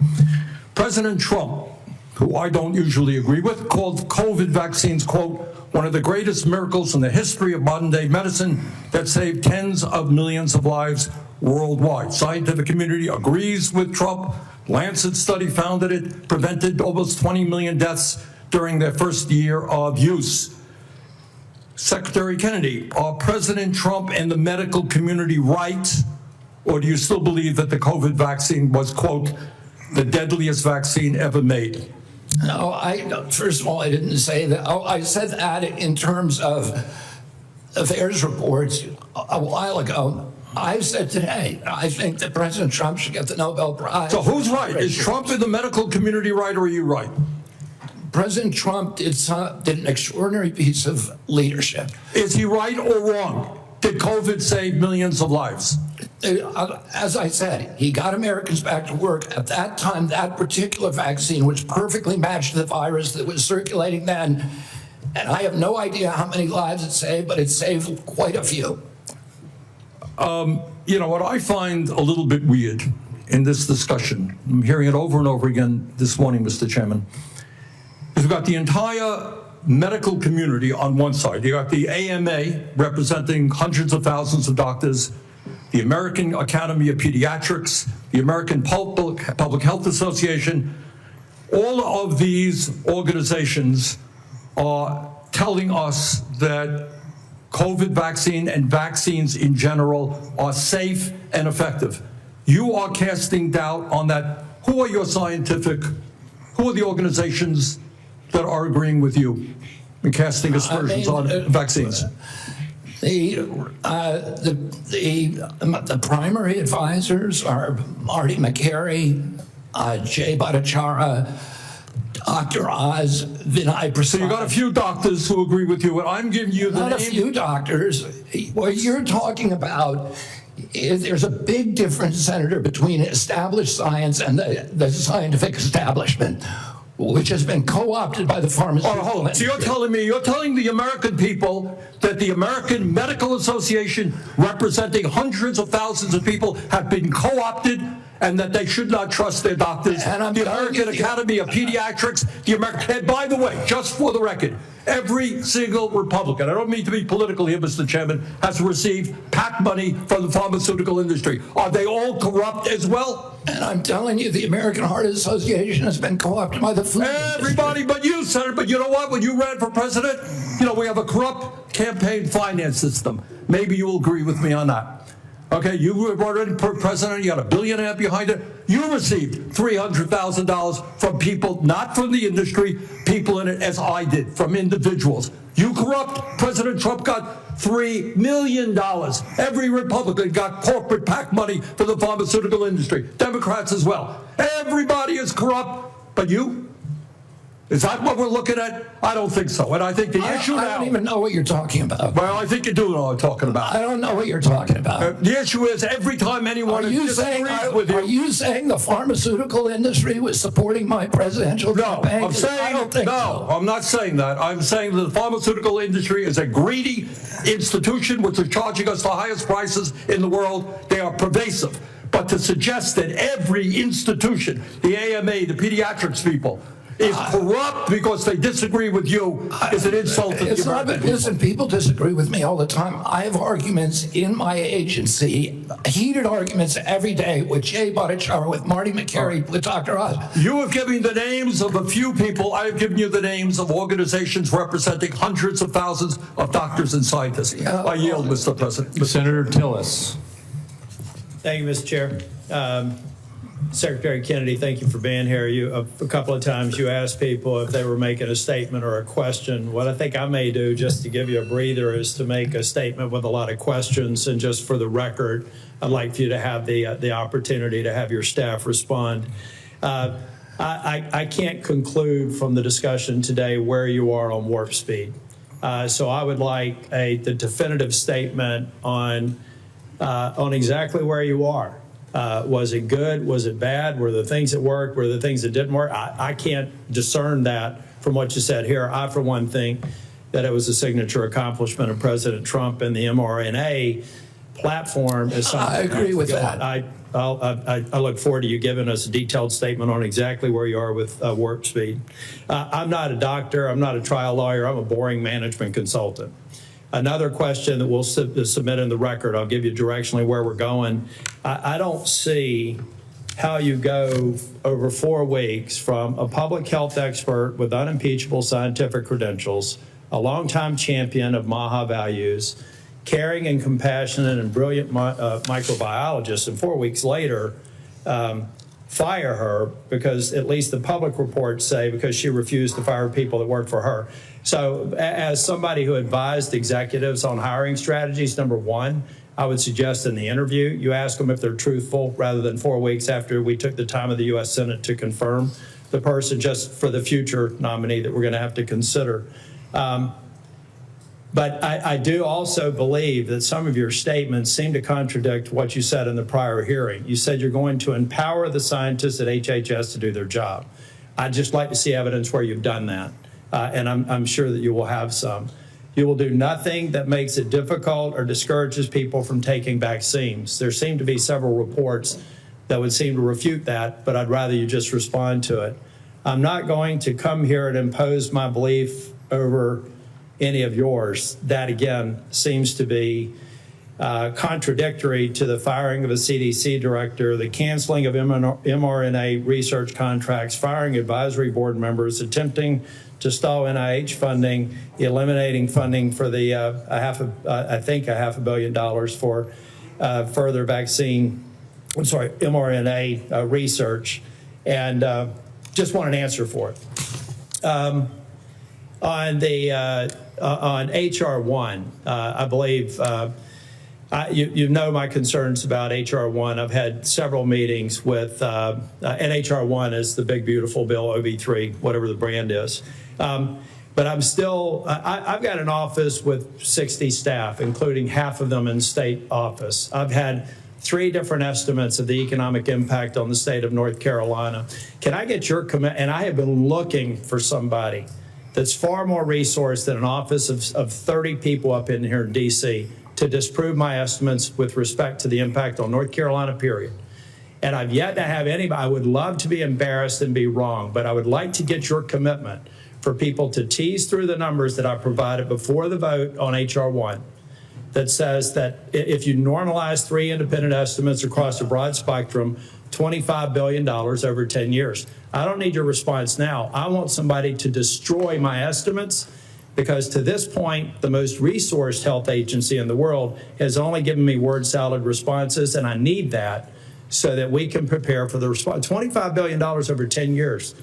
Speaker 19: President Trump, who I don't usually agree with, called COVID vaccines, quote, one of the greatest miracles in the history of modern-day medicine that saved tens of millions of lives worldwide. Scientific community agrees with Trump. Lancet study found that it prevented almost 20 million deaths during their first year of use. Secretary Kennedy, are President Trump and the medical community right, or do you still believe that the COVID vaccine was, quote, the deadliest vaccine ever made?
Speaker 3: No, first of all, I didn't say that. Oh, I said that in terms of affairs reports a while ago. I said today, I think that President Trump should get the Nobel Prize.
Speaker 19: So who's right? Is Trump in the medical community right, or are you right?
Speaker 3: President Trump did an extraordinary piece of leadership.
Speaker 19: Is he right or wrong? Did COVID save millions of lives?
Speaker 3: As I said, he got Americans back to work. At that time, that particular vaccine, which perfectly matched the virus that was circulating then, and I have no idea how many lives it saved, but it saved quite a few.
Speaker 19: You know, what I find a little bit weird in this discussion, I'm hearing it over and over again this morning, Mr. Chairman, is we've got the entire medical community on one side. You got the AMA representing hundreds of thousands of doctors, the American Academy of Pediatrics, the American Public Health Association. All of these organizations are telling us that COVID vaccine and vaccines in general are safe and effective. You are casting doubt on that. Who are the organizations that are agreeing with you and casting aspersions on vaccines?
Speaker 3: The primary advisors are Marty McCary, Jay Bhattacharya, Dr. Oz, Vinay Prasad.
Speaker 19: So you got a few doctors who agree with you, and I'm giving you the
Speaker 3: Not a few doctors. What you're talking about is there's a big difference, Senator, between established science and the scientific establishment, which has been co-opted by the pharmaceutical industry.
Speaker 19: So you're telling the American people that the American Medical Association, representing hundreds of thousands of people, have been co-opted and that they should not trust their doctors. And the American Academy of Pediatrics, and by the way, just for the record, every single Republican, I don't mean to be political here, Mr. Chairman, has received PAC money from the pharmaceutical industry. Are they all corrupt as well?
Speaker 3: And I'm telling you, the American Heart Association has been co-opted by the food
Speaker 19: Everybody but you, Senator. But you know what? When you ran for president, you know, we have a corrupt campaign finance system. Maybe you will agree with me on that. Okay, you were already president, you got a billionaire behind it. You received $300,000 from people, not from the industry, people in it, as I did, from individuals. You corrupt. President Trump got $3 million. Every Republican got corporate PAC money for the pharmaceutical industry. Democrats as well. Everybody is corrupt, but you? Is that what we're looking at? I don't think so. And I think the issue now...
Speaker 3: I don't even know what you're talking about.
Speaker 19: Well, I think you do know what I'm talking about.
Speaker 3: I don't know what you're talking about.
Speaker 19: The issue is every time anyone disagrees with you...
Speaker 3: Are you saying the pharmaceutical industry was supporting my presidential campaign?
Speaker 19: I'm saying,
Speaker 3: I don't think so.
Speaker 19: I'm not saying that. I'm saying that the pharmaceutical industry is a greedy institution which is charging us the highest prices in the world. They are pervasive. But to suggest that every institution, the AMA, the pediatrics people, is corrupt because they disagree with you is an insult to the American people.
Speaker 3: Listen, people disagree with me all the time. I have arguments in my agency, heated arguments every day with Jay Bhattacharya, with Marty McCary, with Dr. Oz.
Speaker 19: You have given the names of a few people. I have given you the names of organizations representing hundreds of thousands of doctors and scientists. I yield, Mr. President.
Speaker 1: Senator Tillis.
Speaker 20: Thank you, Mr. Chair. Secretary Kennedy, thank you for being here. A couple of times you asked people if they were making a statement or a question. What I think I may do, just to give you a breather, is to make a statement with a lot of questions. And just for the record, I'd like for you to have the opportunity to have your staff respond. I can't conclude from the discussion today where you are on warp speed. So I would like the definitive statement on exactly where you are. Was it good? Was it bad? Were there things that worked? Were there things that didn't work? I can't discern that from what you said here. I, for one, think that it was a signature accomplishment of President Trump, and the mRNA platform is something.
Speaker 3: I agree with that.
Speaker 20: I look forward to you giving us a detailed statement on exactly where you are with warp speed. I'm not a doctor. I'm not a trial lawyer. I'm a boring management consultant. Another question that we'll submit in the record, I'll give you directionally where we're going. I don't see how you go over 4 weeks from a public health expert with unimpeachable scientific credentials, a longtime champion of MAHA values, caring and compassionate and brilliant microbiologist, and 4 weeks later, fire her because at least the public reports say because she refused to fire people that work for her. So as somebody who advised executives on hiring strategies, number one, I would suggest in the interview, you ask them if they're truthful rather than 4 weeks after we took the time of the U.S. Senate to confirm the person, just for the future nominee that we're going to have to consider. But I do also believe that some of your statements seem to contradict what you said in the prior hearing. You said you're going to empower the scientists at HHS to do their job. I'd just like to see evidence where you've done that, and I'm sure that you will have some. You will do nothing that makes it difficult or discourages people from taking vaccines. There seem to be several reports that would seem to refute that, but I'd rather you just respond to it. I'm not going to come here and impose my belief over any of yours. That, again, seems to be contradictory to the firing of a CDC director, the canceling of mRNA research contracts, firing advisory board members, attempting to stall NIH funding, eliminating funding for the I think $500 million for further mRNA research, and just want an answer for it. On HR 1, I believe you know my concerns about HR 1. I've had several meetings with, and HR 1 is the big, beautiful bill, OB3, whatever the brand is. But I'm still, I've got an office with 60 staff, including half of them in state office. I've had 3 different estimates of the economic impact on the state of North Carolina. Can I get your comment? And I have been looking for somebody that's far more resourced than an office of 30 people up in here in D.C. to disprove my estimates with respect to the impact on North Carolina, period. And I've yet to have anybody. I would love to be embarrassed and be wrong, but I would like to get your commitment for people to tease through the numbers that I provided before the vote on HR 1 that says that if you normalize 3 independent estimates across a broad spectrum, $25 billion over 10 years. I don't need your response now. I want somebody to destroy my estimates, because to this point, the most resourced health agency in the world has only given me word salad responses, and I need that so that we can prepare for the response. $25 billion over 10 years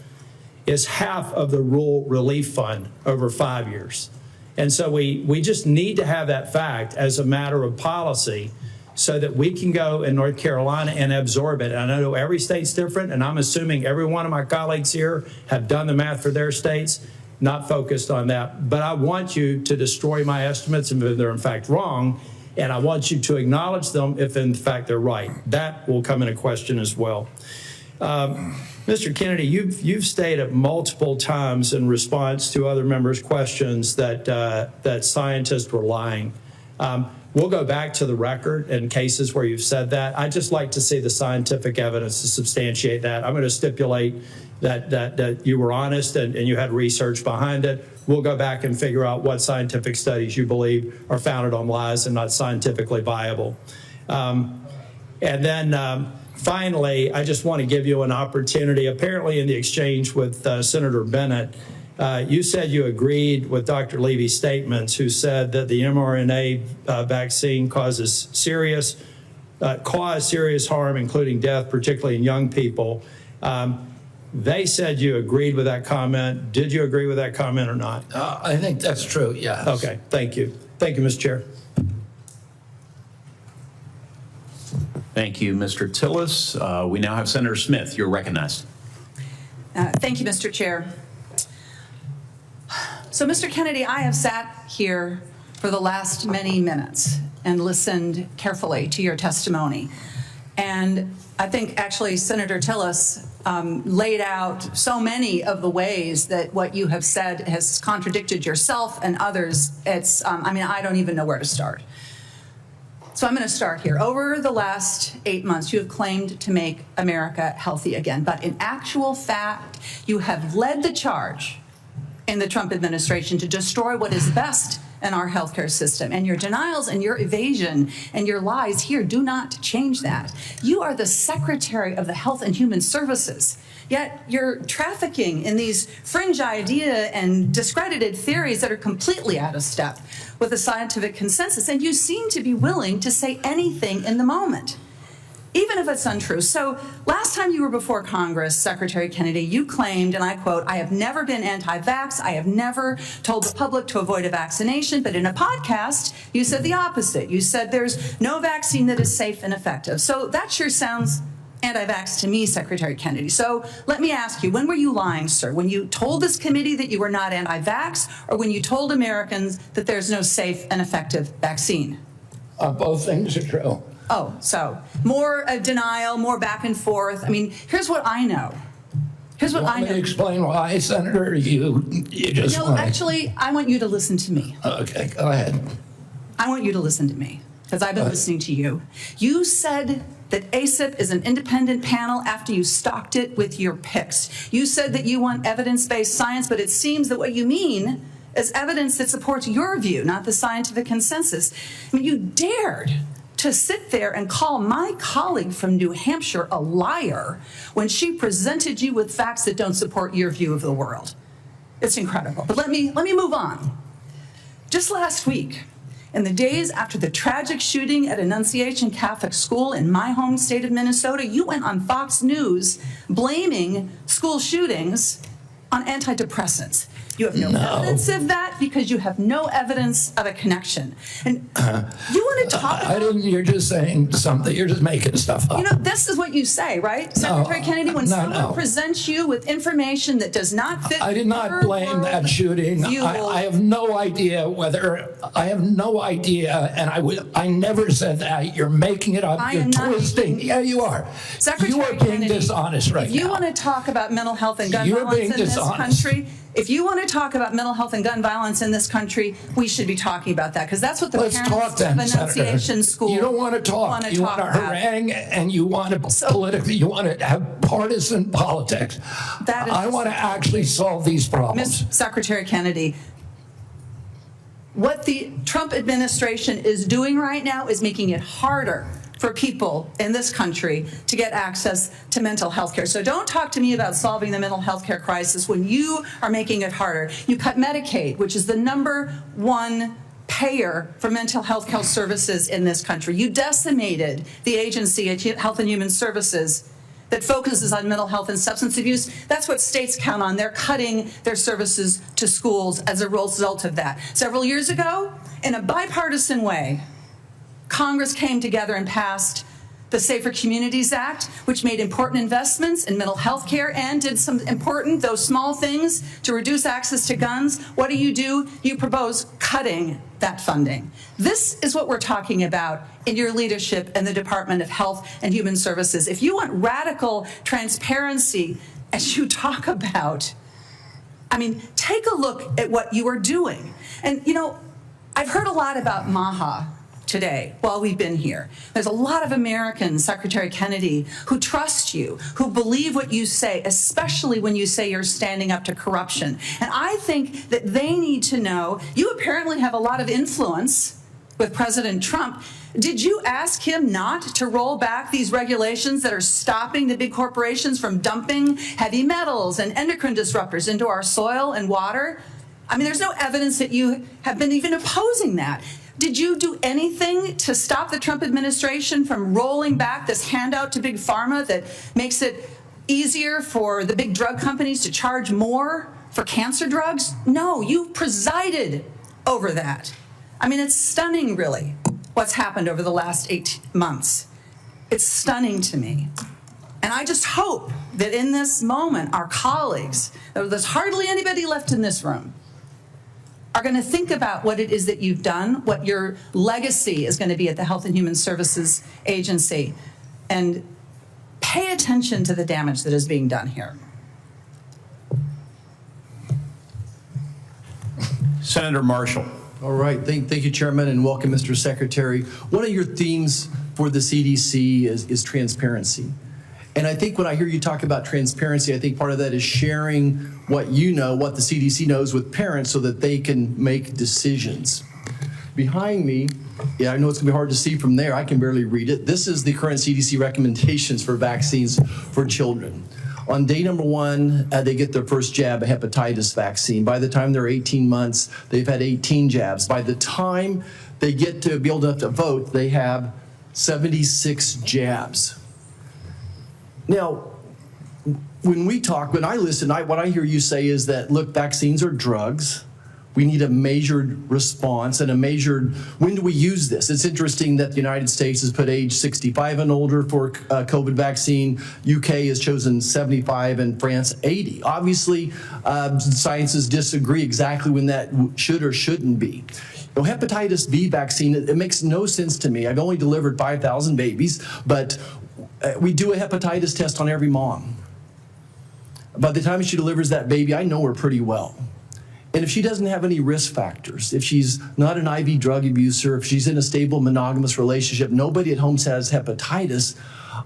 Speaker 20: is half of the rural relief fund over 5 years. And so we just need to have that fact as a matter of policy so that we can go in North Carolina and absorb it. And I know every state's different, and I'm assuming every one of my colleagues here have done the math for their states, not focused on that. But I want you to destroy my estimates if they're in fact wrong, and I want you to acknowledge them if in fact they're right. That will come into question as well. Mr. Kennedy, you've stated multiple times in response to other members' questions that that scientists were lying. We'll go back to the record in cases where you've said that. I'd just like to see the scientific evidence to substantiate that. I'm going to stipulate that you were honest and you had research behind it. We'll go back and figure out what scientific studies you believe are founded on lies and not scientifically viable. And then finally, I just want to give you an opportunity. Apparently in the exchange with Senator Bennett, you said you agreed with Dr. Levy's statements, who said that the mRNA vaccine causes serious cause serious harm, including death, particularly in young people. They said you agreed with that comment. Did you agree with that comment or not?
Speaker 3: I think that's true, yes.
Speaker 20: Okay, thank you. Thank you, Mr. Chair.
Speaker 21: Thank you, Mr. Tillis. We now have Senator Smith. You're recognized.
Speaker 22: Thank you, Mr. Chair. So, Mr. Kennedy, I have sat here for the last many minutes and listened carefully to your testimony. And I think actually Senator Tillis laid out so many of the ways that what you have said has contradicted yourself and others. It's, I mean, I don't even know where to start. So I'm going to start here. Over the last 8 months, you have claimed to make America healthy again. But in actual fact, you have led the charge in the Trump administration to destroy what is best in our healthcare system. And your denials and your evasion and your lies here do not change that. You are the Secretary of the Health and Human Services. Yet you're trafficking in these fringe idea and discredited theories that are completely out of step with the scientific consensus. And you seem to be willing to say anything in the moment, even if it's untrue. So last time you were before Congress, Secretary Kennedy, you claimed, and I quote, "I have never been anti-vax. I have never told the public to avoid a vaccination." But in a podcast, you said the opposite. You said there's no vaccine that is safe and effective. So that sure sounds anti-vax to me, Secretary Kennedy. So let me ask you, when were you lying, sir? When you told this committee that you were not anti-vax, or when you told Americans that there's no safe and effective vaccine?
Speaker 3: Both things are true.
Speaker 22: Oh, so more denial, more back and forth. I mean, here's what I know. Here's what I know.
Speaker 3: Let me explain why, Senator. You just
Speaker 22: No, actually, I want you to listen to me.
Speaker 3: Okay, go ahead.
Speaker 22: I want you to listen to me, because I've been listening to you. You said that ACIP is an independent panel after you stocked it with your picks. You said that you want evidence-based science, but it seems that what you mean is evidence that supports your view, not the scientific consensus. I mean, you dared to sit there and call my colleague from New Hampshire a liar when she presented you with facts that don't support your view of the world. It's incredible. But let me move on. Just last week, in the days after the tragic shooting at Annunciation Catholic School in my home state of Minnesota, you went on Fox News blaming school shootings on antidepressants. You have no evidence of that because you have no evidence of a connection. And you want to talk about...
Speaker 3: You're just saying something. You're just making stuff up.
Speaker 22: You know, this is what you say, right? Secretary Kennedy, when someone presents you with information that does not fit...
Speaker 3: I did not blame that shooting. I have no idea whether... I have no idea, and I never said that. You're making it up. You're twisting. Yeah, you are.
Speaker 22: Secretary
Speaker 3: you are being dishonest right now.
Speaker 22: If you want to talk about mental health and gun violence in this country... If you want to talk about mental health and gun violence in this country, we should be talking about that, because that's what the parents of Annunciation School
Speaker 3: You don't want to talk. You want to harangue, and you want to politically. You want to have partisan politics. I want to actually solve these problems.
Speaker 22: Ms. Secretary Kennedy, what the Trump administration is doing right now is making it harder for people in this country to get access to mental health care. So don't talk to me about solving the mental health care crisis when you are making it harder. You cut Medicaid, which is the #1 payer for mental health care services in this country. You decimated the agency at Health and Human Services that focuses on mental health and substance abuse. That's what states count on. They're cutting their services to schools as a result of that. Several years ago, in a bipartisan way, Congress came together and passed the Safer Communities Act, which made important investments in mental health care and did some important, though small, things to reduce access to guns. What do? You propose cutting that funding. This is what we're talking about in your leadership in the Department of Health and Human Services. If you want radical transparency, as you talk about, I mean, take a look at what you are doing. And, you know, I've heard a lot about MAHA today while we've been here. There's a lot of Americans, Secretary Kennedy, who trust you, who believe what you say, especially when you say you're standing up to corruption. And I think that they need to know, you apparently have a lot of influence with President Trump. Did you ask him not to roll back these regulations that are stopping the big corporations from dumping heavy metals and endocrine disruptors into our soil and water? I mean, there's no evidence that you have been even opposing that. Did you do anything to stop the Trump administration from rolling back this handout to Big Pharma that makes it easier for the big drug companies to charge more for cancer drugs? No, you presided over that. I mean, it's stunning, really, what's happened over the last 8 months. It's stunning to me. And I just hope that in this moment, our colleagues, there's hardly anybody left in this room, are going to think about what it is that you've done, what your legacy is going to be at the Health and Human Services Agency, and pay attention to the damage that is being done here.
Speaker 21: Senator Marshall.
Speaker 2: All right, thank you, Chairman, and welcome, Mr. Secretary. One of your themes for the CDC is transparency. And I think when I hear you talk about transparency, I think part of that is sharing what you know, what the CDC knows with parents so that they can make decisions. Behind me, yeah, I know it's gonna be hard to see from there, I can barely read it. This is the current CDC recommendations for vaccines for children. On day number 1, they get their first jab, a hepatitis vaccine. By the time they're 18 months, they've had 18 jabs. By the time they get to be old enough to vote, they have 76 jabs. Now, when we talk, when I listen, what I hear you say is that, look, vaccines are drugs. We need a measured response and a measured, when do we use this? It's interesting that the United States has put age 65 and older for COVID vaccine. UK has chosen 75 and France 80. Obviously, scientists disagree exactly when that should or shouldn't be. You know, hepatitis B vaccine, it makes no sense to me. I've only delivered 5,000 babies, but we do a hepatitis test on every mom. By the time she delivers that baby, I know her pretty well. And if she doesn't have any risk factors, if she's not an IV drug abuser, if she's in a stable monogamous relationship, nobody at home has hepatitis,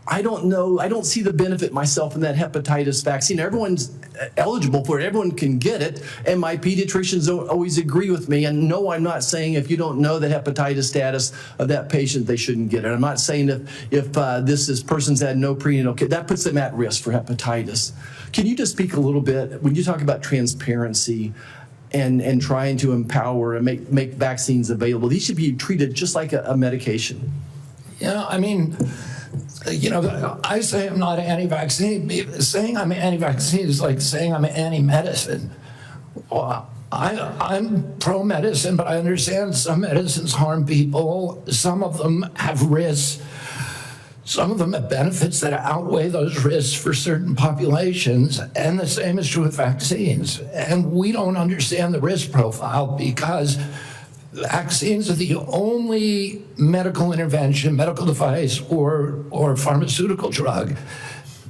Speaker 2: I don't know, I don't see the benefit myself in that hepatitis vaccine. Everyone's eligible for it, everyone can get it, and my pediatricians don't always agree with me. And no, I'm not saying if you don't know the hepatitis status of that patient, they shouldn't get it. I'm not saying if this person's had no prenatal care, that puts them at risk for hepatitis. Can you just speak a little bit, when you talk about transparency and trying to empower and make vaccines available, these should be treated just like a medication?
Speaker 3: Yeah, I mean, you know, I say I'm not anti-vaccine. Saying I'm anti-vaccine is like saying I'm anti-medicine. Well, I'm pro-medicine, but I understand some medicines harm people. Some of them have risks. Some of them have benefits that outweigh those risks for certain populations, and the same is true with vaccines. And we don't understand the risk profile because vaccines are the only medical intervention, medical device, or pharmaceutical drug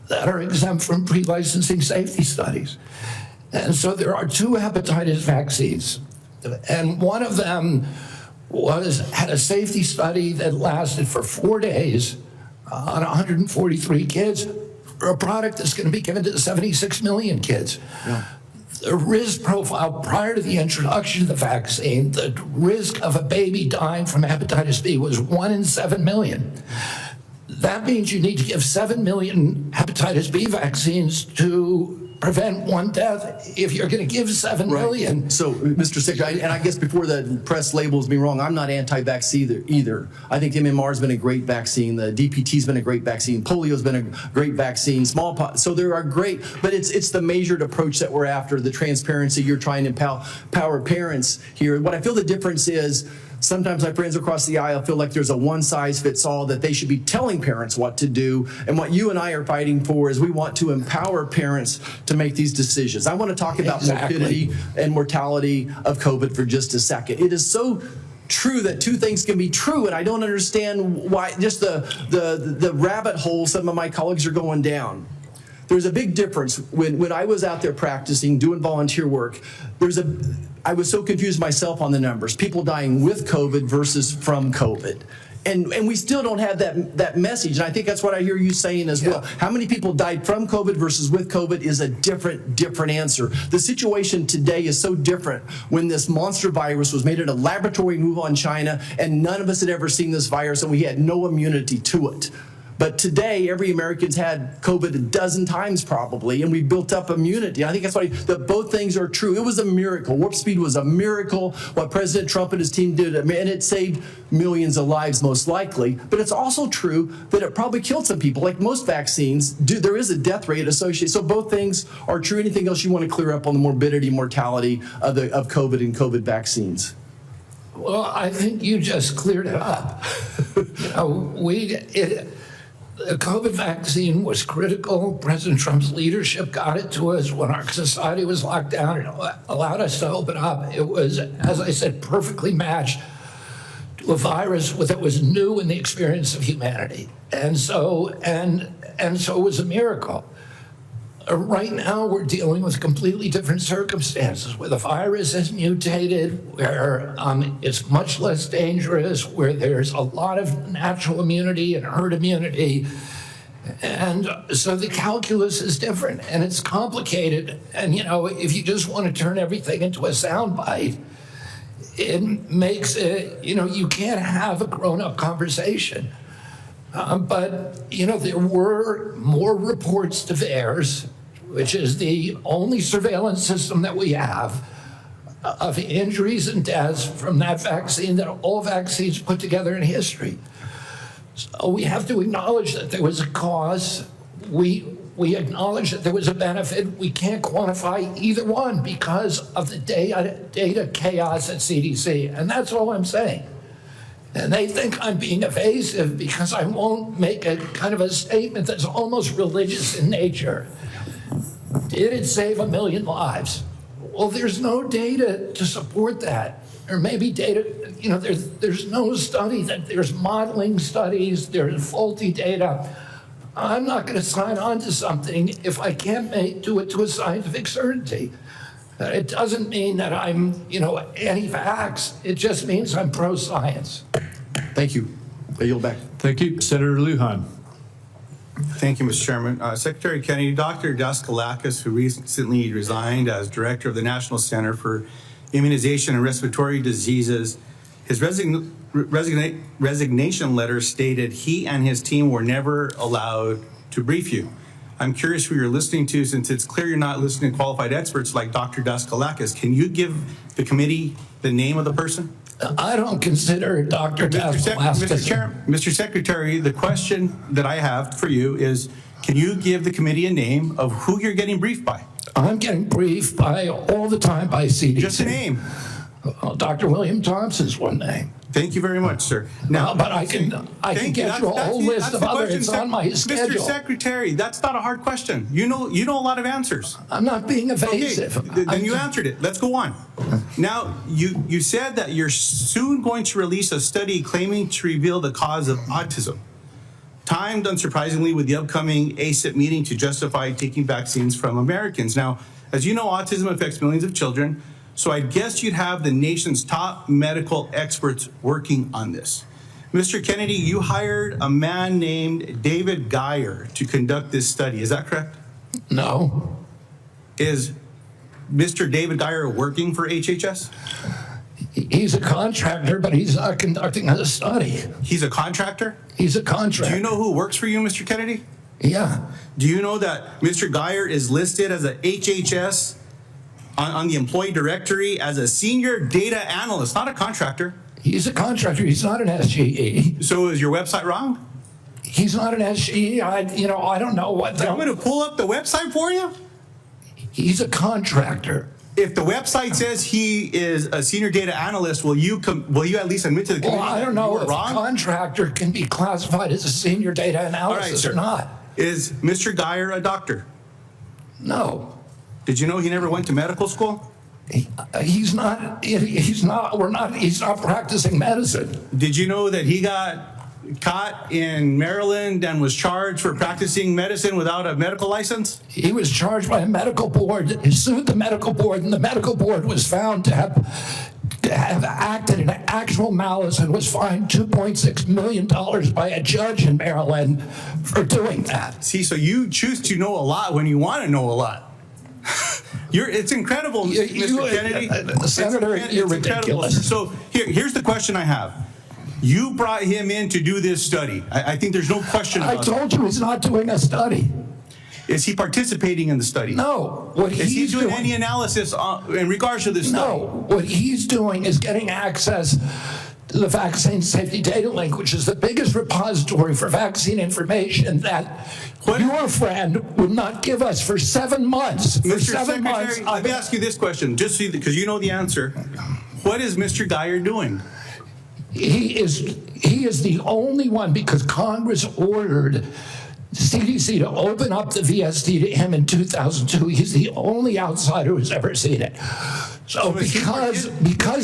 Speaker 3: that are exempt from pre-licensing safety studies. And so there are 2 hepatitis vaccines, and one of them had a safety study that lasted for 4 days on 143 kids for a product that's going to be given to 76 million kids. Yeah. The risk profile prior to the introduction of the vaccine, the risk of a baby dying from hepatitis B was 1 in 7 million. That means you need to give 7 million hepatitis B vaccines to prevent 1 death if you're going to give 7 million.
Speaker 2: So, Mr. Secretary, and I guess before the press labels me wrong, I'm not anti-vax either. I think MMR's been a great vaccine. The DPT's been a great vaccine. Polio's been a great vaccine. Smallpox. So there are great, but it's the measured approach that we're after, the transparency. You're trying to empower parents here. What I feel the difference is, sometimes my friends across the aisle feel like there's a one-size-fits-all, that they should be telling parents what to do. And what you and I are fighting for is we want to empower parents to make these decisions. I want to talk about morbidity and mortality of COVID for just a second. It is so true that 2 things can be true, and I don't understand why, just the rabbit hole some of my colleagues are going down. There's a big difference. When I was out there practicing, doing volunteer work, I was so confused myself on the numbers. People dying with COVID versus from COVID. And we still don't have that message. And I think that's what I hear you saying as well. How many people died from COVID versus with COVID is a different answer. The situation today is so different when this monster virus was made at a laboratory in Wuhan, China, and none of us had ever seen this virus and we had no immunity to it. But today, every American's had COVID a dozen times probably, and we built up immunity. I think that's why that both things are true. It was a miracle. Warp speed was a miracle, what President Trump and his team did, and it saved millions of lives most likely. But it's also true that it probably killed some people. Like most vaccines, there is a death rate associated. So both things are true. Anything else you want to clear up on the morbidity, mortality of COVID and COVID vaccines?
Speaker 3: Well, I think you just cleared it up. The COVID vaccine was critical. President Trump's leadership got it to us when our society was locked down and allowed us to open up. It was, as I said, perfectly matched to a virus that was new in the experience of humanity. And so it was a miracle. Right now, we're dealing with completely different circumstances, where the virus has mutated, where it's much less dangerous, where there's a lot of natural immunity and herd immunity. And so the calculus is different, and it's complicated. And, if you just want to turn everything into a soundbite, it makes it, you can't have a grown-up conversation. But, there were more reports to VAERS, which is the only surveillance system that we have, of injuries and deaths from that vaccine that all vaccines put together in history. So we have to acknowledge that there was a cause. We acknowledge that there was a benefit. We can't quantify either one because of the data chaos at CDC, and that's all I'm saying. And they think I'm being evasive because I won't make a kind of a statement that's almost religious in nature. Did it save 1 million lives? Well, there's no data to support that. Or maybe data, there's no study that there's modeling studies, there's faulty data. I'm not going to sign on to something if I can't do it to a scientific certainty. It doesn't mean that I'm, anti-vax. It just means I'm pro-science.
Speaker 2: Thank you. I yield back.
Speaker 1: Thank you. Senator Lujan.
Speaker 4: Thank you, Mr. Chairman. Secretary Kennedy, Dr. Daskalakis, who recently resigned as director of the National Center for Immunization and Respiratory Diseases, his resignation letter stated he and his team were never allowed to brief you. I'm curious who you're listening to, since it's clear you're not listening to qualified experts like Dr. Daskalakis. Can you give the committee the name of the person?
Speaker 3: I don't consider Dr. Daskalakis.
Speaker 4: Mr. Secretary, the question that I have for you is, can you give the committee a name of who you're getting briefed by?
Speaker 3: I'm getting briefed all the time by CDC.
Speaker 4: Just a name.
Speaker 3: Dr. William Thompson's one name.
Speaker 4: Thank you very much, sir. Now,
Speaker 3: but I can get you a whole list of others. It's on my schedule.
Speaker 4: Mr. Secretary, that's not a hard question. You know a lot of answers.
Speaker 3: I'm not being evasive.
Speaker 4: Okay, then you answered it. Let's go on. Now, you said that you're soon going to release a study claiming to reveal the cause of autism, timed unsurprisingly with the upcoming ACIP meeting to justify taking vaccines from Americans. Now, as you know, autism affects millions of children. So I guess you'd have the nation's top medical experts working on this. Mr. Kennedy, you hired a man named David Geyer to conduct this study. Is that correct?
Speaker 3: No.
Speaker 4: Is Mr. David Geyer working for HHS?
Speaker 3: He's a contractor, but he's not conducting a study.
Speaker 4: He's a contractor?
Speaker 3: He's a contractor.
Speaker 4: Do you know who works for you, Mr. Kennedy?
Speaker 3: Yeah.
Speaker 4: Do you know that Mr. Geyer is listed as a HHS on the employee directory as a senior data analyst, not a contractor?
Speaker 3: He's a contractor. He's not an SGE.
Speaker 4: So is your website wrong?
Speaker 3: He's not an SGE. I don't know what.
Speaker 4: I'm going to pull up the website for you.
Speaker 3: He's a contractor.
Speaker 4: If the website says he is a senior data analyst, will you at least admit to the committee?
Speaker 3: Well, I don't know if a contractor can be classified as a senior data analyst or not.
Speaker 4: Is Mr. Geyer a doctor?
Speaker 3: No.
Speaker 4: Did you know he never went to medical school?
Speaker 3: He's not practicing medicine.
Speaker 4: Did you know that he got caught in Maryland and was charged for practicing medicine without a medical license?
Speaker 3: He was charged by a medical board. He sued the medical board, and the medical board was found to have acted in actual malice and was fined $2.6 million by a judge in Maryland for doing that.
Speaker 4: See, so you choose to know a lot when you want to know a lot. It's incredible, Mr. Kennedy.
Speaker 3: Senator, you're ridiculous.
Speaker 4: So here's the question I have. You brought him in to do this study. I think there's no question about
Speaker 3: I told you he's not doing a study.
Speaker 4: Is he participating in the study?
Speaker 3: No. What
Speaker 4: is he
Speaker 3: he's
Speaker 4: doing
Speaker 3: doing
Speaker 4: any analysis in regards to this study?
Speaker 3: No. What he's doing is getting access to the Vaccine Safety Data Link, which is the biggest repository for vaccine information that your friend would not give us for 7 months. For
Speaker 4: Mr.
Speaker 3: 7 months.
Speaker 4: Secretary, let me ask you this question, just so because you know the answer. What is Mr. Geyer doing?
Speaker 3: He is the only one, because Congress ordered CDC to open up the VSD to him in 2002. He's the only outsider who's ever seen it. So because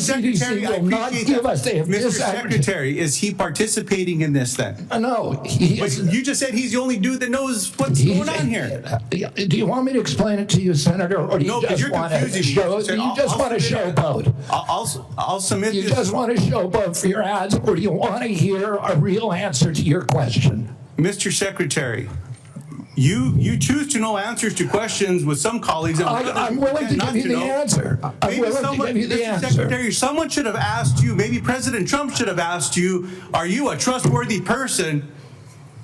Speaker 3: CDC will not give us, they have
Speaker 4: Mr. Secretary, is he participating in this then?
Speaker 3: No, he isn't.
Speaker 4: You just said he's the only dude that knows what's going on here.
Speaker 3: Do you want me to explain it to you, Senator, or do you just want to show? Do you just want to showboat?
Speaker 4: I'll submit
Speaker 3: this. You just want to showboat for your ads, or do you want to hear a real answer to your question?
Speaker 4: Mr. Secretary, you choose to know answers to questions with some colleagues.
Speaker 3: I'm willing to give you the answer. I'm willing to give you the answer.
Speaker 4: Mr. Secretary, someone should have asked you, maybe President Trump should have asked you, are you a trustworthy person?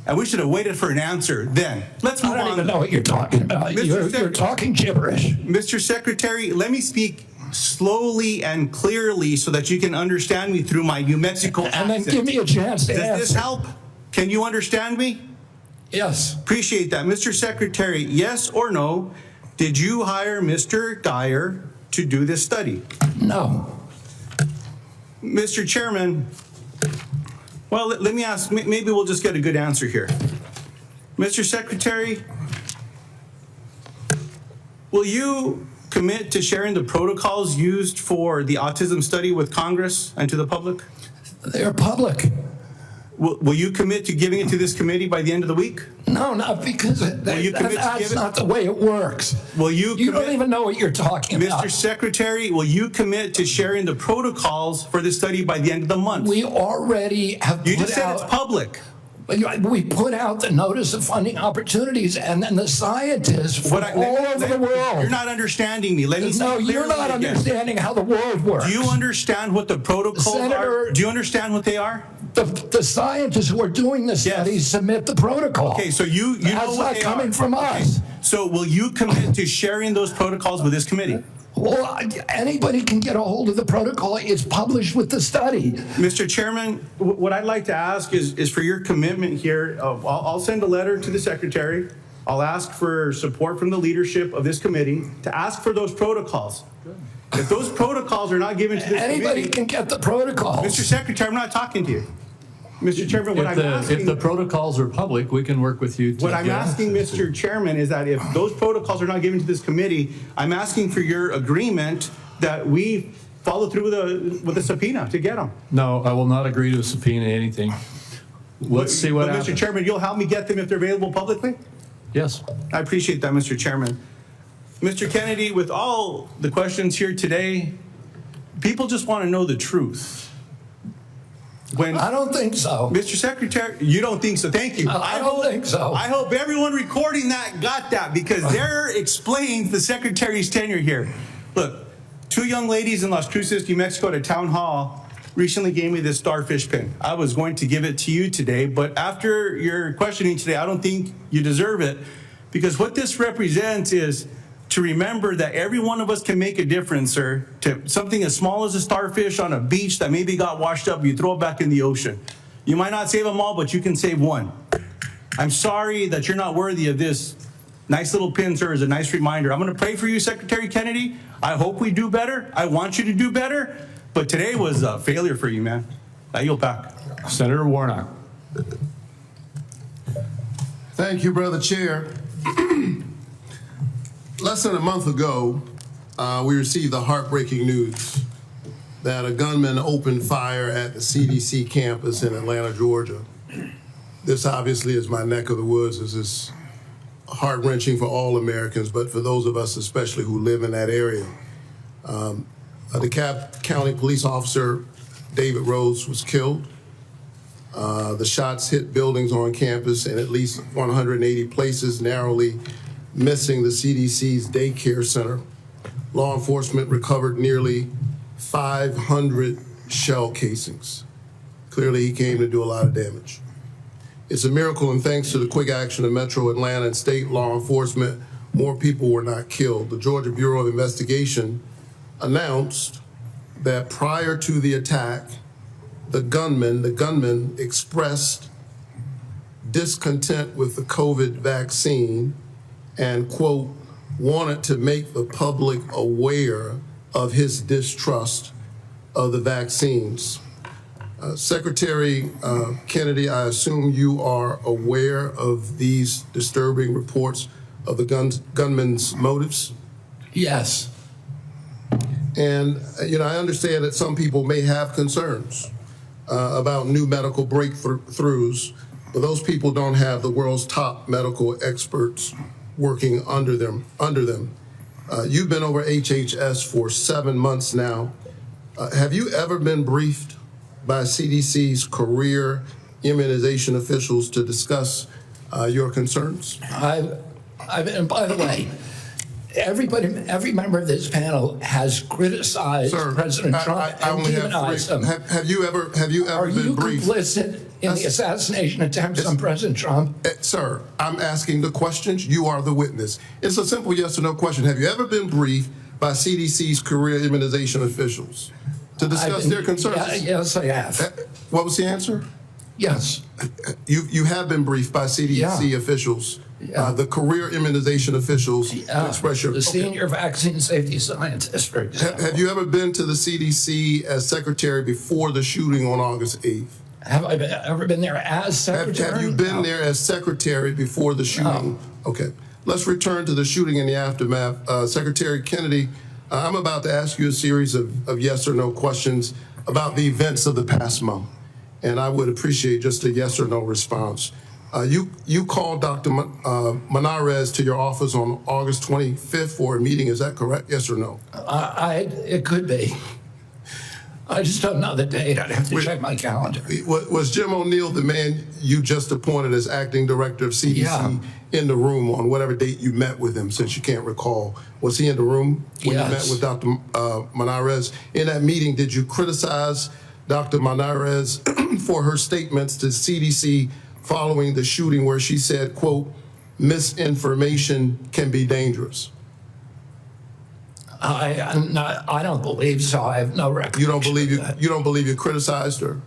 Speaker 4: And we should have waited for an answer then. Let's move on.
Speaker 3: I don't even know what you're talking about. You're talking gibberish.
Speaker 4: Mr. Secretary, let me speak slowly and clearly so that you can understand me through my New Mexico accent.
Speaker 3: And then give me a chance to answer.
Speaker 4: Does this help? Can you understand me?
Speaker 3: Yes.
Speaker 4: Appreciate that. Mr. Secretary, yes or no, did you hire Mr. Geyer to do this study?
Speaker 3: No.
Speaker 4: Mr. Chairman, well, let me ask, maybe we'll just get a good answer here. Mr. Secretary, will you commit to sharing the protocols used for the autism study with Congress and to the public?
Speaker 3: They're public.
Speaker 4: Will you commit to giving it to this committee by the end of the week?
Speaker 3: No, not because that's not the way it works.
Speaker 4: Will you?
Speaker 3: You don't even know what you're talking about.
Speaker 4: Mr. Secretary, will you commit to sharing the protocols for this study by the end of the month?
Speaker 3: We already have.
Speaker 4: You just said it's public.
Speaker 3: We put out the notice of funding opportunities, and then the scientists from all over the world.
Speaker 4: You're not understanding me.
Speaker 3: No, you're not understanding how the world works.
Speaker 4: Do you understand what the protocols are? Do you understand what they are?
Speaker 3: The scientists who are doing the studies submit the protocol.
Speaker 4: Okay, so you know
Speaker 3: that's
Speaker 4: what
Speaker 3: not
Speaker 4: they
Speaker 3: coming
Speaker 4: are.
Speaker 3: from us.
Speaker 4: So will you commit to sharing those protocols with this committee?
Speaker 3: Well, anybody can get a hold of the protocol. It's published with the study.
Speaker 4: Mr. Chairman, what I'd like to ask is for your commitment here. I'll send a letter to the Secretary. I'll ask for support from the leadership of this committee to ask for those protocols. If those protocols are not given to this committee,
Speaker 3: anybody can get the protocols.
Speaker 4: Mr. Secretary, I'm not talking to you. Mr. Chairman,
Speaker 1: if the protocols are public, we can work with you.
Speaker 4: What I'm asking, Mr. Chairman, is that if those protocols are not given to this committee, I'm asking for your agreement that we follow through with a subpoena to get them.
Speaker 1: No, I will not agree to subpoena anything. Let's see what happens.
Speaker 4: Mr. Chairman, you'll help me get them if they're available publicly?
Speaker 1: Yes.
Speaker 4: I appreciate that, Mr. Chairman. Mr. Kennedy, with all the questions here today, people just want to know the truth.
Speaker 3: I don't think so.
Speaker 4: Mr. Secretary, you don't think so. Thank you.
Speaker 3: I don't think so.
Speaker 4: I hope everyone recording that got that, because there explains the Secretary's tenure here. Look, 2 young ladies in Las Cruces, New Mexico at a town hall recently gave me this starfish pin. I was going to give it to you today, but after your questioning today, I don't think you deserve it, because what this represents is to remember that every one of us can make a difference, sir, to something as small as a starfish on a beach that maybe got washed up, you throw it back in the ocean. You might not save them all, but you can save one. I'm sorry that you're not worthy of this nice little pin, sir, as a nice reminder. I'm going to pray for you, Secretary Kennedy. I hope we do better. I want you to do better. But today was a failure for you, man. I yield back.
Speaker 1: Senator Warnock.
Speaker 5: Thank you, Brother Chair. Less than a month ago, we received the heartbreaking news that a gunman opened fire at the CDC campus in Atlanta, Georgia. This obviously is my neck of the woods. This is heart-wrenching for all Americans, but for those of us especially who live in that area. A DeKalb County police officer, David Rhodes, was killed. The shots hit buildings on campus in at least 180 places, narrowly missing the CDC's daycare center. Law enforcement recovered nearly 500 shell casings. Clearly, he came to do a lot of damage. It's a miracle, and thanks to the quick action of Metro Atlanta and state law enforcement, more people were not killed. The Georgia Bureau of Investigation announced that prior to the attack, the gunman expressed discontent with the COVID vaccine and, quote, wanted to make the public aware of his distrust of the vaccines. Secretary Kennedy, I assume you are aware of these disturbing reports of the gunman's motives?
Speaker 3: Yes.
Speaker 5: And, I understand that some people may have concerns about new medical breakthroughs, but those people don't have the world's top medical experts working under them. You've been over HHS for 7 months now. Have you ever been briefed by CDC's career immunization officials to discuss your concerns?
Speaker 3: And by the way, every member of this panel has criticized President Trump and demonized him.
Speaker 5: Have you ever
Speaker 3: Are
Speaker 5: been
Speaker 3: you
Speaker 5: briefed?
Speaker 3: complicit in the assassination attempts on President Trump?
Speaker 5: Sir, I'm asking the questions. You are the witness. It's a simple yes or no question. Have you ever been briefed by CDC's career immunization officials to discuss their concerns?
Speaker 3: Yes, I have.
Speaker 5: What was the answer?
Speaker 3: Yes.
Speaker 5: You have been briefed by CDC officials, the career immunization officials, to express your...
Speaker 3: The senior vaccine safety scientist, for example.
Speaker 5: Have you ever been to the CDC as secretary before the shooting on August 8th?
Speaker 3: Have I ever been there as secretary?
Speaker 5: Have you been there as secretary before the shooting? No. Okay. Let's return to the shooting and the aftermath. Secretary Kennedy, I'm about to ask you a series of yes or no questions about the events of the past month, and I would appreciate just a yes or no response. You called Dr. Manarez to your office on August 25th for a meeting. Is that correct? Yes or no?
Speaker 3: It could be. I just don't know the date. I'd have to check my calendar.
Speaker 5: Was Jim O'Neill the man you just appointed as acting director of CDC in the room on whatever date you met with him, since you can't recall? Was he in the room when you met with Dr. Manarez? In that meeting, did you criticize Dr. Manarez for her statements to CDC following the shooting where she said, quote, misinformation can be dangerous?
Speaker 3: I don't believe so. I have no record.
Speaker 5: You don't believe you criticized her?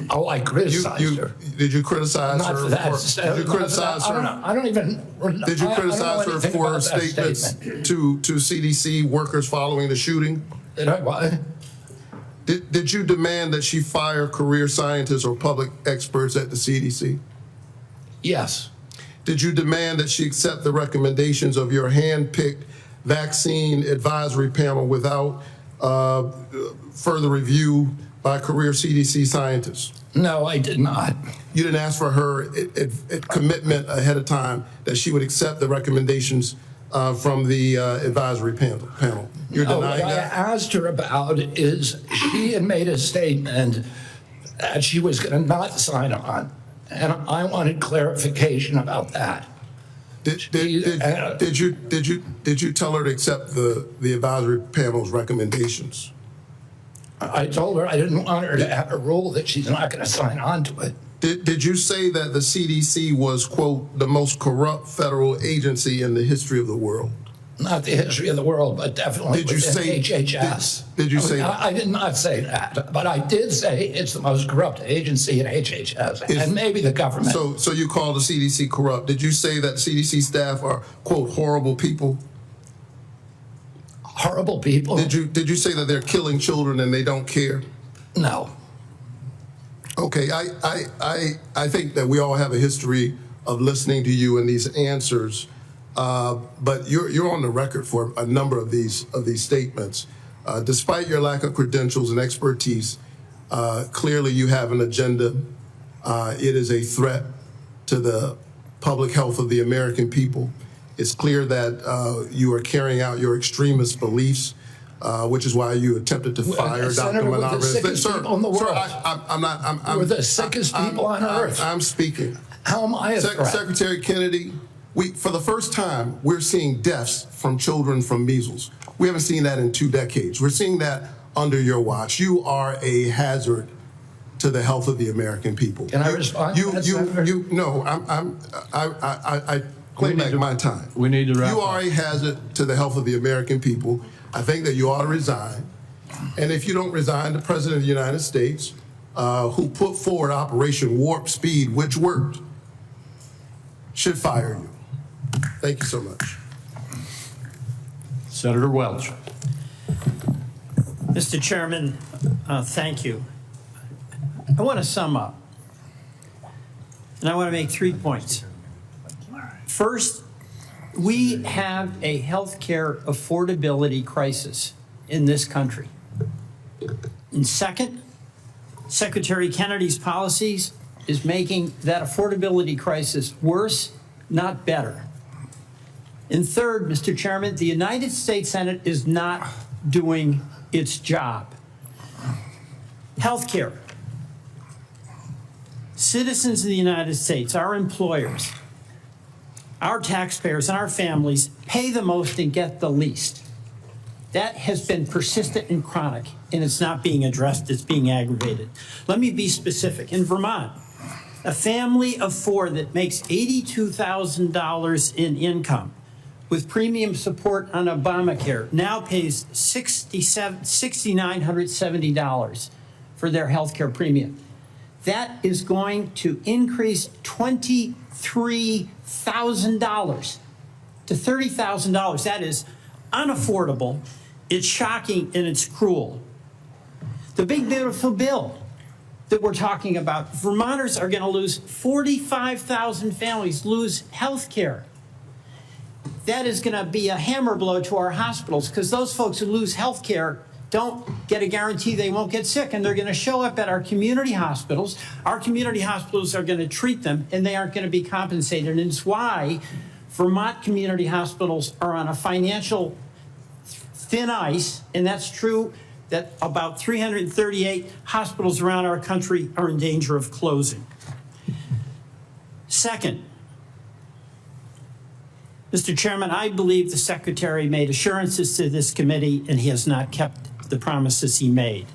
Speaker 3: Oh, I criticized her.
Speaker 5: Did you criticize
Speaker 3: Not
Speaker 5: her?
Speaker 3: for that.
Speaker 5: Did you criticize her?
Speaker 3: I don't even.
Speaker 5: Did you criticize her for her statements to CDC workers following the shooting?
Speaker 3: Did I what?
Speaker 5: Did you demand that she fire career scientists or public experts at the CDC?
Speaker 3: Yes.
Speaker 5: Did you demand that she accept the recommendations of your hand-picked vaccine advisory panel without further review by career CDC scientists?
Speaker 3: No, I did not.
Speaker 5: You didn't ask for her commitment ahead of time that she would accept the recommendations from the advisory panel? You're denying that?
Speaker 3: What I asked her about is she had made a statement that she was going to not sign on, and I wanted clarification about that.
Speaker 5: Did you tell her to accept the advisory panel's recommendations?
Speaker 3: I told her I didn't want her to have a rule that she's not going to sign on to it.
Speaker 5: Did you say that the CDC was, quote, the most corrupt federal agency in the history of the world?
Speaker 3: Not the history of the world, but definitely within HHS.
Speaker 5: Did you say that?
Speaker 3: I did not say that, but I did say it's the most corrupt agency in HHS, and maybe the government.
Speaker 5: So you call the CDC corrupt. Did you say that CDC staff are, quote, horrible people?
Speaker 3: Horrible people?
Speaker 5: Did you say that they're killing children and they don't care?
Speaker 3: No.
Speaker 5: Okay, I think that we all have a history of listening to you and these answers. But you're on the record for a number of these statements. Despite your lack of credentials and expertise, clearly you have an agenda. It is a threat to the public health of the American people. It's clear that you are carrying out your extremist beliefs, which is why you attempted to fire Dr. Manarez.
Speaker 3: We're the sickest people in the world. We're the sickest people on earth.
Speaker 5: I'm speaking.
Speaker 3: How am I a threat?
Speaker 5: Secretary Kennedy, for the first time, we're seeing deaths from children from measles. We haven't seen that in 2 decades. We're seeing that under your watch. You are a hazard to the health of the American people.
Speaker 3: Can I respond?
Speaker 5: I claim back my time.
Speaker 1: We need to wrap
Speaker 5: You
Speaker 1: up.
Speaker 5: are a hazard to the health of the American people. I think that you ought to resign. And if you don't resign, the President of the United States, who put forward Operation Warp Speed, which worked, should fire you. Thank you so much.
Speaker 1: Senator Welch.
Speaker 6: Mr. Chairman, thank you. I want to sum up, and I want to make 3 points. First, we have a healthcare affordability crisis in this country. And second, Secretary Kennedy's policies is making that affordability crisis worse, not better. And third, Mr. Chairman, the United States Senate is not doing its job. Healthcare. Citizens of the United States, our employers, our taxpayers, and our families pay the most and get the least. That has been persistent and chronic, and it's not being addressed, it's being aggravated. Let me be specific. In Vermont, a family of 4 that makes $82,000 in income with premium support on Obamacare now pays $6,970 for their health care premium. That is going to increase $23,000 to $30,000. That is unaffordable, it's shocking, and it's cruel. The big beautiful bill that we're talking about, Vermonters are going to lose 45,000 families lose health care. That is going to be a hammer blow to our hospitals, because those folks who lose health care don't get a guarantee they won't get sick, and they're going to show up at our community hospitals. Our community hospitals are going to treat them, and they aren't going to be compensated. And it's why Vermont community hospitals are on a financial thin ice, and that's true that about 338 hospitals around our country are in danger of closing. Second, Mr. Chairman, I believe the Secretary made assurances to this committee, and he has not kept the promises he made.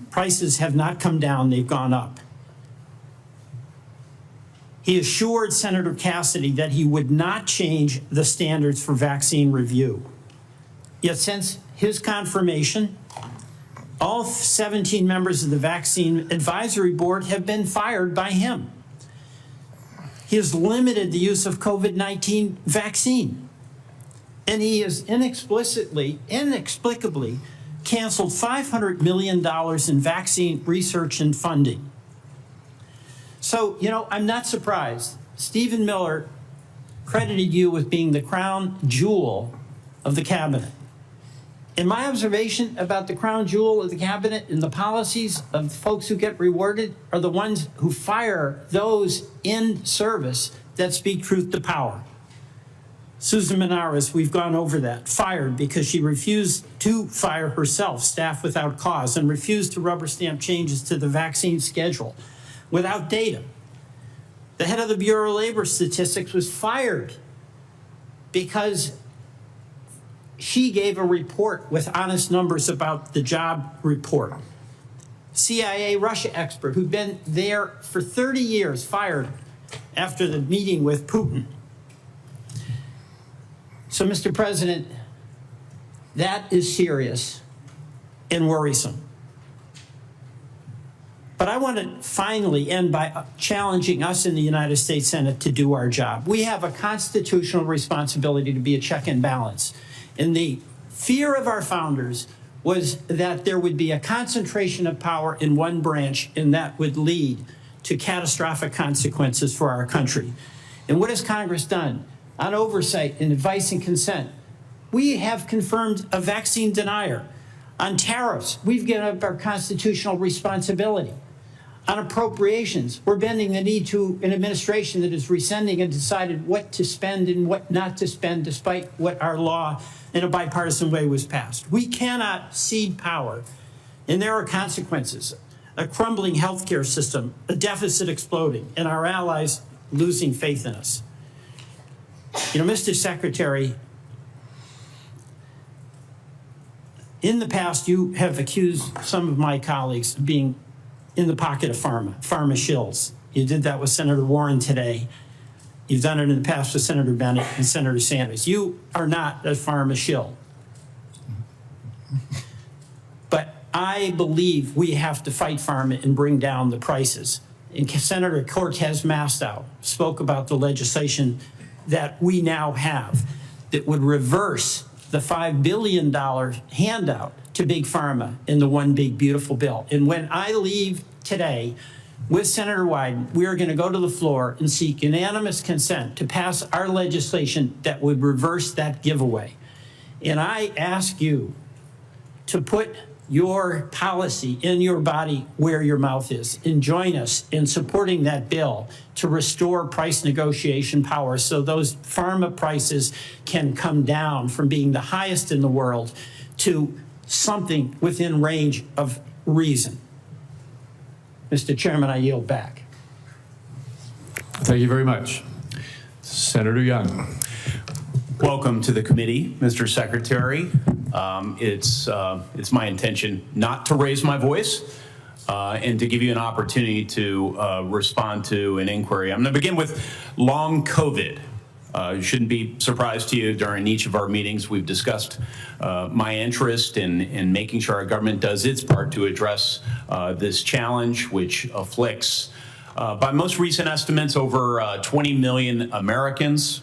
Speaker 6: Prices have not come down, they've gone up. He assured Senator Cassidy that he would not change the standards for vaccine review. Yet since his confirmation, all 17 members of the Vaccine Advisory Board have been fired by him. He has limited the use of COVID-19 vaccine. And he has inexplicably canceled $500 million in vaccine research and funding. So, you know, I'm not surprised. Stephen Miller credited you with being the crown jewel of the cabinet. And my observation about the crown jewel of the cabinet and the policies of folks who get rewarded are the ones who fire those in service that speak truth to power. Susan Menares, we've gone over that, fired because she refused to fire herself, staff without cause, and refused to rubber stamp changes to the vaccine schedule without data. The head of the Bureau of Labor Statistics was fired because she gave a report with honest numbers about the job report. CIA Russia expert who'd been there for 30 years, fired after the meeting with Putin. So, Mr. President, that is serious and worrisome. But I want to finally end by challenging us in the United States Senate to do our job. We have a constitutional responsibility to be a check and balance. And the fear of our founders was that there would be a concentration of power in one branch, and that would lead to catastrophic consequences for our country. And what has Congress done? On oversight and advice and consent, we have confirmed a vaccine denier. On tariffs, we've given up our constitutional responsibility. On appropriations, we're bending the knee to an administration that is rescinding and decided what to spend and what not to spend, despite what our law in a bipartisan way was passed. We cannot cede power, and there are consequences. A crumbling healthcare system, a deficit exploding, and our allies losing faith in us. You know, Mr. Secretary, in the past, you have accused some of my colleagues of being in the pocket of pharma shills. You did that with Senator Warren today. You've done it in the past with Senator Bennett and Senator Sanders. You are not a pharma shill. But I believe we have to fight pharma and bring down the prices. And Senator Cortez Masto spoke about the legislation that we now have that would reverse the $5 billion handout to big pharma in the one big beautiful bill. And when I leave today with Senator Wyden, we are going to go to the floor and seek unanimous consent to pass our legislation that would reverse that giveaway. And I ask you to put your policy in your body where your mouth is, and join us in supporting that bill to restore price negotiation power so those pharma prices can come down from being the highest in the world to something within range of reason. Mr. Chairman, I yield back.
Speaker 1: Thank you very much. Senator Young.
Speaker 21: Welcome to the committee, Mr. Secretary. It's my intention not to raise my voice and to give you an opportunity to respond to an inquiry. I'm going to begin with long COVID. It shouldn't be a surprise to you. During each of our meetings, we've discussed my interest in making sure our government does its part to address this challenge, which afflicts, by most recent estimates, over 20 million Americans.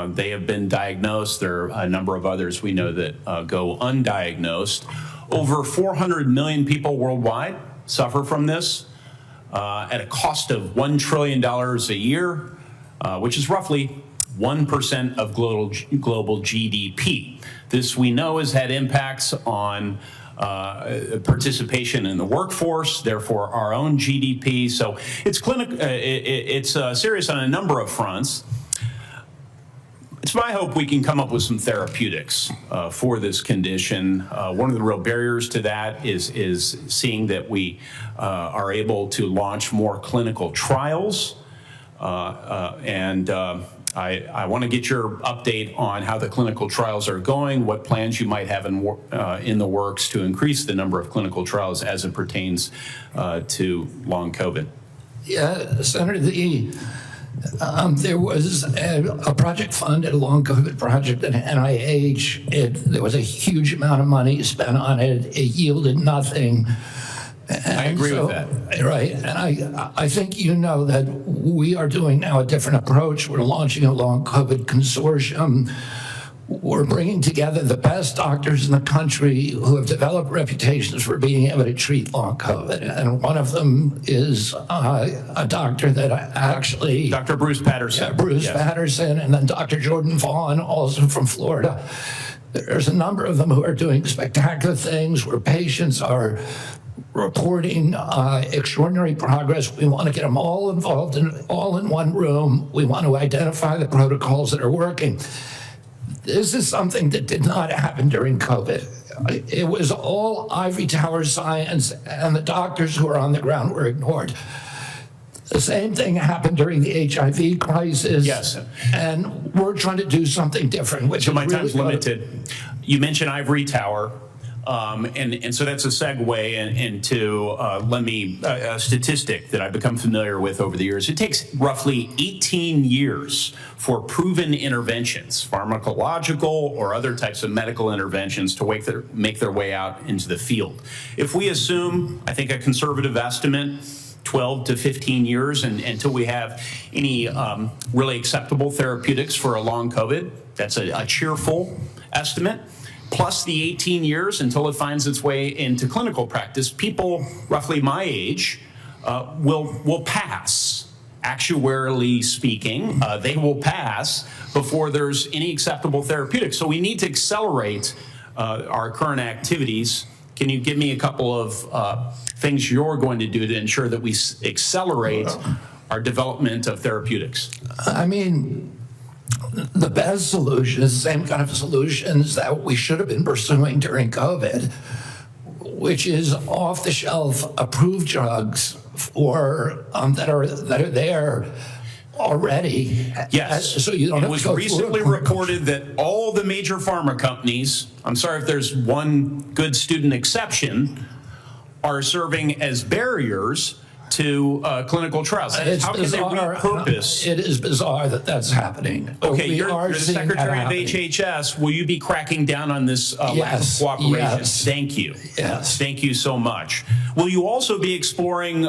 Speaker 21: They have been diagnosed. There are a number of others we know that go undiagnosed. Over 400 million people worldwide suffer from this at a cost of $1 trillion a year, which is roughly 1% of global GDP. This, we know, has had impacts on participation in the workforce, therefore our own GDP. So it's serious on a number of fronts. It's my hope we can come up with some therapeutics for this condition. One of the real barriers to that is seeing that we are able to launch more clinical trials. I want to get your update on how the clinical trials are going, what plans you might have in the works to increase the number of clinical trials as it pertains to long COVID.
Speaker 3: Yeah, Senator, there was a project funded, a long COVID project at NIH. There was a huge amount of money spent on it. It yielded nothing.
Speaker 21: I agree with that.
Speaker 3: Right, and I think you know that we are doing now a different approach. We're launching a long COVID consortium. We're bringing together the best doctors in the country who have developed reputations for being able to treat long COVID. And one of them is a doctor that actually...
Speaker 21: Dr. Bruce Patterson.
Speaker 3: Yeah, Bruce Patterson, and then Dr. Jordan Vaughn, also from Florida. There's a number of them who are doing spectacular things where patients are reporting extraordinary progress. We want to get them all involved, all in one room. We want to identify the protocols that are working. This is something that did not happen during COVID. It was all ivory tower science, and the doctors who are on the ground were ignored. The same thing happened during the HIV crisis.
Speaker 21: Yes.
Speaker 3: And we're trying to do something different, which
Speaker 21: so my time's limited. You mentioned ivory tower. And so that's a segue into a statistic that I've become familiar with over the years. It takes roughly 18 years for proven interventions, pharmacological or other types of medical interventions, to make their way out into the field. If we assume, I think a conservative estimate, 12 to 15 years until we have any really acceptable therapeutics for a long COVID, that's a cheerful estimate. Plus the 18 years until it finds its way into clinical practice, people roughly my age will pass. Actuarially speaking, they will pass before there's any acceptable therapeutics. So we need to accelerate our current activities. Can you give me a couple of things you're going to do to ensure that we accelerate our development of therapeutics?
Speaker 3: I mean, the best solution is the same kind of solutions that we should have been pursuing during COVID, which is off-the-shelf approved drugs for that are there already.
Speaker 21: Yes.
Speaker 3: So you don't
Speaker 21: it was recently reported that all the major pharma companies, I'm sorry if there's one good student exception, are serving as barriers to clinical trials. How can they repurpose?
Speaker 3: It is bizarre that that's happening.
Speaker 21: Okay, you're the Secretary of HHS. Will you be cracking down on this lack of cooperation?
Speaker 3: Yes.
Speaker 21: Thank you.
Speaker 3: Yes.
Speaker 21: Thank you so much. Will you also be exploring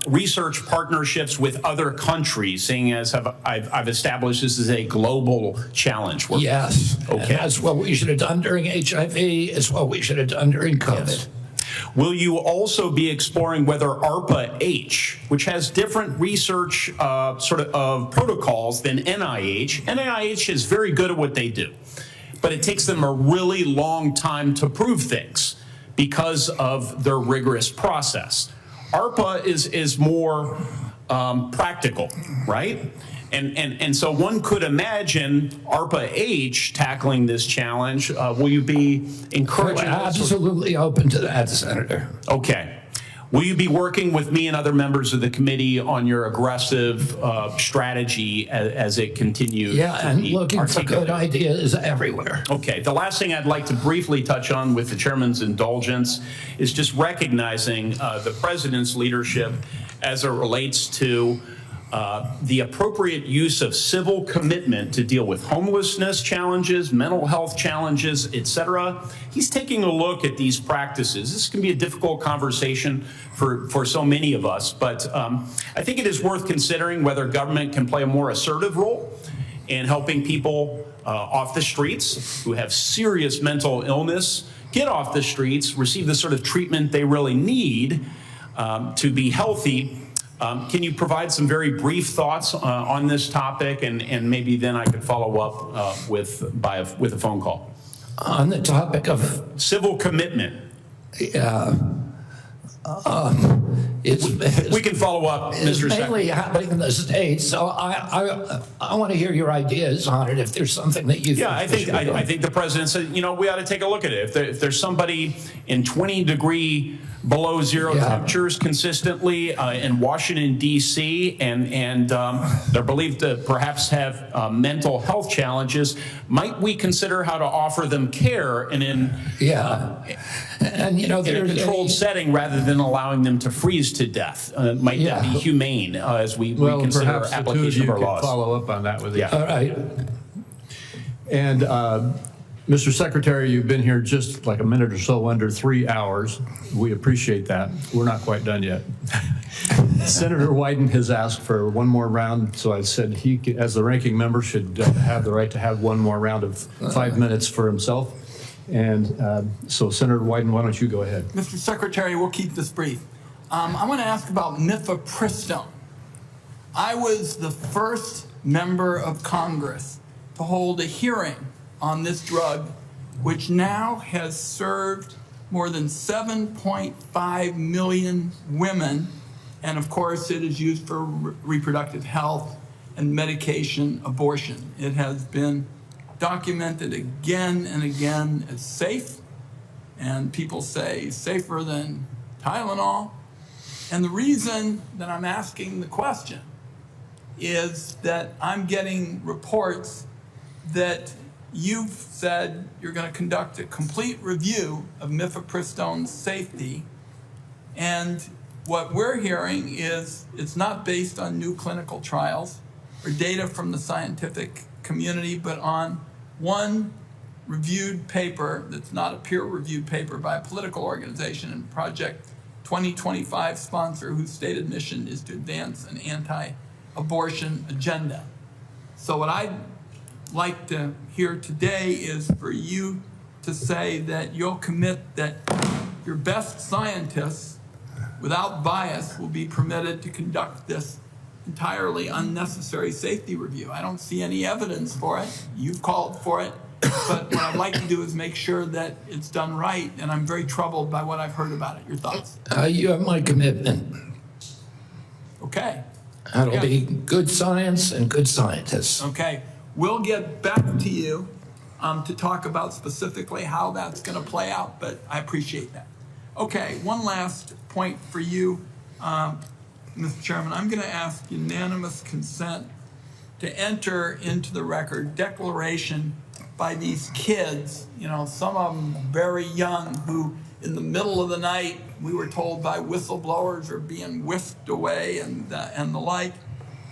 Speaker 21: research partnerships with other countries, seeing as I've established this is a global challenge?
Speaker 3: Yes.
Speaker 21: Okay.
Speaker 3: And that's what we should have done during HIV. It's what we should have done during COVID.
Speaker 21: Yes. Will you also be exploring whether ARPA-H, which has different research protocols than NIH, NIH is very good at what they do, but it takes them a really long time to prove things because of their rigorous process. ARPA is more practical, right? And so one could imagine ARPA-H tackling this challenge. Will you be encouraging?
Speaker 3: We're absolutely open to that, Senator.
Speaker 21: Okay. Will you be working with me and other members of the committee on your aggressive strategy as it continues?
Speaker 3: Yeah, and looking for good ideas everywhere.
Speaker 21: Okay. The last thing I'd like to briefly touch on with the chairman's indulgence is just recognizing the president's leadership as it relates to the appropriate use of civil commitment to deal with homelessness challenges, mental health challenges, et cetera. He's taking a look at these practices. This can be a difficult conversation for so many of us, but I think it is worth considering whether government can play a more assertive role in helping people off the streets who have serious mental illness get off the streets, receive the sort of treatment they really need to be healthy. Can you provide some very brief thoughts on this topic, and maybe then I could follow up with a phone call?
Speaker 3: On the topic of
Speaker 21: civil commitment.
Speaker 3: Yeah.
Speaker 21: We can follow up, Mr. Secretary.
Speaker 3: It's mainly happening in the States, so I want to hear your ideas on it if there's something that you think.
Speaker 21: Yeah, I think the president said, you know, we ought to take a look at it. If there's somebody in 20-degree below zero temperatures consistently in Washington, D.C., and they're believed to perhaps have mental health challenges, might we consider how to offer them care in a controlled setting rather than allowing them to freeze to death? Might that be humane as we consider application of our laws?
Speaker 1: Follow up on that with
Speaker 21: you.
Speaker 3: All right.
Speaker 1: And Mr. Secretary, you've been here just like a minute or so under 3 hours. We appreciate that. We're not quite done yet. Senator Wyden has asked for one more round, so I said he, as the ranking member, should have the right to have one more round of 5 minutes for himself. And so, Senator Wyden, why don't you go ahead?
Speaker 7: Mr. Secretary, we'll keep this brief. I want to ask about mifepristone. I was the first member of Congress to hold a hearing on this drug, which now has served more than 7.5 million women. And of course, it is used for reproductive health and medication abortion. It has been documented again and again as safe, and people say safer than Tylenol. And the reason that I'm asking the question is that I'm getting reports that you've said you're going to conduct a complete review of mifepristone's safety, and what we're hearing is it's not based on new clinical trials or data from the scientific community, but on one reviewed paper that's not a peer-reviewed paper by a political organization and Project 2025 sponsor whose stated mission is to advance an anti-abortion agenda. So what I'd like to hear today is for you to say that you'll commit that your best scientists, without bias, will be permitted to conduct this entirely unnecessary safety review. I don't see any evidence for it. You've called for it. But what I'd like to do is make sure that it's done right, and I'm very troubled by what I've heard about it. Your thoughts?
Speaker 3: You have my commitment.
Speaker 7: Okay.
Speaker 3: That'll be good science and good scientists.
Speaker 7: Okay. We'll get back to you to talk about specifically how that's going to play out, but I appreciate that. Okay, one last point for you, Mr. Chairman. I'm going to ask unanimous consent to enter into the record declaration by these kids, you know, some of them very young, who in the middle of the night, we were told by whistleblowers are being whisked away and the like.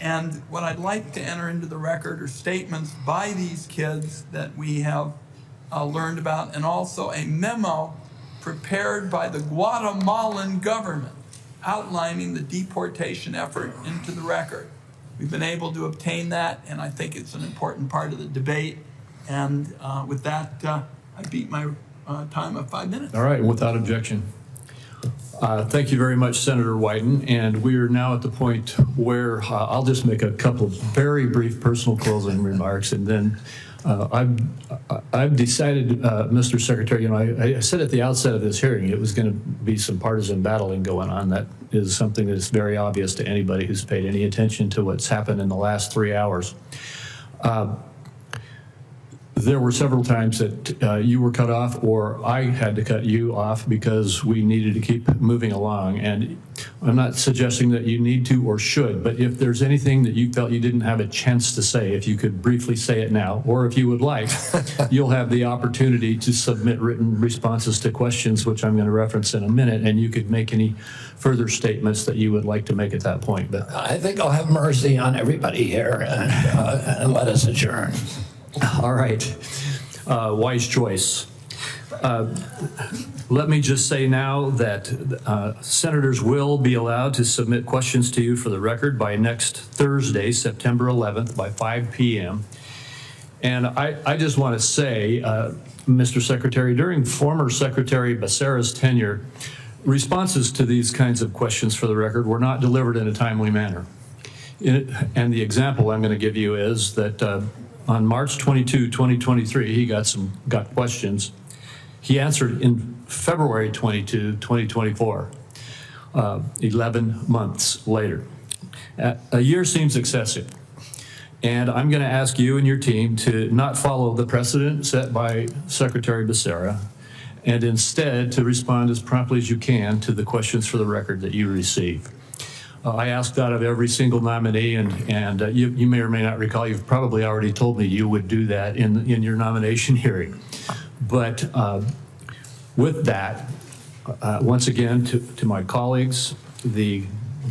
Speaker 7: And what I'd like to enter into the record are statements by these kids that we have learned about, and also a memo prepared by the Guatemalan government outlining the deportation effort into the record. We've been able to obtain that, and I think it's an important part of the debate. And with that, I beat my time of 5 minutes.
Speaker 1: All right, without objection. Thank you very much, Senator Wyden. And we are now at the point where I'll just make a couple of very brief personal closing remarks, and then I've decided, Mr. Secretary, you know, I said at the outset of this hearing it was going to be some partisan battling going on. That is something that's very obvious to anybody who's paid any attention to what's happened in the last 3 hours. There were several times that you were cut off, or I had to cut you off because we needed to keep moving along. And I'm not suggesting that you need to or should, but if there's anything that you felt you didn't have a chance to say, if you could briefly say it now, or if you would like, you'll have the opportunity to submit written responses to questions, which I'm going to reference in a minute, and you could make any further statements that you would like to make at that point. But
Speaker 3: I think I'll have mercy on everybody here and let us adjourn.
Speaker 1: All right, wise choice. Let me just say now that senators will be allowed to submit questions to you for the record by next Thursday, September 11th, by 5 p.m. And I just want to say, Mr. Secretary, during former Secretary Becerra's tenure, responses to these kinds of questions for the record were not delivered in a timely manner. And the example I'm going to give you is that on March 22, 2023, he got questions. He answered in February 22, 2024, 11 months later. A year seems excessive. And I'm going to ask you and your team to not follow the precedent set by Secretary Becerra, and instead to respond as promptly as you can to the questions for the record that you receive. I asked that of every single nominee, and you may or may not recall, you've probably already told me you would do that in your nomination hearing. But with that, once again, to my colleagues, the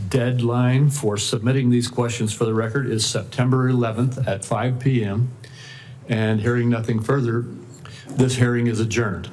Speaker 1: deadline for submitting these questions for the record is September 11th at 5 p.m. And hearing nothing further, this hearing is adjourned.